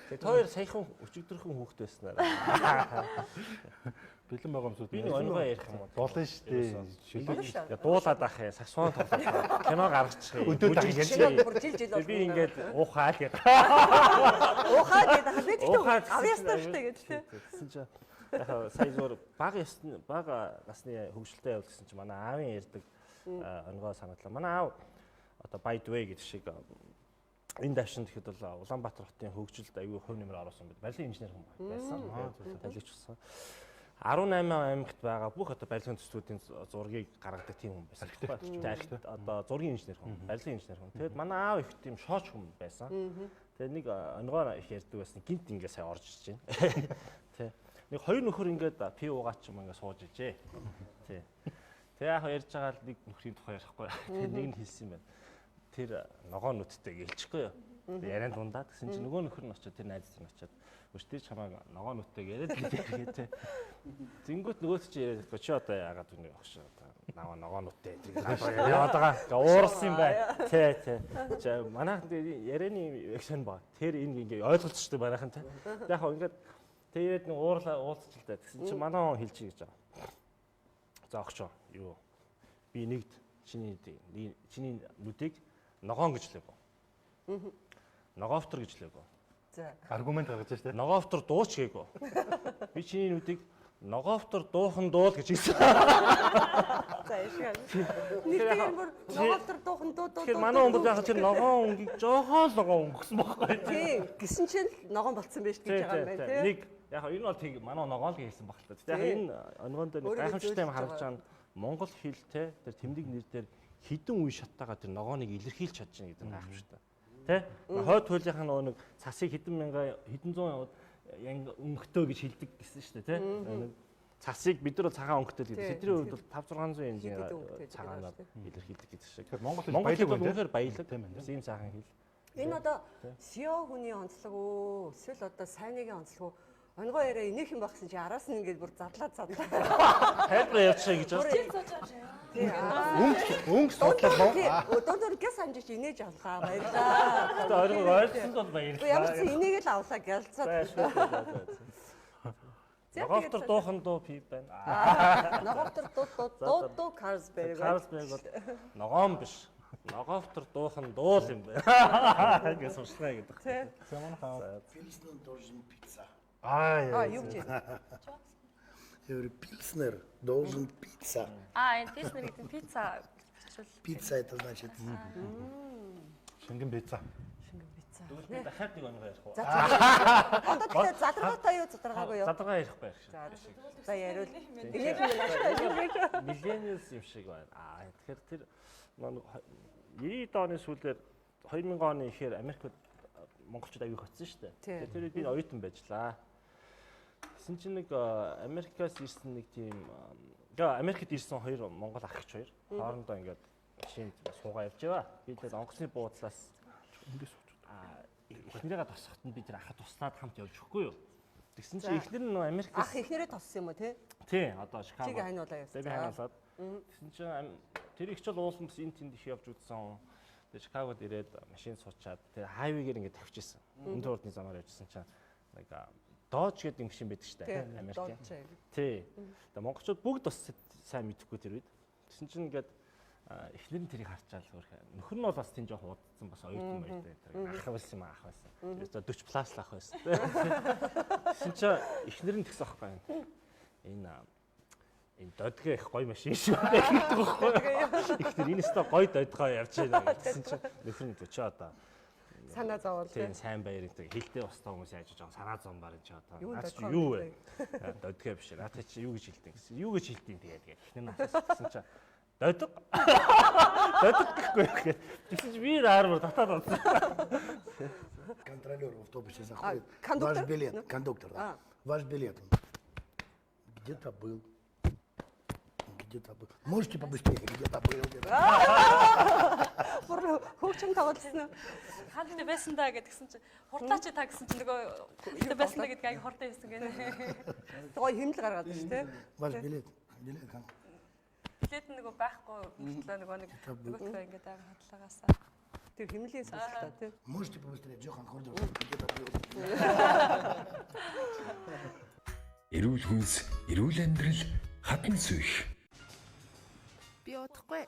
тэгээд хоёр саяхан өчигдөрхөн хүүхд байснараа. Бэлэн байгаа юмсууд би нэг онгоо ярих юм уу? Болно шүү дээ. Дуулаад ах яа, саксофон тоглох. Кино гаргачих. Өдөө дагж би ингээд уухаа л гэдэг. Уухаа гэдэг би тэгтээ авьяастай штэ гэж тий. Гэсэн чинь яг сая зур бага насны хөгжилтэй явуул гэсэн чинь манай аавын ярьдаг онгоо санагдлаа. Манай аав одоо by the way гэдэг шиг энэ давшин тэгэхэд бол Улаанбаатар хотын хөгжилд аюул хувь нэмэр оруулсан байд. Барилгын инженер хүн байсан. Талигч болсон. 18 аймагт байгаа бүх одоо барилгын төслүүдийн зургийг гаргадаг тийм хүн байсан. Одоо зургийн инженер хүн, барилгын инженер хүн. Тэгэд манай аав их тийм шооч хүн байсан. Тэгээд нэг онгоо их ярьдаг байсан. Гинт ингээ сая орж ирж байна. Тэ. Нэг хоёр нөхөр ингээд пи уугаад ч юм ингээ сууж ижээ. Тэ. Тэгээ яг ярьж байгаа л нэг нөхрийн тухай ярихгүй. Тэгээ нэг нь хэлсэн юм байна. Тэр ногоо нүдтэй гэлчихгүй юу. Яриан дундаа гэсэн чинь нөгөө нөхөр нь очиод тэр найз нь очиод өчтөр чамайг ногоо нүдтэй яриад гэдэг тий. Зингүүт нөгөөд чи яриад чи одоо яагаад үнийг огш наваа ногоо нүдтэй яваад байгаа. Уурсан юм байна. Тий. Манайх ярианы экшн ба. Тэр энэ ингээ ойлголцтой манайхан тий. Яг хоо ингээд тэгээд нэг уулзч л дээ. Тэгсэн чинь манай хүн хэлчихье гэж байгаа. За огч юу. Би нэгд чиний нүдийг ногоон гэж лээ. Ногоовтор гэж лээгүй. За. Аргумент гаргаж штэ. Ногоовтор дууч гээгүй. Би чиний нүдийг ногоовтор дуухан дуул гэж хэлсэн. За яшгаа. Нэгтгэн бүр ногоовтор дуухан дуу. Тэгэхээр манай хүн бол яг тэр ногоон өнгийг жоохоо л ногоон өнгөсөн байхгүй. Тийм. Гисэн чинь ногоон болцсон байж гэж байгаа юм байна тийм. Нэг яг энэ бол тийг манай ногоон л хэлсэн баг л та. Яг энэ онгоон дээр нэг гайхамшигтай юм харж байгаа нь монгол хэл те тэр тэмдэг нэр дээр хідэн үе шаттайгаа тэр ногооныг илэрхийлж чадж байгаа гэдэг нь гайхамшигтай. Тэ? Хойд хуулийнх нь нэг цасыг хэдэн зуун өнгөтэй гэж хэлдэг гэсэн шүү дээ, тэ? Цасыг бид нар бол цагаан өнгөтэй л гэдэг. Тэдний хувьд бол 500-600 янзын цагаанаар илэрхийлдэг гэдэг шиг. Монгол хэл бол үнэхээр баялаг ийм сайхан хэл. Энэ одоо СИО хүний онцлог үү? Эсвэл одоо сайныгийн онцлог үү? Онгоо яриа инех юм багсан чи араас нь ингээд бүр задлаад. Хайрга явчихъя гэж байна. Өнгө судлаа. Донтор гэс амжиж инээж авлаа. Баярлаа. Одоо оройг ойлгосон бол баярлалаа. Ямар ч инээгээл авлаа гялцаад. Ногоовтор дуухан дуу пип байна. Ногоовтор дуу Carlsberg. Carlsberg бол ногоон биш. Ногоовтор дуухан дуул юм байна. Гэж сурчнаа гэдэг. Пилснер должен пицца. Юу гэж Я говорю, Пилснер должен пицца. Энэ Пилснер гэдэг нь пицца. Пицца это значит шингэн пицца. Дүүртээ дахиад нэг оноо ярих уу? Одоо тэгэхээр задаргаатай юу задаргаагүй юу? Задаргаа ярихгүй байх шиг. За яриул. Millennials юм шиг байна. Тэгэхээр тэр 90-ад оны сүүлээр 2000 оны ихээр Америкт монголчууд аягүй хоцсон шүү дээ. Тэгээд тэр үед би оюутан байжлаа. Тэсэн чинь нэг Америкаас ирсэн нэг тийм Америкт ирсэн хоёр монгол ах эгч хоёр хоорондоо ингээд машинд суугаа явж яваа. Би тэгээд онгоцны буудлаас ингээд эхнэрээ тосход нь би тэр ахад туслаад хамт явж өгөхгүй юу. Тэгсэн чинь эхнэр нь Америкаас ах эхнэрээ тоссон юм уу те? Тий, одоо Chicago. Чиг хайнуулаа явсан. Би хайнуулаад. Тэгсэн чинь тэр их ч бол уулын бас энэ тэнд их явж үзсэн. Тэгээ Chicago-д ирээд машин суучаад тэр хайвигээр ингээд тавьчихсан. Өндөр урдны замаар явжсэн чинь нэг Dodge гэдэг машин байдаг шүү дээ. Америк. Тий. Тэгээ монголчууд бүгд бас сайн мэдэхгүй тэр үед. Тэгсэн чинь ингээд эхнэр нь тэрийг харчаал хөрхөө. Нөхөр нь бол бас тийм жоох удсан бас оюутан байдаг. Ах байсан юм ах байсан. Тэр 40 плюс л ах байсан. Тэгсэн чинь эхнэр нь тэгсэн аахгүй юм. Энэ додгээ их гоё машин шүү дээ гэдэг байхгүй. Эхнэр энэ өстө гоё додгоо явж байна гэсэн чинь нөхөр нь ч одоо санаа зовоол. Тийм сайн баяр гэдэг хилтэй устаа хүмүүс яаж байгаа санаа зовмаар энэ ч одоо наач чи юу вэ? Додгээ биш. Наач чи юу гэж хэлдэг гэсэн. Юу гэж хэлдэг тэгээд эхнэр нь асуусан чинь додг. Додг гэхгүй яах. Тэгсэн чи би армор татаад онцсон. Контролер в автобусе заходит. Ваш билет, кондуктор. Ваш билет. Где-то был. Где-то был. Можете побыстрее, где-то был. Хөгчм тоглосон. Хаалт байсан даа гэдгсэн чинь хурдлаач та гэсэн чинь нөгөө хурд байсан даа гэдгийг аяг хурдан хэлсэн гэнэ. Гоё хэмнэл гаргаад байна шүү дээ. Ваш билет. Билет. Билет нөгөө байхгүй нөгөө нэг нөгөө ингээд хадлагаасаа. Тэр хэмнэлийн сонсолтой тийм. Можете побыстрее, Жохан Хордов. Где-то был. Эрүүл хүнс, эрүүл амьдрал, хатан сүйх. Би удахгүй.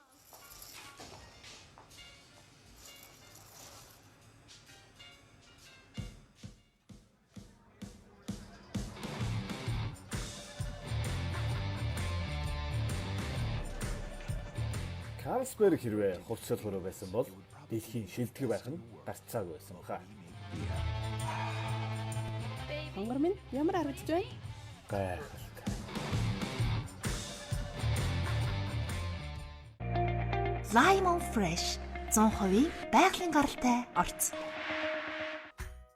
Carlsberg хэрвээ хувцас хөрөө байсан бол дэлхийн шилдэг байх нь гарцаагүй байсан баха. Хонгор минь ямар харагдж байна? Гайхалтай. Limon Fresh 100% байгалийн гаралтай орц.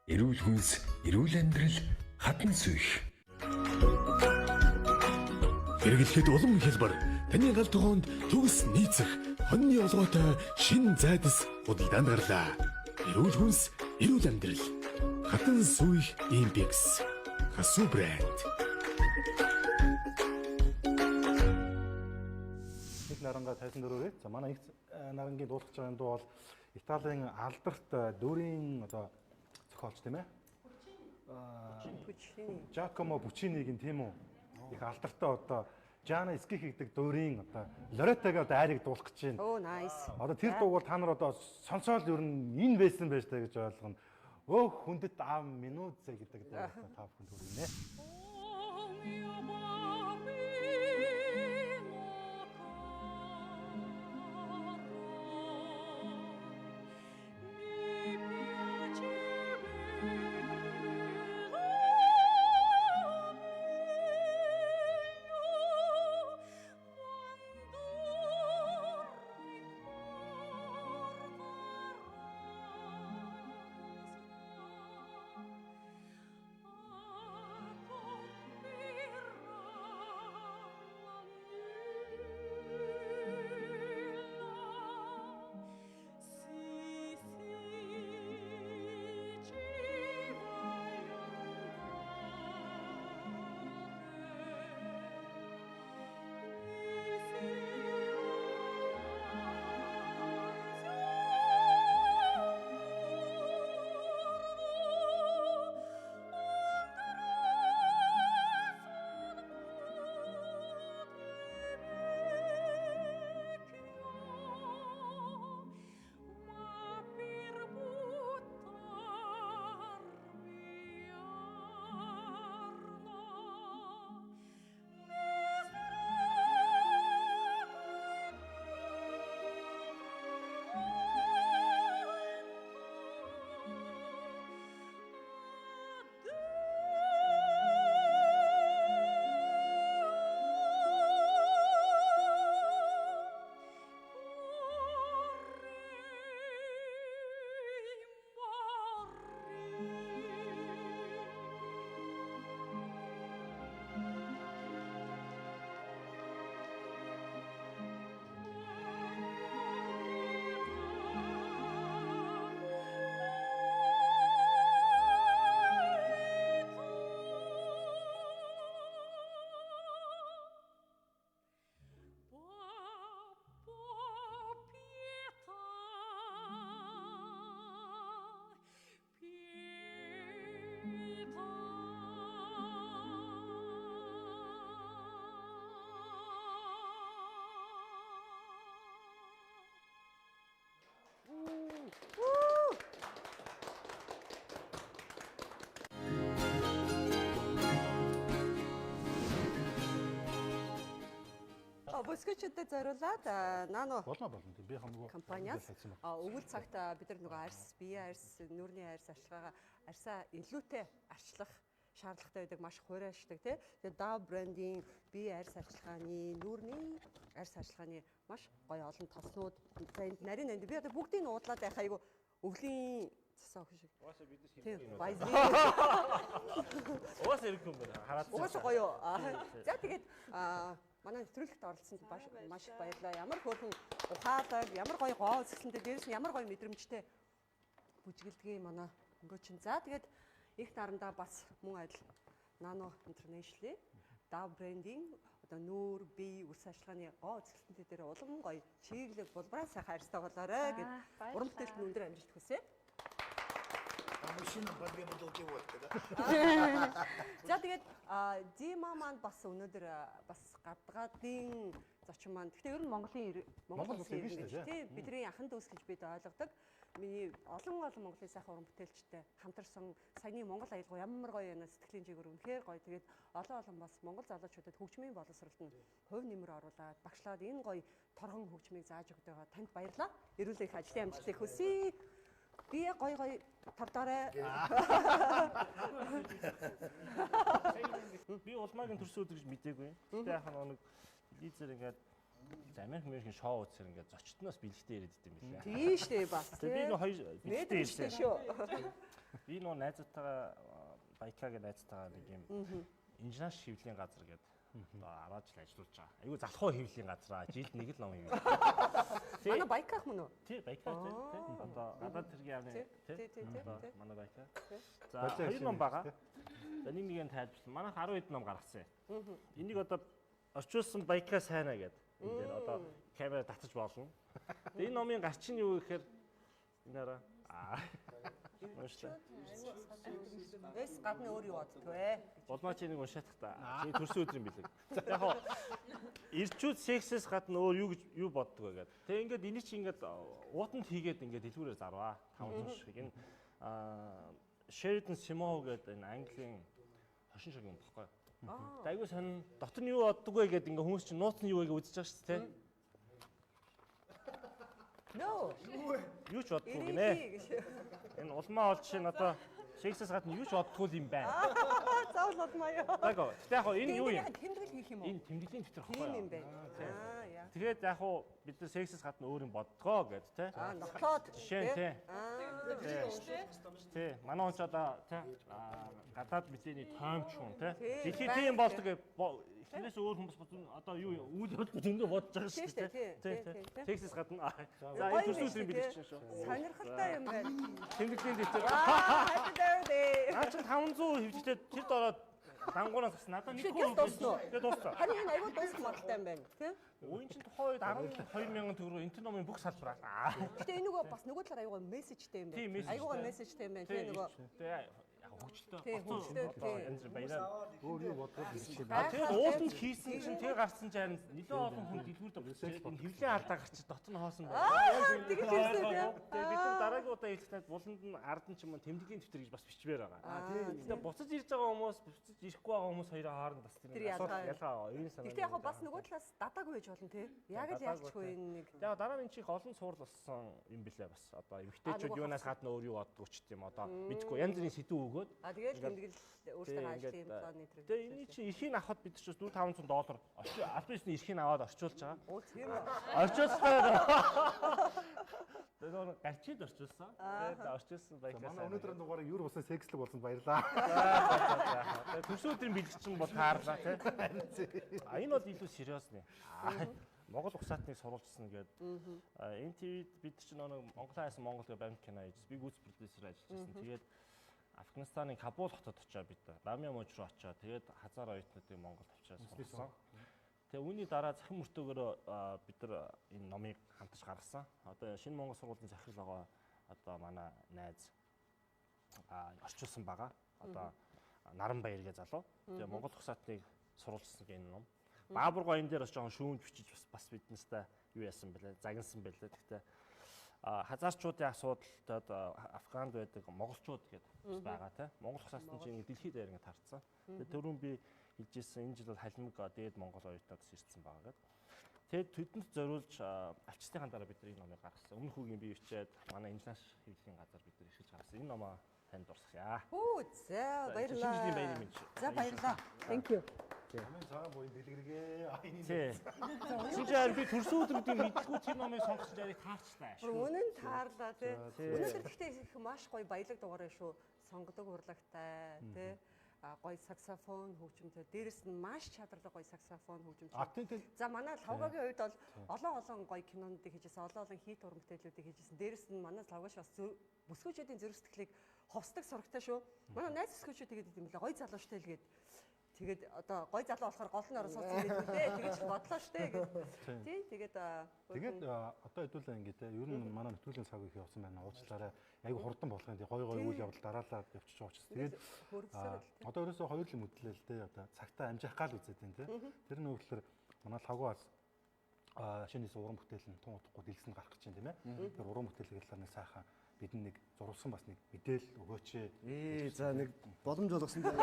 Эрүүл хүнс, эрүүл амьдрал, хатан сүйх. Хэрэглэхэд улам хялбар таны гал тогоонд төгс нийцэх хоньны олгоотой шин зайдас удалдаанд гарлаа. Эрүүл хүнс, эрүүл амьдрал. Хатан сүйх Импекс. Хасу брэнд. Их наранга 54-өө. За манай их нарангийн дуулах байгаа дуу бол Италийн алдарт дүүрийн одоо зохиолч тийм ээ. Жакомо Пучинигийн тийм үү? Их алдартай одоо Жана Эски хийдэг дүүрийн одоо Лоретагийн одоо айрыг дуулах гэж байна. Оо nice. Одоо тэр дууг бол та нар одоо сонсоол ер нь энэ байсан байж таа гэж ойлгоно. Өөх хүндэт минут зэ гэдэг дуу та бүхэнд хүргэнэ. бүсгүйчүүдэд зориулаад Nano болно тийм би хамаагүй компаниас өвөл цагт бид нар нөгөө арьс, биеийн арьс, нүрийн арьс ашиглагаа арьсаа илүүтэй арчлах шаардлагатай байдаг маш хуурай ашигладаг тий. Тэгээд Dove брендийн бие арьс арчилгааны, нүүрний арьс арчилгааны маш гоё олон тоснууд. За энд нарийн энд би одоо бүгдийг нь уудлаад байх айгу өвлийн цасаа охин шиг. Угаасаа бидээс хэрэгтэй юм байна. Угаасаа ирэх юм байна. Хараад. Угаасаа гоё. За тэгээд манай нэвтрүүлэгт оролцсонд маш их баярлалаа. Ямар хөөрхөн ухаалаг, ямар гоё гоо үзэсгэлэнтэй, дээрээс нь ямар гоё мэдрэмжтэй бүжгэлдгийг манай өнгөөчин. За тэгээд их нарандаа бас мөн адил Nano International Dove брендийн одоо нүүр, бие, үс ашиглагын гоо үзэсгэлэнтэй дээр улам гоё чиглэг булбараа сайхан арьстай болоорой гэд уран бүтээлд өндөр амжилт хүсье. За тэгээд Дима маань бас өнөөдөр бас гадгаадын зочин маань. Гэхдээ ер нь Монгол улсын иргэн гэж тий бидний анхан дүүс гэж бид ойлгодог. Миний олон Монголын сайхан уран бүтээлчтэй хамтарсан саяны Монгол аялал ямар гоё яна сэтгэлийн жигээр үнэхээр гоё. Тэгээд олон бас Монгол залуучуудад хөгжмийн боловсролд нь хувь нэмэр оруулаад багшлаад энэ гоё торгон хөгжмийг зааж өгдөг байгаа. Танд баярлалаа. Эрүүл их ажлын амжилтыг хүсье. Би гоё тордорой. Би улмаагийн төрсөн өдөр гэж мэдээгүй. Гэтэ яхаа нэг телевизээр ингээд Америкийн шоу үзсээр ингээд зочдноос бэлгтэй яриад идэв юм билээ. Тийм шүү дээ бас. Би нөө хоёр бэлгтэй ярьсан шүү. Би нөө найзтайгаа Байкагийн найзтайгаа нэг юм инженер шивлийн газар гэдэг одоо 10 жил ажиллаж байгаа. Айгу залхуу хөвлийн газраа жилд нэг л ном юм. Манай Байках мөн үү? Тий, Байках тий. Одоо гадаад тэргийн яавны тий. Манай Байках. За хоёр ном байгаа. За нэг нь тайлбарлсан. Манайх 10 хэд ном гаргасан юм. Энийг одоо орчуулсан Байках сайнаа гэдэг. Энэ дээр одоо камера татаж болно. Тэгээ энэ номын гарчин юу гэхээр энээрээ Эс гадны өөр юу боддог вэ? Улмаа чи нэг уншаадах та. Чи төрсөн өдрийн билег. Яг хоо ирчүүд сексээс гадна өөр юу боддог вэ гэдэг. Тэгээ ингээд энийг чи ингээд уутанд хийгээд ингээд дэлгүүрээр зарваа. 500 шиг. Энэ Sheridan Simow гэдэг энэ Английн хошин шиг юм баггүй. Тэгээ айгуу сонь дотор нь юу боддог вэ гэдэг ингээд хүмүүс чинь нууц нь юу вэ гэж үзэж байгаа шүү дээ. No. Юу ч боддгүй гинэ. Энэ улмаа ол жишээ нь одоо сексээс гадна юу ч боддгүй юм байна. Заавал улмаа юу. Тэгтээ яг энэ юу юм? Тэмдэглэл хийх юм уу? Энэ тэмдэглэлийн дэвтэр баггүй юм байна. Яа. Тэгээд яг уу бид нар сексээс гадна өөр юм бодгоо гэд тэ. Нотлоод жишээ тэ. Тэ. Манай хүн ч одоо тэ гадаад мэдээний тоомч хүн тэ. Дэлхийд тийм болдог эхнээс өөр хүмүүс одоо юу үйл явдал зөндөө бодож байгаа шүү дээ. Тэ. Сексээс гадна. За энэ төрсөн юм билээ шүү. Сонирхолтой юм байна. Тэмдэглэлийн дэвтэр. Happy birthday. Наа чи 500 хэвчтэй тэр дороод дангуураас бас надад нэг хүн дуусна. Тэгээд дууссан. Харин энэ айгүй дуусах магадaltaй юм байна. Тийм. Уян чин тухайд 12,000 төгрөг интернет номын бүх салбараа. Гэтэ энэ нөгөө бас нөгөө талаар айгүй мессежтэй юм байна. Айгуугаа мессежтэй юм байна. Тийм нөгөө хөгжөлтэй. Хөгжөлтэй. Баяраа. Өөр юу бодгоо хэлчихээ. Тэгээд ууланд хийсэн чинь тэр гарсан чинь харин нэлээд олон хүн дэлгүүрд энэ хөвлийн алдаа гарч дотор нь хоосон байна. Тэгэж хэлсэн тийм. Тэгээд бид нар дараагийн удаа хэлэхдээ буланд нь ард нь ч юм уу тэмдэглэлийн дэвтэр гэж бас бичмээр байгаа. Тэгээд буцаж ирж байгаа хүмүүс, буцаж ирэхгүй байгаа хүмүүс хоёрын хооронд бас тэр ялгаа. Гэтэ яг бас нөгөө талаас дадаагүй байж болно тий. Яг л яалчгүй энэ нэг. Яг дараа нь чих олон суур болсон юм билээ бас. Одоо эмгтээчүүд юунаас гадна өөр юу боддог ч юм одоо мэдгүй янз бүрийн сэдв өгөөд. Тэгээд тэмдэглэл өөртөө ажлын планы тэр. Тэгээ энийг чи эрхийг авахд бид ч $4,500 аль бисний эрхийг аваад орчуулж байгаа. Оо тийм үү. Орчуулсан. Тэгээд гарчид орчуулсан. Тэгээд орчуулсан Байкаас. Манай өнөөдрийн дугаарыг юур бусны секслэг болсон баярлаа. Тэгээд төрсөн өдрийн бэлэгчин бол таарлаа тий. Энэ бол илүү сериосны. Монгол ухсаатныг сурвалжсан гэдэг. Энэ ТV-д бид чинь нэг Монголаас Монгол гэх банд кино хийж, би гүйц продюсер ажиллаж байсан. Тэгээд Афганистаны Кабул хотод очиод бид Ламия мууч руу очиод тэгээд хазар оюутнуудыг Монголд авчирсан сурсан. Тэгээ үүний дараа захин мөртөөгөөр бид нар энэ номыг хамтарч гаргасан. Одоо шинэ Монгол сургуулийн захирал байгаа одоо манай найз орчуулсан байгаа. Одоо Наранбаяр гэ залуу. Тэгээ Монгол ухсаатныг сурвалжсан гэх энэ ном. Баабургаа энэ дээр бас жоохон шүүмж бичиж бас биднээсээ юу яасан бэлээ, загинсан бэлээ. Гэхдээ хазаарчуудын асуудалд Афганд байдаг монголчууд гэдэг байгаа тийм. Монгол ухсаатны чинь дэлхийд даяар ингэ тарцсан. Тэгээ түрүүн би хэлжсэн энэ жил бол халимаг дээд Монгол оюутнаас ирсэн байгаа гэдэг. Тэгээд тэдэнд зориулж альчтайхан дараа бид энэ номыг гаргасан. Өмнөх үеийн бие бичээд манай инженеч хэвлэлийн газар бид нар ирж гаргасан. Энэ номоо танд дурсахъя. Хөө за баярлалаа. Шинэ жилийн баярын мэнд. За баярлалаа. Thank you. Хамгийн цагаан буян дэлгэргээ. Шинжээр би төрсөн өдрүүдийн мэдлгүй тэр номыг сонгосон жарыг таарчлаа. Үнэн таарлаа тий. Өнөөдөр гэхдээ их маш гоё баялаг дугаараа шүү. Сонгодог урлагтай тий. Гоё саксофон хөгжимтэй. Дээрэс нь маш чадвартай гоё саксофон хөгжимтэй. За манай Лавгагийн хувьд бол олон гоё кинонуудыг хийжсэн, олон хит урамгтээлүүдийг хийжсэн. Дээрэс нь манай Лавгаш бас бүсгүйчүүдийн зүрх сэтгэлийг ховсдог сурагтай шүү. Манай найз бүсгүйчүүд тэгээд юм байна. Гоё залуу штэ л гээд. Тэгээд одоо гой залуу болохоор гол нь орон сууцсан гэдэг лээ. Тэгэж бодлоо штэ гэдэг. Тий, тэгээд одоо хэдүүлээ ингэ те. Ер нь манай нэвтрүүлгийн цаг их явсан байна. Уучлаарай. Айгу хурдан болгоно. Гой үйл явдал дараалал явчих учраас. Тэгээд одоо ерөөсөө хоёр л мэдлээ л те. Одоо цагтаа амжих гал үзээд байна те. Тэр нь өөрөлдөр манай Лавгаас шинэ уран бүтээл нь тун утгагүй дэлгэсэнд гарах гэж байна тийм ээ. Тэр уран бүтээлийг талаар нэг сайхан бидний нэг зурулсан бас нэг мэдээл өгөөч. За нэг боломж олгосон дээ.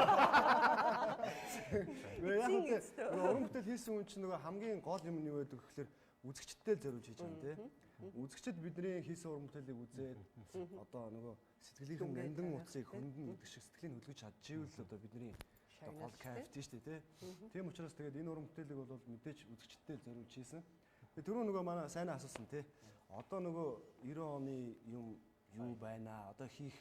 Уран бүтээл хийсэн хүн чинь нөгөө хамгийн гол юм нь юу гэдэг гэхээр үзэгчдтэй л зориулж хийж байгаа тийм. Үзэгчд бидний хийсэн уран бүтээлийг үзээд одоо нөгөө сэтгэлийнхэн нандин утсыг хөндлөн гэдэг шиг сэтгэлийг хөлгөж чадчихвэл одоо бидний гол кайф тийм шүү дээ. Тийм учраас тэгээд энэ уран бүтээлийг бол мэдээж үзэгчдтэй зориулж хийсэн. Түрүү нөгөө манай сайнаа асуусан тий. Одоо нөгөө 90 оны юм юу байна? Одоо хийх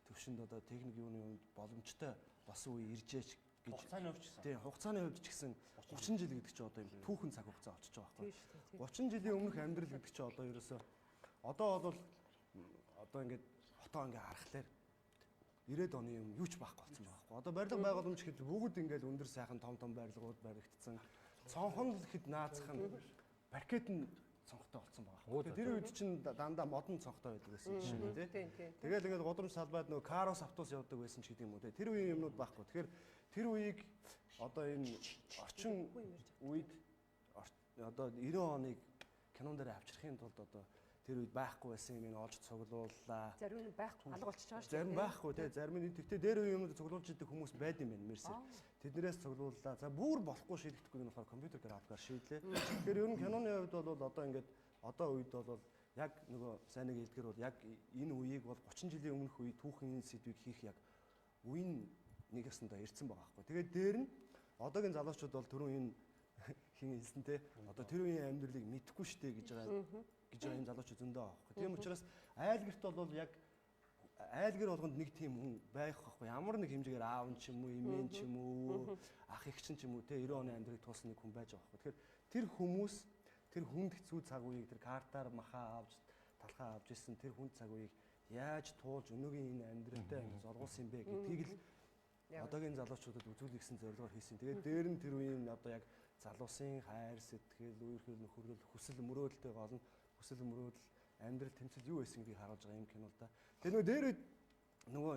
төвшөнд одоо техник юуны үед боломжтой болсон үе иржээч гэж хугацааны хувьд ч гэсэн. Тий, хугацааны хувьд ч гэсэн 30 жил гэдэг чинь одоо юм түүхэн цаг хугацаа очиж байгаа байхгүй. 30 жилийн өмнөх амьдрал гэдэг чинь одоо ерөөсөө одоо бол одоо ингээд хотоо ингээд харахаар 90-ад оны юм юу ч байхгүй болсон байгаа байхгүй. Одоо барилга байгууламж гэхэд бүгд ингээд өндөр сайхан том барилгууд баригдсан. Цонхон л ихэд наацхан паркет нь цонхтой болсон байгаа. Тэр үед чинь дандаа модон цонхтой байдаг байсан жишээ тий. Тэгэл ингээд гудамж салбайд нөгөө карос автобус явдаг байсан ч гэдэг юм уу тий. Тэр үеийн юмнууд байхгүй. Тэгэхээр тэр үеийг одоо энэ орчин үед одоо 90 оныг кинон дээр авчрахын тулд одоо тэр үед байхгүй байсан юм олж цуглууллаа. Зарим нь байхгүй алга болчихж байгаа шүү дээ. Зарим байхгүй тий. Зарим нь тэгтээ дээр үеийн юмнууд цуглуулж идэг хүмүүс байд юм байна мэрсэ. Тэднэрээс цуглууллаа. За бүр болохгүй шийдэхгүй нь болохоор компьютер графикаар шийдлээ. Тэгэхээр ер нь киноны хувьд бол одоо ингээд одоо үед бол яг нөгөө сайн нэг хэлдгэр бол яг энэ үеийг бол 30 жилийн өмнөх үе түүхийн сэдвийг хийх яг үеийн нэг ясандаа ирсэн байгаа байхгүй. Тэгээд дээр нь одоогийн залуучууд бол түрүүн энэ хин хэлсэн те одоо тэр үеийн амьдралыг мэдэхгүй штэ гэж байгаа энэ залуучууд зөндөө байгаа байхгүй. Тийм учраас айлгэрт бол яг айлгэр болгонд нэг тийм хүн байх байхгүй. Ямар нэг хэмжээгээр аав нь ч юм уу, эмээ нь ч юм уу, ах эх чинь ч юм уу те 90 оны амьдралыг туулсан нэг хүн байж байгаа байхгүй. Тэгэхээр тэр хүмүүс тэр хүнд хэцүү цаг үеийг тэр картаар махаа авч талхаа авч ирсэн тэр хүнд цаг үеийг яаж туулж өнөөгийн энэ амьдралтай зоргуулсан юм бэ гэдгийг л одоогийн залуучуудад үзүүлэх гэсэн зорилгоор хийсэн. Тэгээд дээр нь тэр үеийн одоо яг залуусын хайр сэтгэл, үерхэл нөхөрлөл, хүсэл мөрөөдөлтэй гол нь хүсэл мөрөөдөл амьдрал тэмцэл юу байсан гэдгийг харуулж байгаа юм кино л да. Тэгээ нөгөө дээр нөгөө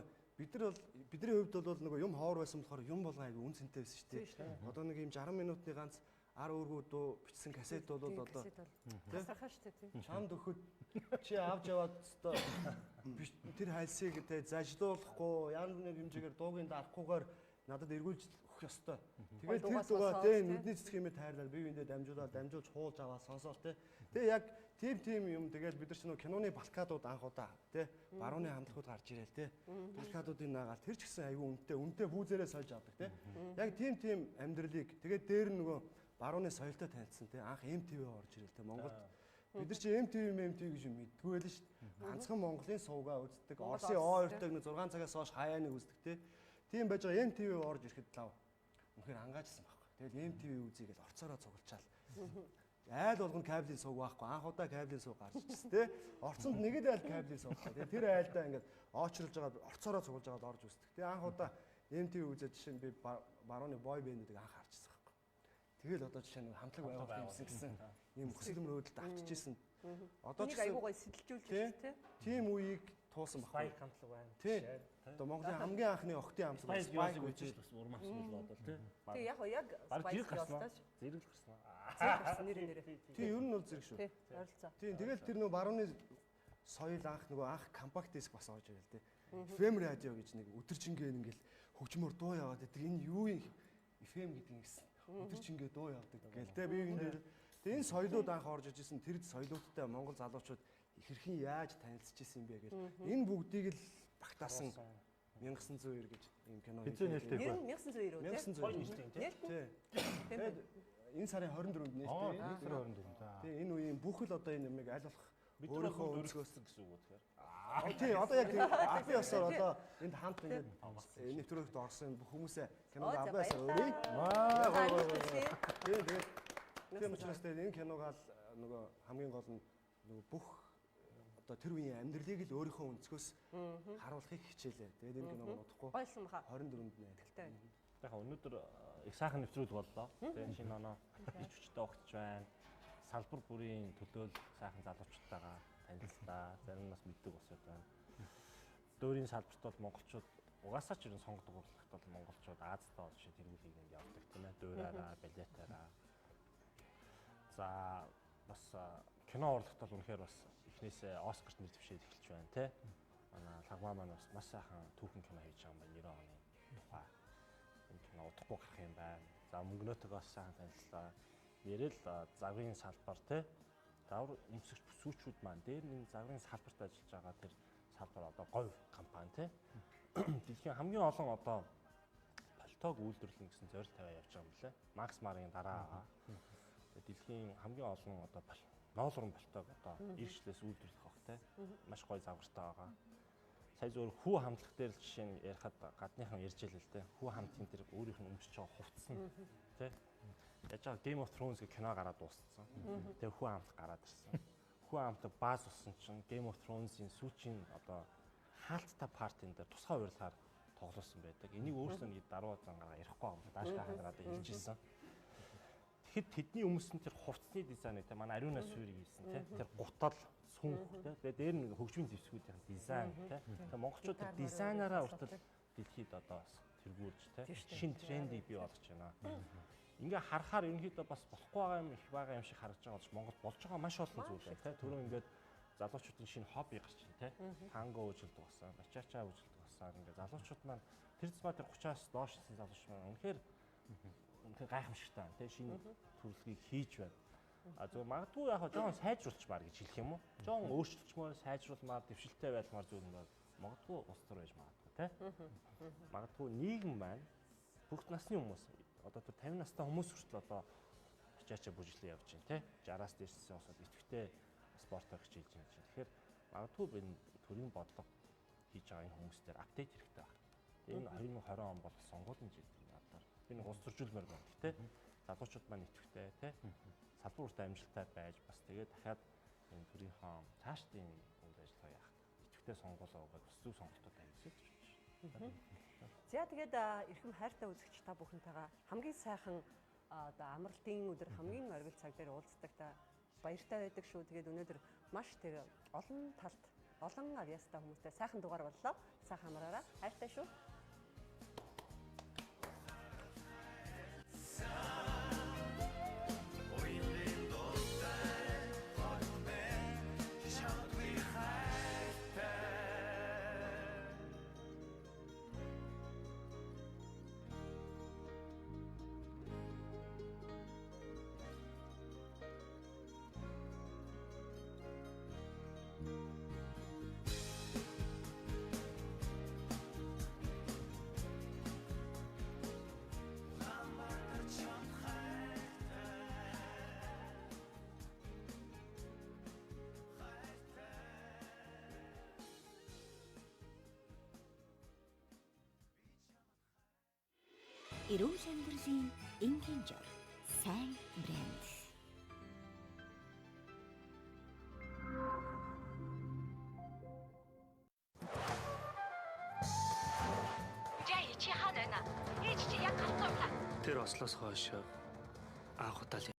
бидний хувьд бол нөгөө юм ховор байсан болохоор юм болгоо айгүй үн цэнтэй байсан шүү дээ. Одоо нэг юм 60 минутын ганц ар өргөө дуу бичсэн касет бол одоо тасархаа шүү дээ тийм. Чамд өгөхөд чи авч яваад өстой тэр хайлсыг тэ зажлуулахгүй ямар нэг хэмжээгээр дуугийн дарахгүйгээр надад эргүүлж өгөх ёстой. Тэгээд тэр дугаа тэ нүдний цэцэг юмээ тайрлаад бие биендээ дамжуулж хуулж аваа сонсоол тэ. Тэгээ яг тийм юм тэгээд бид нар ч нөгөө киноны балкадууд анх удаа тэ барууны хамтлагууд гарч ирээл тэ. Балкадуудыг наагаад тэр ч гэсэн аюу үнэтэй бүүзээрээ сольж авдаг тэ. Яг тийм амьдралыг тэгээд дээр нөгөө барууны соёлтой танилцсан тэ. Анх MTV орж ирээл тэ Монголд. Бид нар чи MTV гэж юм мэдгүй байл шүү дээ. Ганцхан Монголын сувгаа үздэг. Орсын O2-тойг 6 цагаас хойш хаяа нэг үздэг тэ. Тийм байж байгаа MTV орж ирэхэд лав. Үнэхээр ангаажсан байхгүй. Тэгэл MTV үзийгээл орцоороо цуглчаал. Айл болгонд кабелийн сувг байхгүй. Анх удаа кабелийн сувг гарч ирсэн тэ. Орцонд нэгэд айл кабелийн сувг. Тэгээ тэр айлдаа ингээд очрлж байгаа орцоороо цуглж байгаад орж үздэг. Тэгээ анх удаа MTV үзээд жишээ нь би барууны бой бэндүүдийг анх харчихсан байхгүй. Тэгэл одоо жишээ нь хамтлаг байгуулалт юмсан гэсэн ийм хүсэл мөрөөдөлд автчихсэн. Одоо ч айгуугай сэтэлжүүлж байна тэ. Тийм үеийг туусан байхгүй. Спайк хамтлаг байна. Тийм. Одоо Монголын хамгийн анхны охтын хамтлаг спайк гэж бас урмаас нь бодвол тий. Тэгээ яг спайк ястаж зэрэг гарсан. Зэрэг гарсан нэрээ. Тийм ер нь бол зэрэг шүү. Ойролцоо. Тийм тэгэл тэр нөгөө барууны соёл анх компакт диск бас орж ирэл тий. FM радио гэж нэг өдөржингээ ингээл хөгжмөр дуу яваад байдаг. Энэ юу юм FM гэдэг юм гэсэн. Өдөржингээ дуу явдаг гээл тий. Би энэ дээр Тэгээ энэ соёлууд анх орж ижсэн тэр соёлуудтай Монгол залуучууд хэрхэн яаж танилцж ирсэн бэ гэж энэ бүгдийг л багтаасан 1902 гэж ийм кино Хэзээ нээлттэй вэ? 1902 тий. Тэгээд энэ сарын 24-нд нээлттэй. Энэ сарын 24 за. Тэгээ энэ үеийн бүх л одоо энэ юмыг аль болох өөрийнхөө өргөсөн гэсэн үг үү тэгэхээр. Тий, одоо яг албан ёсоор одоо энд хамт ингээд нэвтрүүлэгт орсон бүх хүмүүсээ киног албан ёсоор өргөе. Тийм учраас тэгээд энэ киног л нөгөө хамгийн гол нь нөгөө бүх одоо тэр үеийн амьдралыг л өөрийнхөө өнцгөөс харуулахыг хичээлээ. Тэгээд энэ киног удахгүй гойсон баха 24-нд нэ. Яг өнөөдөр их сайхан нэвтрүүлэг боллоо. Тэгээд шинэ оноо ич хүчтэй огтж байна. Салбар бүрийн төлөөл сайхан залуучуудтайгаа танилцлаа. Зарим нь бас мэддэг босоод байна. Дөөрийн салбарт бол монголчууд угаасаа ч ерөн сонгодог урлахт бол монголчууд Азиатаа жишээ тэргүүлийг нь явдаг тийм ээ. Дуураараа, балетаараа. За бас кино урлагт бол үнэхээр бас эхнээсээ Оскарт нэр дэвшээд эхэлж байна тий. Манай лагмаа маань бас маш сайхан түүхэн кино хийж байгаа юм байна 90 оны тухай. Энэ кино удахгүй гарах юм байна. За мөнгнөөтэйгөө сайхан танилцлаа. Нэрэл загварын салбар тий. Давар өмсөгч бүсгүүчүүд маань дээр нэг загварын салбарт ажиллаж байгаа тэр салбар одоо говь компани тий. Дэлхийн хамгийн олон одоо пальтог үйлдвэрлэн гэсэн зорилт тавиа явж байгаа юм лээ. Макс Марын дараа дэлхийн хамгийн олон одоо ноолрон пальтог одоо иргэшлээс үйлдвэрлэх баг тий. Маш гоё загвартай байгаа. Сая зөвөр хүү хамтлах дээр л жишээ нь ярихад гадныхан ярьж илээ л дээ. Хүү хамтын тэр өөрийнх нь өмсөж байгаа хувцсан тий. Яаж байгаа Game of Thrones гэх кино гараад дууссан. Тэгээ хүү хамтлах гараад ирсэн. Хүү хамтлаг бааз болсон чинь Game of Thrones-ийн сүүчийн одоо хаалттай партийн дээр тусгай урилгаар тоглосон байдаг. Энийг өөрсдөө нэг даруй зангараа ярихгүй байгаа юм. Дааштай хангараад хэлж ирсэн. Тэгэхэд тэдний өмсөн тэр хувцсны дизайн тэ манай ариунаас суурийг хийсэн тэ. Тэр гутал сүнх тэ. Тэгээ дээр нэг хөгжмийн зэвсгүүдийн дизайн тэ. Тэгээ монголчууд тэр дизайнаараа уртал дэлхийд одоо тэргүүлж тэ. Шинэ трендийг бий болгож байна. Ингээ харахаар ерөнхийдөө бас болохгүй байгаа юм их байгаа юм шиг харагдаж байгаа бол Монгол болж байгаа маш олон зүйл байна тэ. Түрүү ингээд залуучуудын шинэ хобби гарч байна тэ. Танго үжилдэг болсон, бачача үжилдэг болсон. Ингээ залуучууд маань тэр зэвсмаа тэр 30-аас доош гэсэн залууч маань үнэхээр гайхамшигтай тий шинэ төрөлхийг хийж байна. А зөв магадгүй яг жоон сайжруулчмаар гэж хэлэх юм уу? Жоон өөрчлөлчмөр сайжруулмаар дэвшилтэй байлмаар зүйл нь магадгүй ус төр байж магадгүй тий. Магадгүй нийгэм маань бүх насны хүмүүс одоо тэр 50 настай хүмүүс хүртэл одоо ачаачаа бүжиглээ явж байна тий. 60-аас дээшсээ босоод идэвхтэй спортоор хичээлж байна. Тэгэхээр магадгүй энэ төрийн бодлого хийж байгаа энэ хүмүүстээр апдейт хэрэгтэй байна. Энэ 2020 он бол сонгуулийн жил надаар би нэг ус төржүүлмээр байна тий. Залуучууд маань идэвхтэй тий. Салбар бүрт амжилттай байж бас тэгээд дахиад энэ төрийнхөө цаашдын үйл ажиллагаа яах идэвхтэй сонгуулаа өгөөд бас зөв сонголтууд хийсэж байна. За тэгээд эрхэм хайртай үзэгч та бүхэнтэйгээ хамгийн сайхан одоо амралтын өдөр хамгийн оргил цаг дээр уулздахдаа баяртай байдаг шүү. Тэгээд өнөөдөр маш тэр олон талд олон авьяастай хүмүүстэй сайхан дугаар боллоо. Сайхан амраараа хайртай шүү. Эрүүл амьдралын энгийн жор сайн брэнд. Тэр ослоос хойш анх удаа